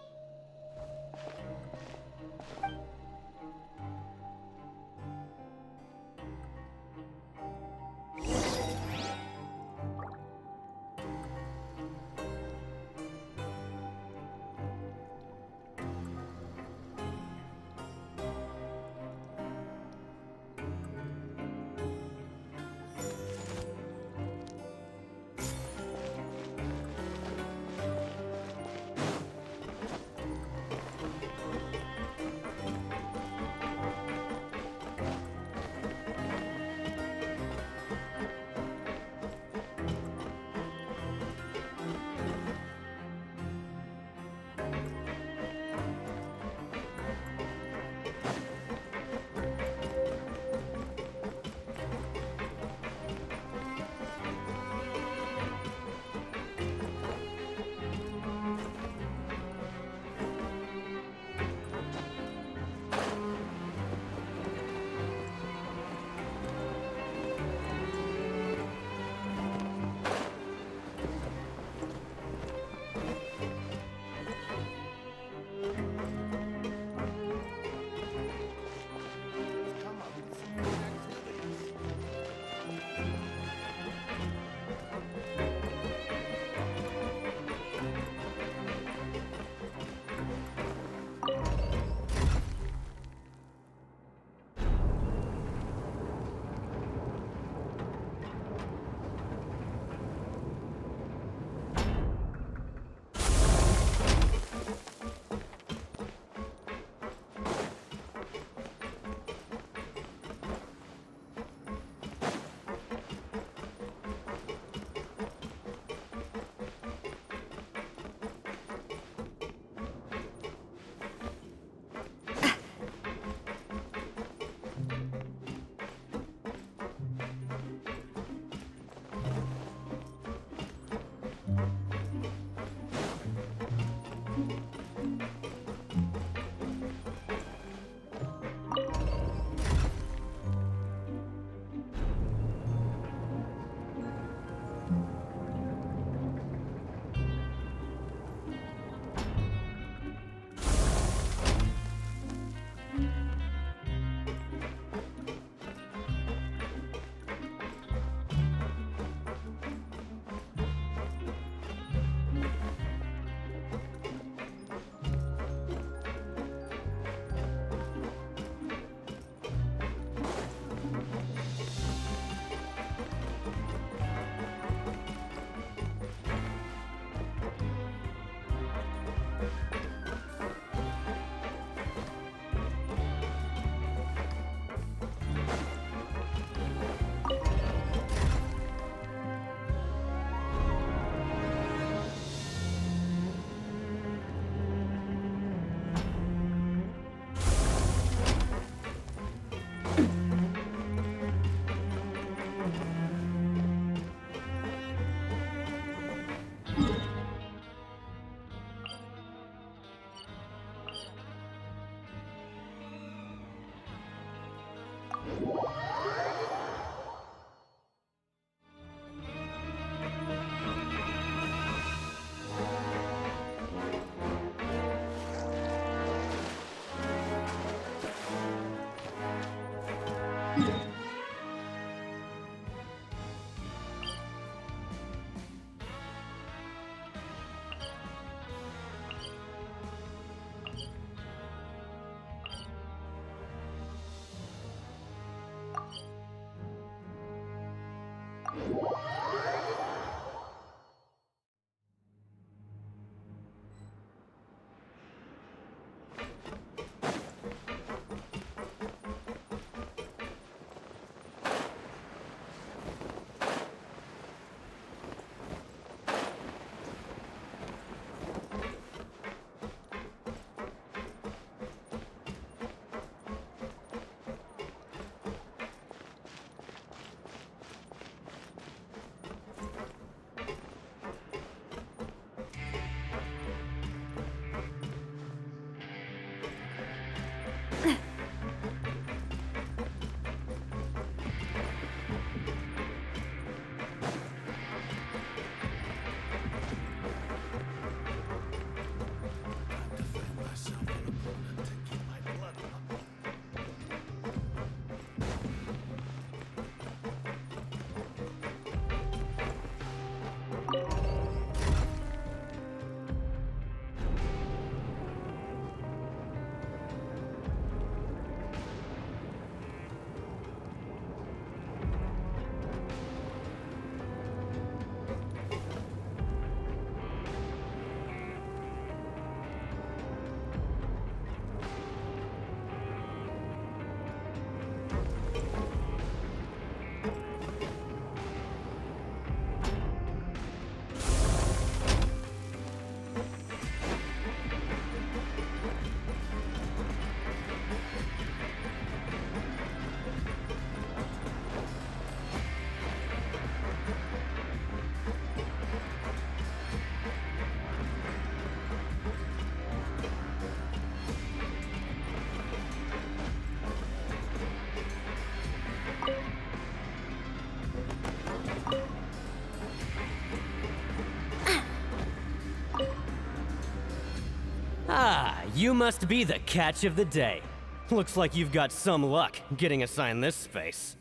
[SPEAKER 12] Ah, you must be the catch of the day. Looks like you've got some luck getting assigned this space.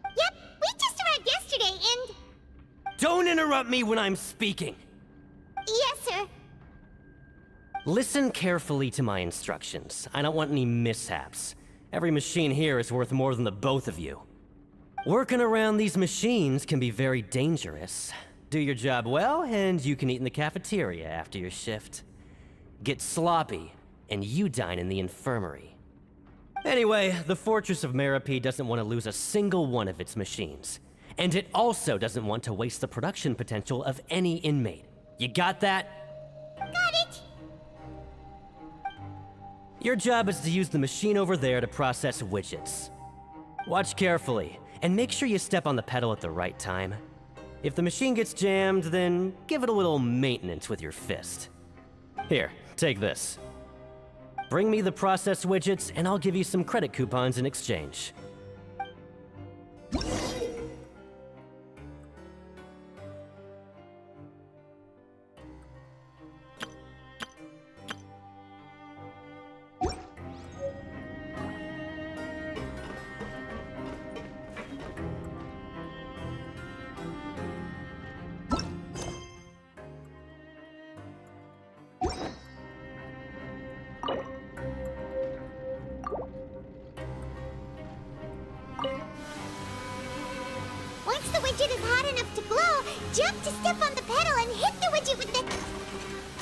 [SPEAKER 3] Yep, we just arrived yesterday and...
[SPEAKER 12] Don't interrupt me when I'm speaking!
[SPEAKER 3] Yes, sir.
[SPEAKER 12] Listen carefully to my instructions. I don't want any mishaps. Every machine here is worth more than the both of you. Working around these machines can be very dangerous. Do your job well, and you can eat in the cafeteria after your shift. Get sloppy, and you dine in the infirmary. Anyway, the Fortress of Merope doesn't want to lose a single one of its machines. And it also doesn't want to waste the production potential of any inmate. You got that?
[SPEAKER 3] Got it!
[SPEAKER 12] Your job is to use the machine over there to process widgets. Watch carefully, and make sure you step on the pedal at the right time. If the machine gets jammed, then give it a little maintenance with your fist. Here, take this. Bring me the processed widgets, and I'll give you some credit coupons in exchange.
[SPEAKER 3] Once the widget is hot enough to glow, jump to step on the pedal and hit the widget with the...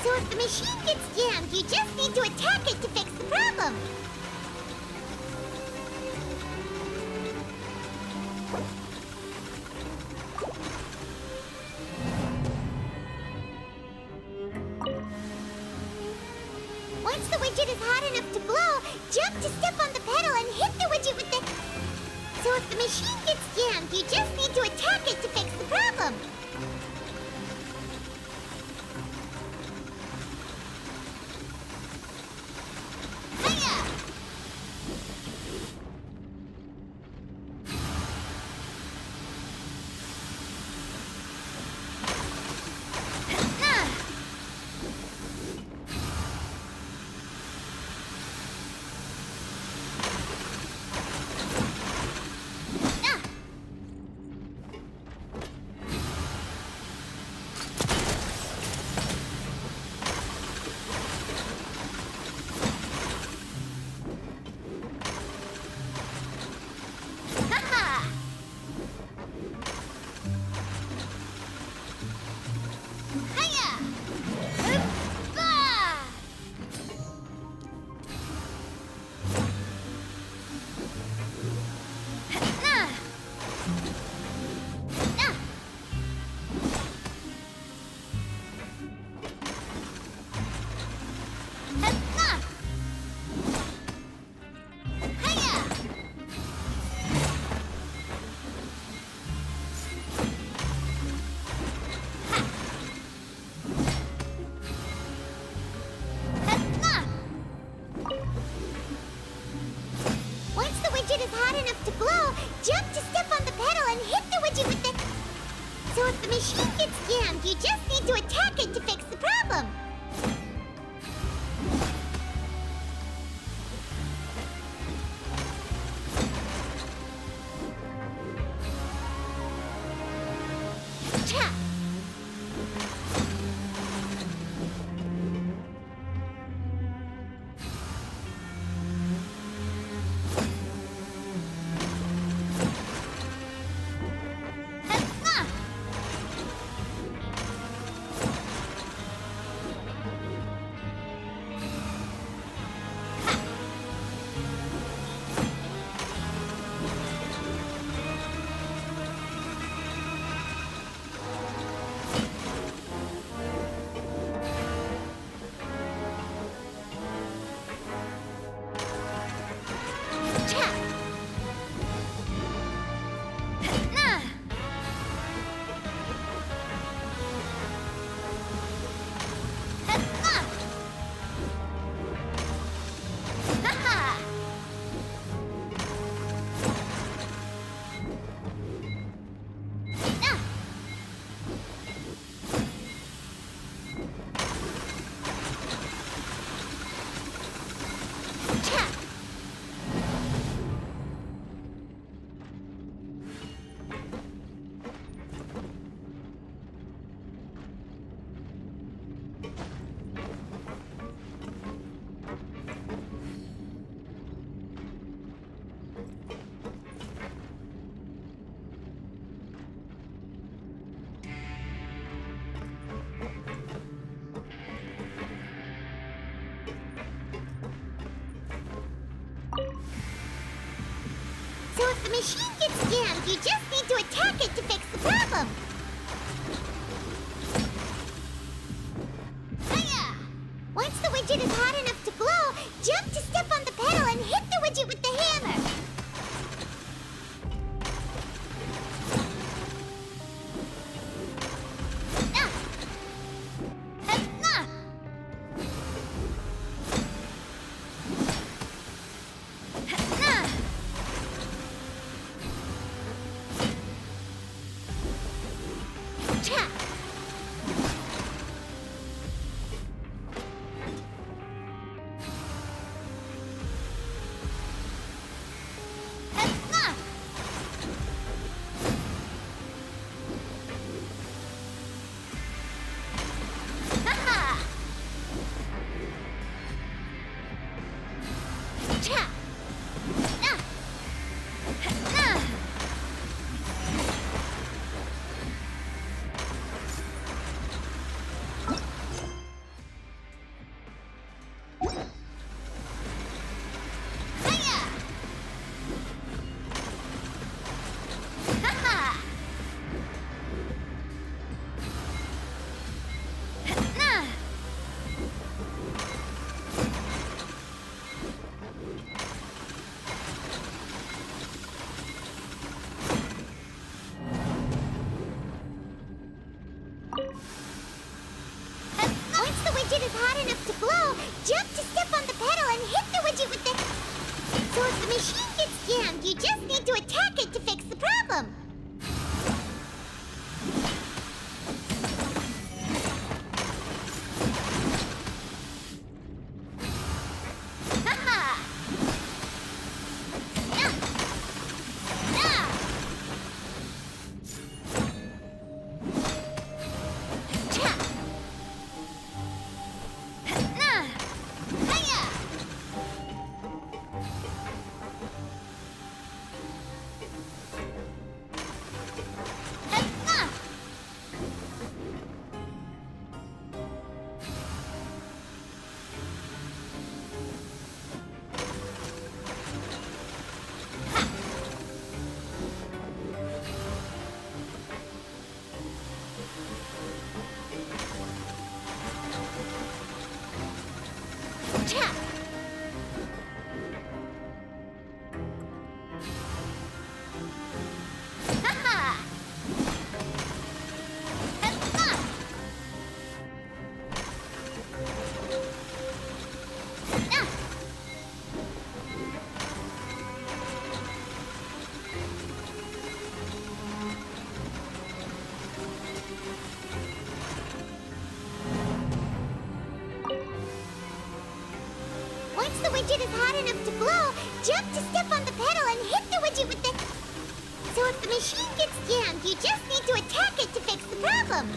[SPEAKER 3] So if the machine gets jammed, you just need to attack it to fix the problem. Once the widget is hot enough to glow, jump to step on the pedal and hit the widget with the... So if the machine gets jammed, you just need to attack it to fix the problem. Hiya! if the machine gets jammed, you just need to attack it to fix the problem. Hiya! Once the widget is hot enough to glow, jump to step on the pedal and hit the widget with the hammer. Once the widget is hot enough to glow, jump to step on the pedal and hit the widget with the... So if the machine gets jammed, you just need to attack it to fix the problem. Once the widget is hot enough to glow, jump to step on the pedal and hit the widget with the... So if the machine gets jammed, you just need to attack it to fix the problem.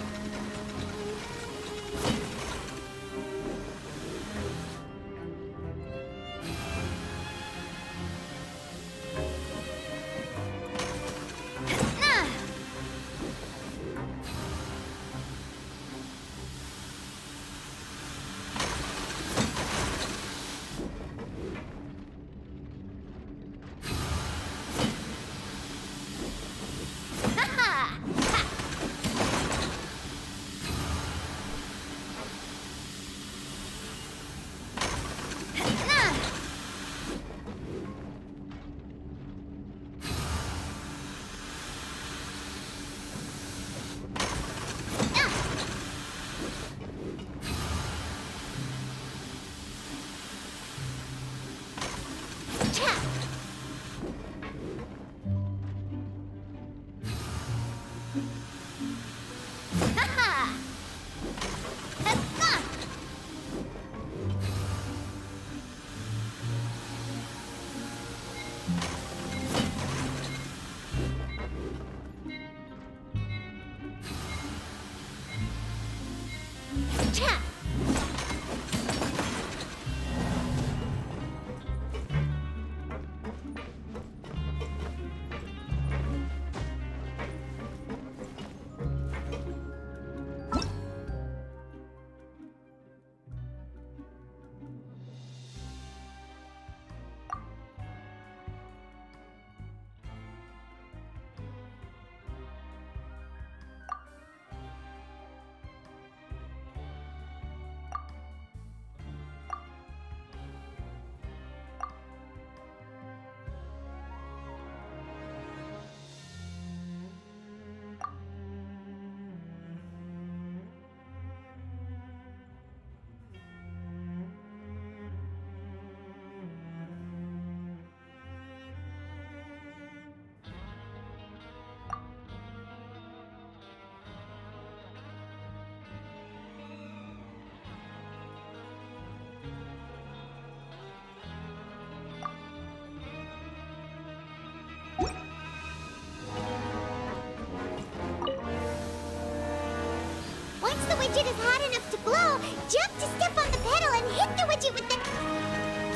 [SPEAKER 3] widget is hot enough to blow, jump to step on the pedal and hit the widget with the...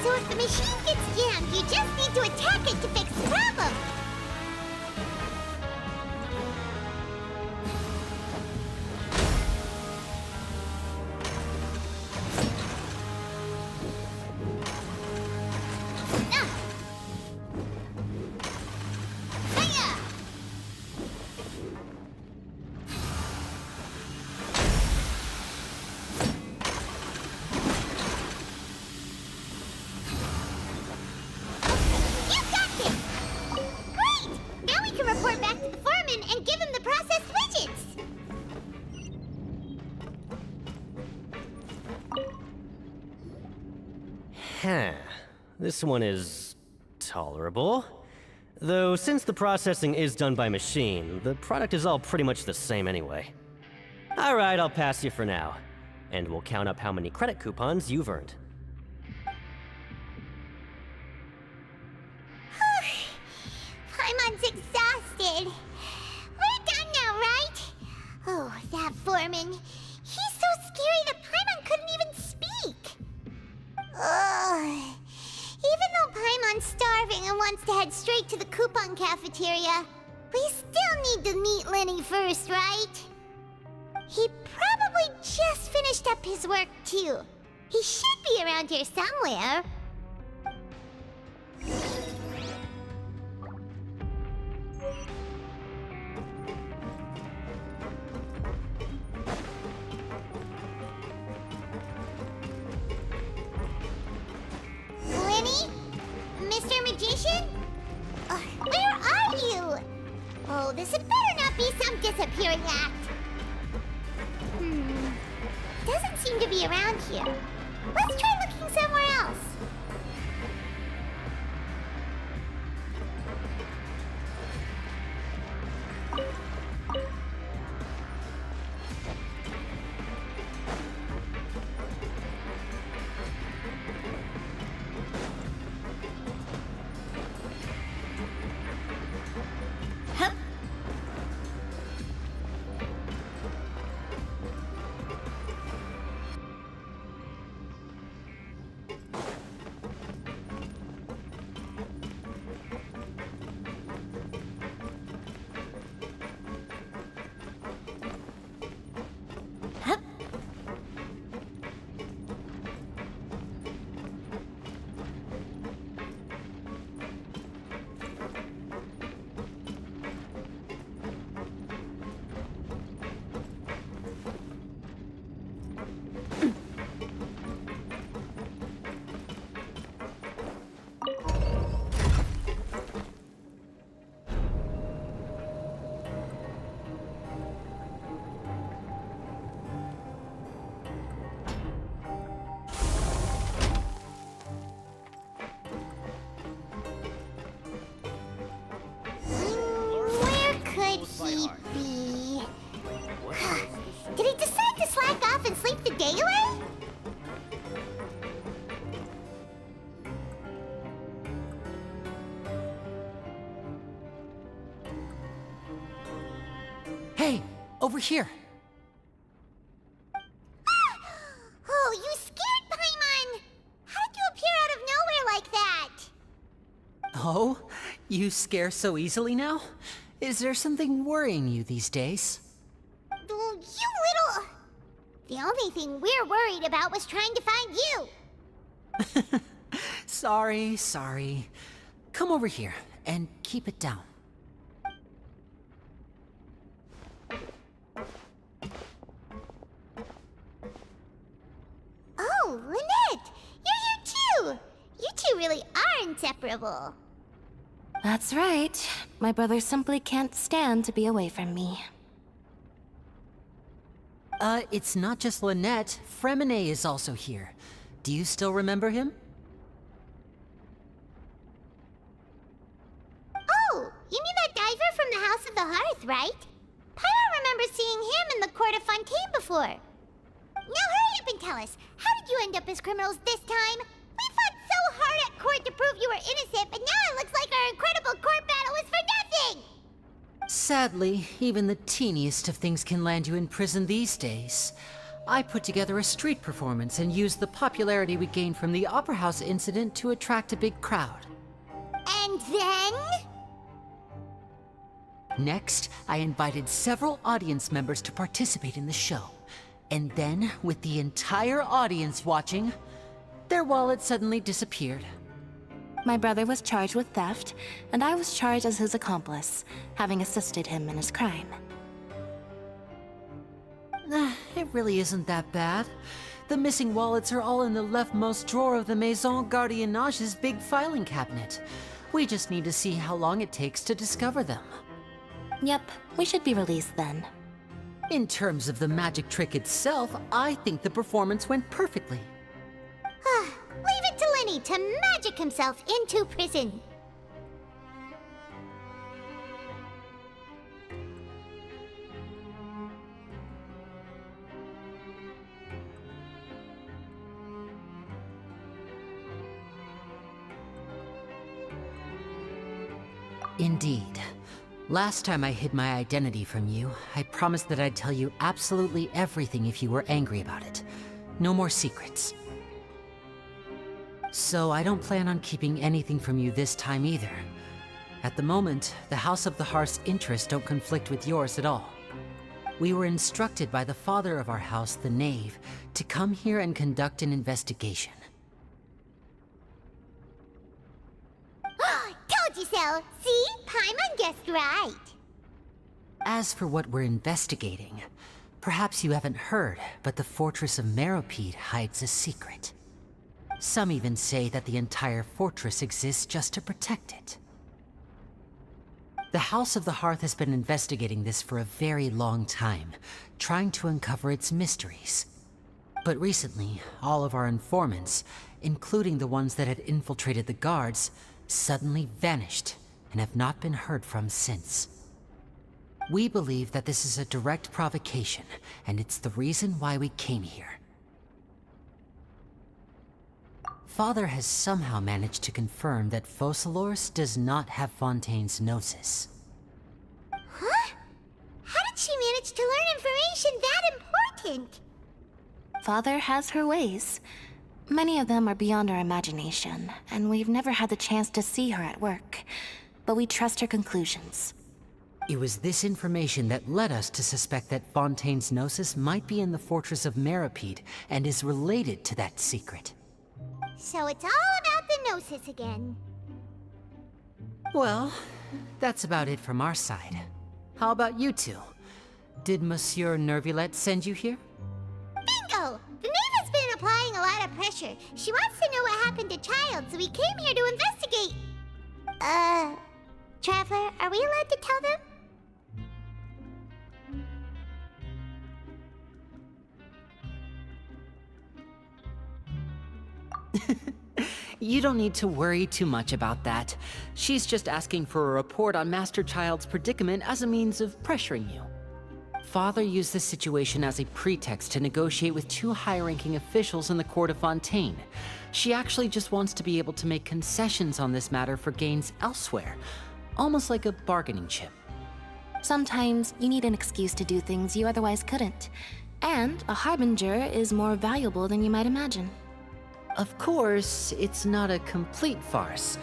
[SPEAKER 3] So if the machine gets jammed, you just need to attack it to fix the problem. Report back to the foreman and give him the processed widgets!
[SPEAKER 12] Huh. This one is tolerable. Though since the processing is done by machine, the product is all pretty much the same anyway. Alright, I'll pass you for now. And we'll count up how many credit coupons you've earned.
[SPEAKER 3] Paimon's exhausted. We're done now, right? Oh, that foreman. He's so scary that Paimon couldn't even speak. Ugh. Even though Paimon's starving and wants to head straight to the coupon cafeteria, we still need to meet Lenny first, right? He probably just finished up his work, too. He should be around here somewhere. Lenny? Mr. Magician? Where are you? Oh, this had better not be some disappearing act. Doesn't seem to be around here. Let's try looking somewhere else. He be? Did he decide to slack off and sleep the day away?
[SPEAKER 22] Hey, over here.
[SPEAKER 3] Oh, you scared Paimon! How did you appear out of nowhere like that?
[SPEAKER 22] Oh, you scare so easily now? Is there something worrying you these days?
[SPEAKER 3] You little... The only thing we're worried about was trying to find you.
[SPEAKER 22] Sorry. Come over here and keep it down.
[SPEAKER 3] Oh, Lynette! You're here too! You two really are inseparable.
[SPEAKER 19] That's right. My brother simply can't stand to be away from me.
[SPEAKER 22] It's not just Lynette. Fremine is also here. Do you still remember him?
[SPEAKER 3] Oh, you mean that diver from the House of the Hearth, right? Pyro remembers seeing him in the Court of Fontaine before. Now hurry up and tell us, how did you end up as criminals this time? We fought so hard at court to prove you were innocent, but now it looks like our incredible court battle was for nothing!
[SPEAKER 22] Sadly, even the teeniest of things can land you in prison these days. I put together a street performance and used the popularity we gained from the Opera House incident to attract a big crowd.
[SPEAKER 3] And then?
[SPEAKER 22] Next, I invited several audience members to participate in the show. And then, with the entire audience watching, their wallet suddenly disappeared.
[SPEAKER 19] My brother was charged with theft, and I was charged as his accomplice, having assisted him in his crime.
[SPEAKER 22] It really isn't that bad. The missing wallets are all in the leftmost drawer of the Maison Gardiennage's big filing cabinet. We just need to see how long it takes to discover them.
[SPEAKER 19] Yep, we should be released then.
[SPEAKER 22] In terms of the magic trick itself, I think the performance went perfectly.
[SPEAKER 3] Leave it to Lenny to magic himself into prison.
[SPEAKER 22] Indeed. Last time I hid my identity from you, I promised that I'd tell you absolutely everything if you were angry about it. No more secrets. So I don't plan on keeping anything from you this time either. At the moment, the House of the Hearth's interests don't conflict with yours at all. We were instructed by the father of our house, the Knave, to come here and conduct an investigation.
[SPEAKER 3] Told you so! See? Paimon guessed right.
[SPEAKER 22] As for what we're investigating, perhaps you haven't heard, but the fortress of Meropide hides a secret. Some even say that the entire fortress exists just to protect it. The House of the Hearth has been investigating this for a very long time, trying to uncover its mysteries. But recently, all of our informants, including the ones that had infiltrated the guards, suddenly vanished and have not been heard from since. We believe that this is a direct provocation, and it's the reason why we came here. Father has somehow managed to confirm that Focalors does not have Fontaine's Gnosis.
[SPEAKER 3] Huh? How did she manage to learn information that important?
[SPEAKER 19] Father has her ways. Many of them are beyond our imagination, and we've never had the chance to see her at work. But we trust her conclusions.
[SPEAKER 22] It was this information that led us to suspect that Fontaine's Gnosis might be in the fortress of Meropide and is related to that secret.
[SPEAKER 3] So it's all about the Gnosis again.
[SPEAKER 22] Well, that's about it from our side. How about you two? Did Monsieur Nervulette send you here?
[SPEAKER 3] Bingo! The Knave has been applying a lot of pressure. She wants to know what happened to Child, so we came here to investigate. Traveler, are we allowed to tell them?
[SPEAKER 22] You don't need to worry too much about that. She's just asking for a report on Master Child's predicament as a means of pressuring you. Father used this situation as a pretext to negotiate with two high-ranking officials in the court of Fontaine. She actually just wants to be able to make concessions on this matter for gains elsewhere, almost like a bargaining chip.
[SPEAKER 19] Sometimes you need an excuse to do things you otherwise couldn't. And a harbinger is more valuable than you might imagine.
[SPEAKER 22] Of course, it's not a complete farce.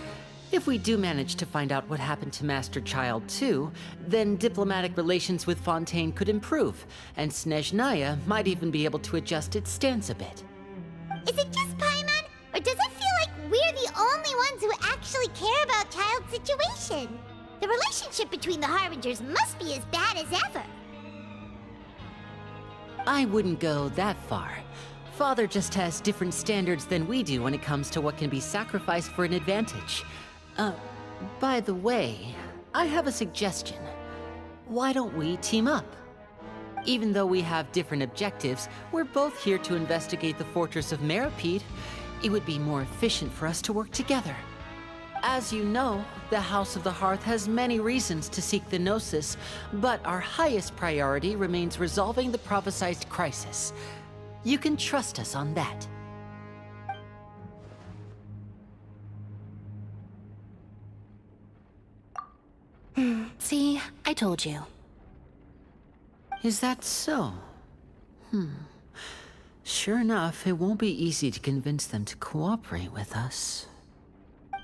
[SPEAKER 22] If we do manage to find out what happened to Master Child too, then diplomatic relations with Fontaine could improve, and Snezhnaya might even be able to adjust its stance a bit.
[SPEAKER 3] Is it just Paimon, or does it feel like we're the only ones who actually care about Child's situation? The relationship between the Harbingers must be as bad as ever.
[SPEAKER 22] I wouldn't go that far. Father just has different standards than we do when it comes to what can be sacrificed for an advantage. By the way, I have a suggestion. Why don't we team up? Even though we have different objectives, we're both here to investigate the fortress of Meropide. It would be more efficient for us to work together. As you know, the House of the Hearth has many reasons to seek the Gnosis, but our highest priority remains resolving the prophesized crisis. You can trust us on that.
[SPEAKER 19] See, I I told you.
[SPEAKER 22] Is that so? Sure enough, it won't be easy to convince them to cooperate with us.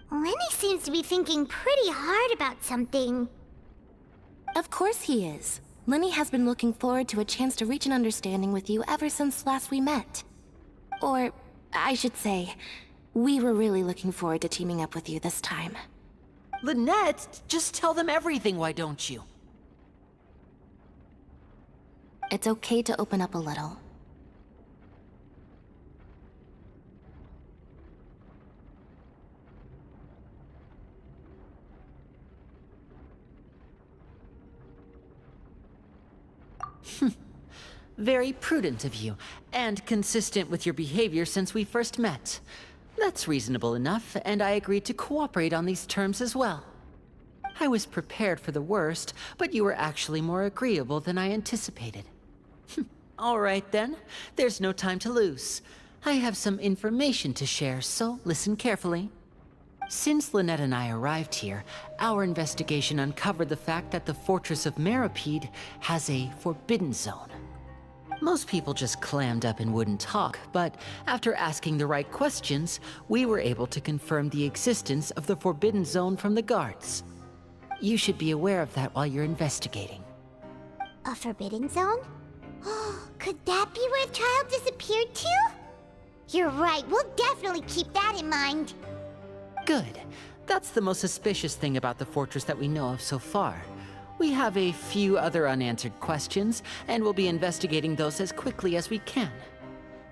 [SPEAKER 3] Lenny seems to be thinking pretty hard about something.
[SPEAKER 19] Of course he is. Lenny has been looking forward to a chance to reach an understanding with you ever since last we met. Or, I should say, we were really looking forward to teaming up with you this time.
[SPEAKER 22] Lynette, just tell them everything, why don't you?
[SPEAKER 19] It's okay to open up a little.
[SPEAKER 22] Very prudent of you, and consistent with your behavior since we first met. That's reasonable enough, and I agreed to cooperate on these terms as well. I was prepared for the worst, but you were actually more agreeable than I anticipated. All right then, there's no time to lose. I have some information to share, so listen carefully. Since Lynette and I arrived here, our investigation uncovered the fact that the Fortress of Meropide has a forbidden zone. Most people just clammed up and wouldn't talk, but after asking the right questions, we were able to confirm the existence of the forbidden zone from the guards. You should be aware of that while you're investigating.
[SPEAKER 3] A forbidden zone? Could that be where the child disappeared to? You're right, we'll definitely keep that in mind.
[SPEAKER 22] Good. That's the most suspicious thing about the fortress that we know of so far. We have a few other unanswered questions, and we'll be investigating those as quickly as we can.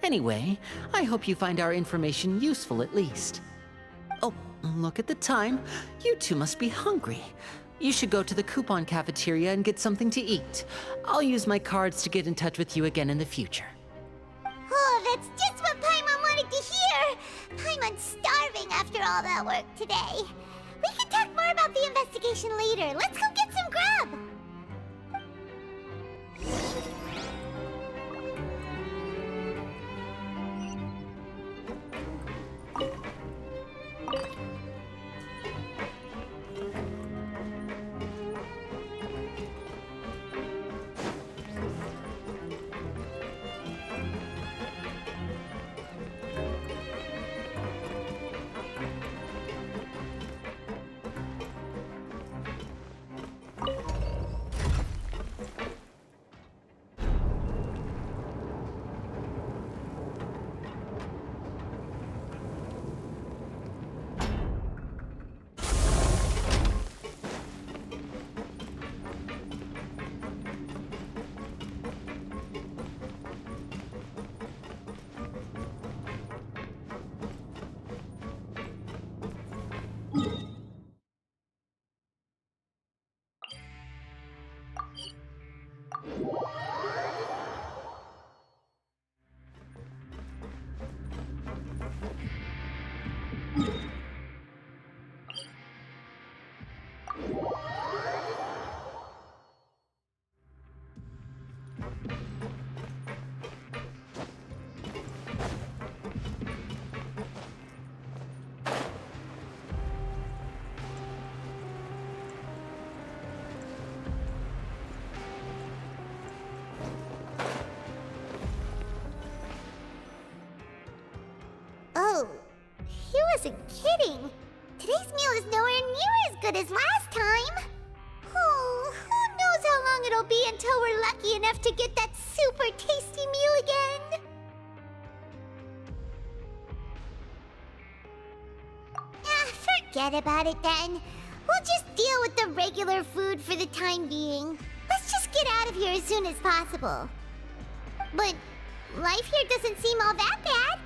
[SPEAKER 22] Anyway, I hope you find our information useful at least. Oh, look at the time. You two must be hungry. You should go to the coupon cafeteria and get something to eat. I'll use my cards to get in touch with you again in the future.
[SPEAKER 3] Oh, that's just what Paimon wanted to hear! Paimon's starving after all that work today. We can talk more about the investigation later. Let's go get some grub! Oh, he wasn't kidding. Today's meal is nowhere near as good as last time. Oh, who knows how long it'll be until we're lucky enough to get that super tasty meal again. Forget about it then. We'll just deal with the regular food for the time being. Let's just get out of here as soon as possible. But life here doesn't seem all that bad.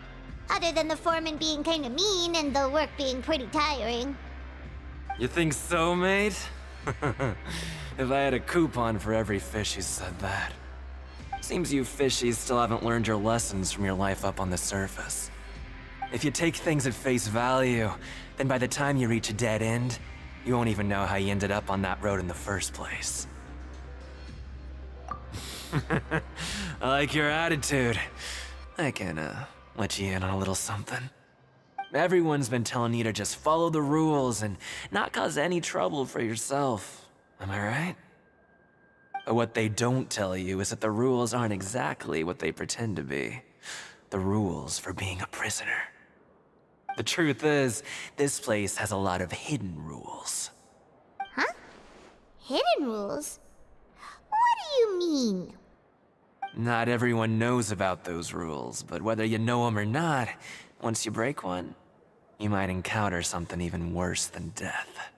[SPEAKER 3] Other than the foreman being kinda mean and the work being pretty tiring.
[SPEAKER 13] You think so, mate? If I had a coupon for every fish who said that. Seems you fishies still haven't learned your lessons from your life up on the surface. If you take things at face value, then by the time you reach a dead end, you won't even know how you ended up on that road in the first place. I like your attitude. I can, let you in on a little something. Everyone's been telling you to just follow the rules and not cause any trouble for yourself. Am I right? But what they don't tell you is that the rules aren't exactly what they pretend to be. The rules for being a prisoner. The truth is, this place has a lot of hidden rules.
[SPEAKER 3] Huh? Hidden rules? What do you mean?
[SPEAKER 13] Not everyone knows about those rules, but whether you know them or not, once you break one, you might encounter something even worse than death.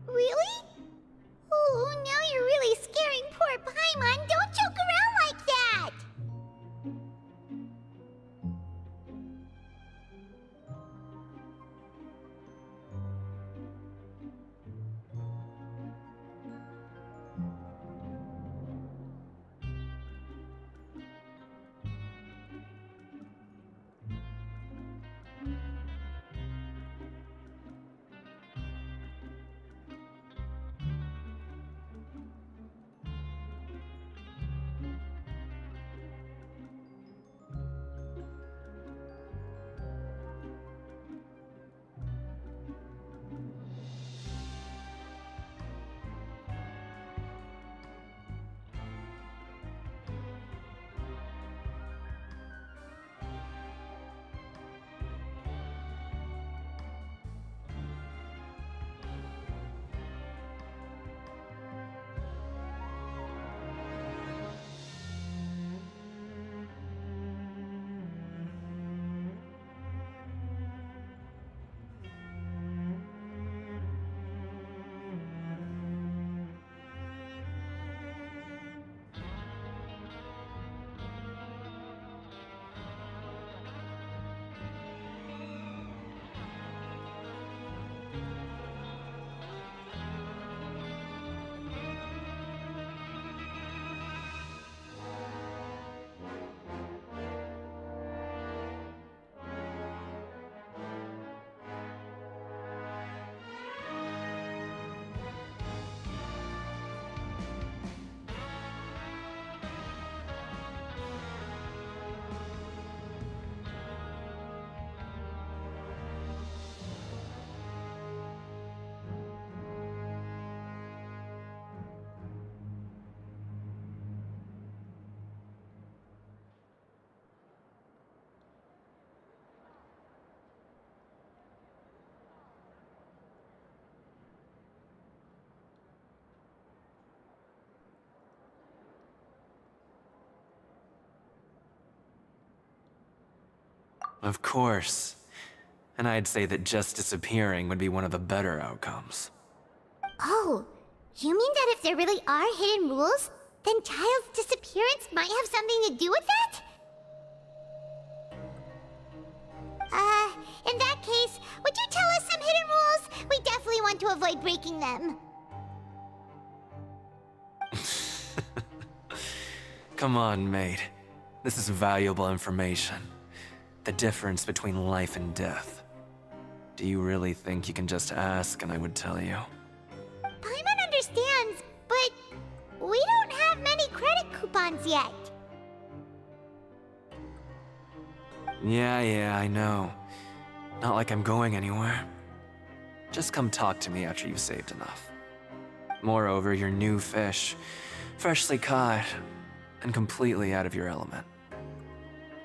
[SPEAKER 3] Really? Oh, now you're really scaring poor Paimon. Don't joke around like that!
[SPEAKER 13] Of course. And I'd say that just disappearing would be one of the better outcomes.
[SPEAKER 3] Oh, you mean that if there really are hidden rules, then Child's disappearance might have something to do with that? In that case, would you tell us some hidden rules? We definitely want to avoid breaking them.
[SPEAKER 13] Come on, mate. This is valuable information. The difference between life and death. Do you really think you can just ask and I would tell you?
[SPEAKER 3] Paimon understands, but we don't have many credit coupons yet.
[SPEAKER 13] Yeah, I know. Not like I'm going anywhere. Just come talk to me after you've saved enough. Moreover, you're new fish, freshly caught, and completely out of your element.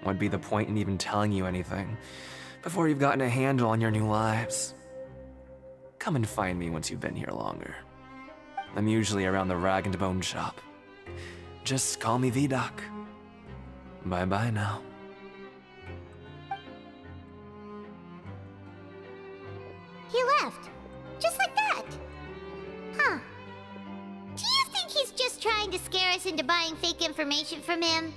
[SPEAKER 13] What'd be the point in even telling you anything before you've gotten a handle on your new lives? Come and find me once you've been here longer. I'm usually around the rag and bone shop. Just call me V-Doc. Bye-bye now.
[SPEAKER 3] He left. Just like that. Huh. Do you think he's just trying to scare us into buying fake information from him?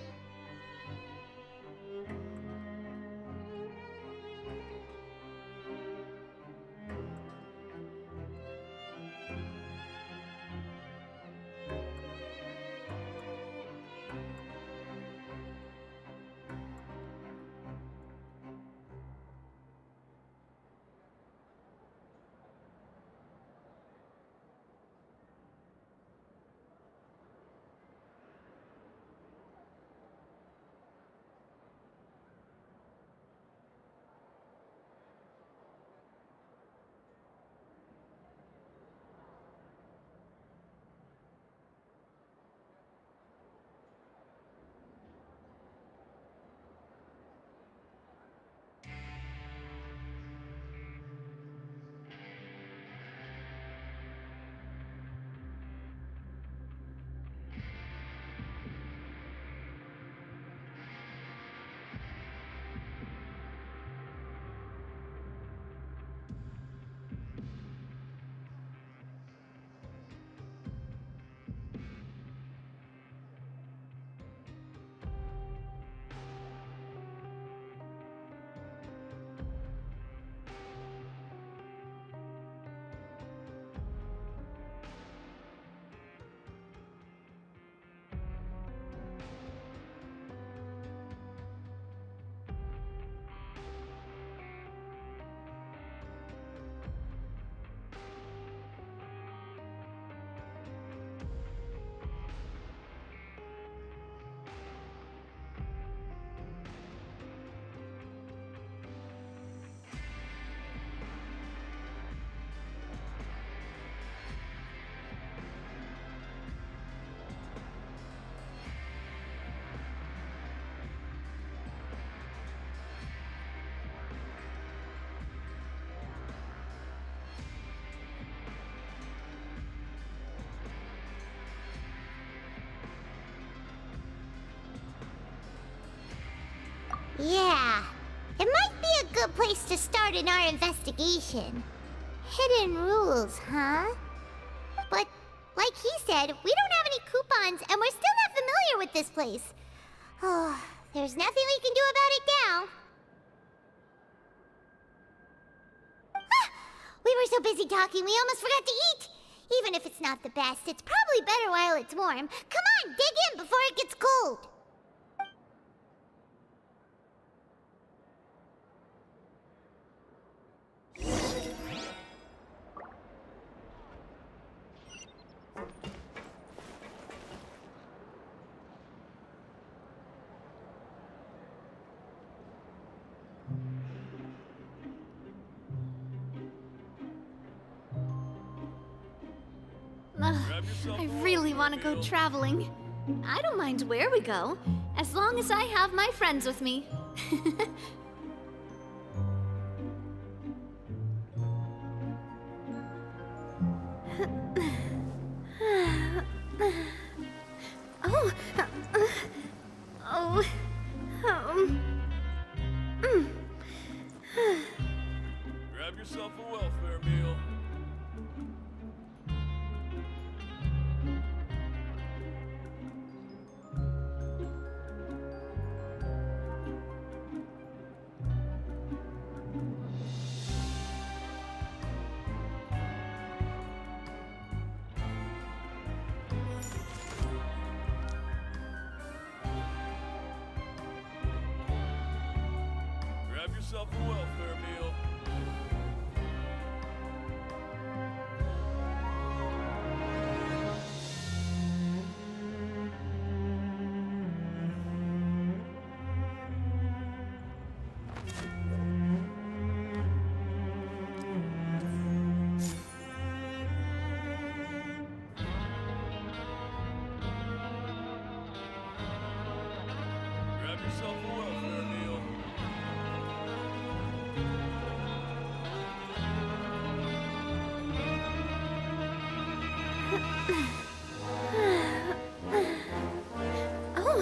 [SPEAKER 3] Yeah, it might be a good place to start in our investigation. Hidden rules, huh? But, like he said, we don't have any coupons, and we're still not familiar with this place. Oh, there's nothing we can do about it now. Ah, we were so busy talking, we almost forgot to eat. Even if it's not the best, it's probably better while it's warm. Come on, dig in before it gets cold.
[SPEAKER 4] I really want to go traveling. I don't mind where we go, as long as I have my friends with me.
[SPEAKER 2] Grab yourself a welfare meal. Grab yourself a welfare meal. Grab yourself a welfare meal.
[SPEAKER 4] Oh,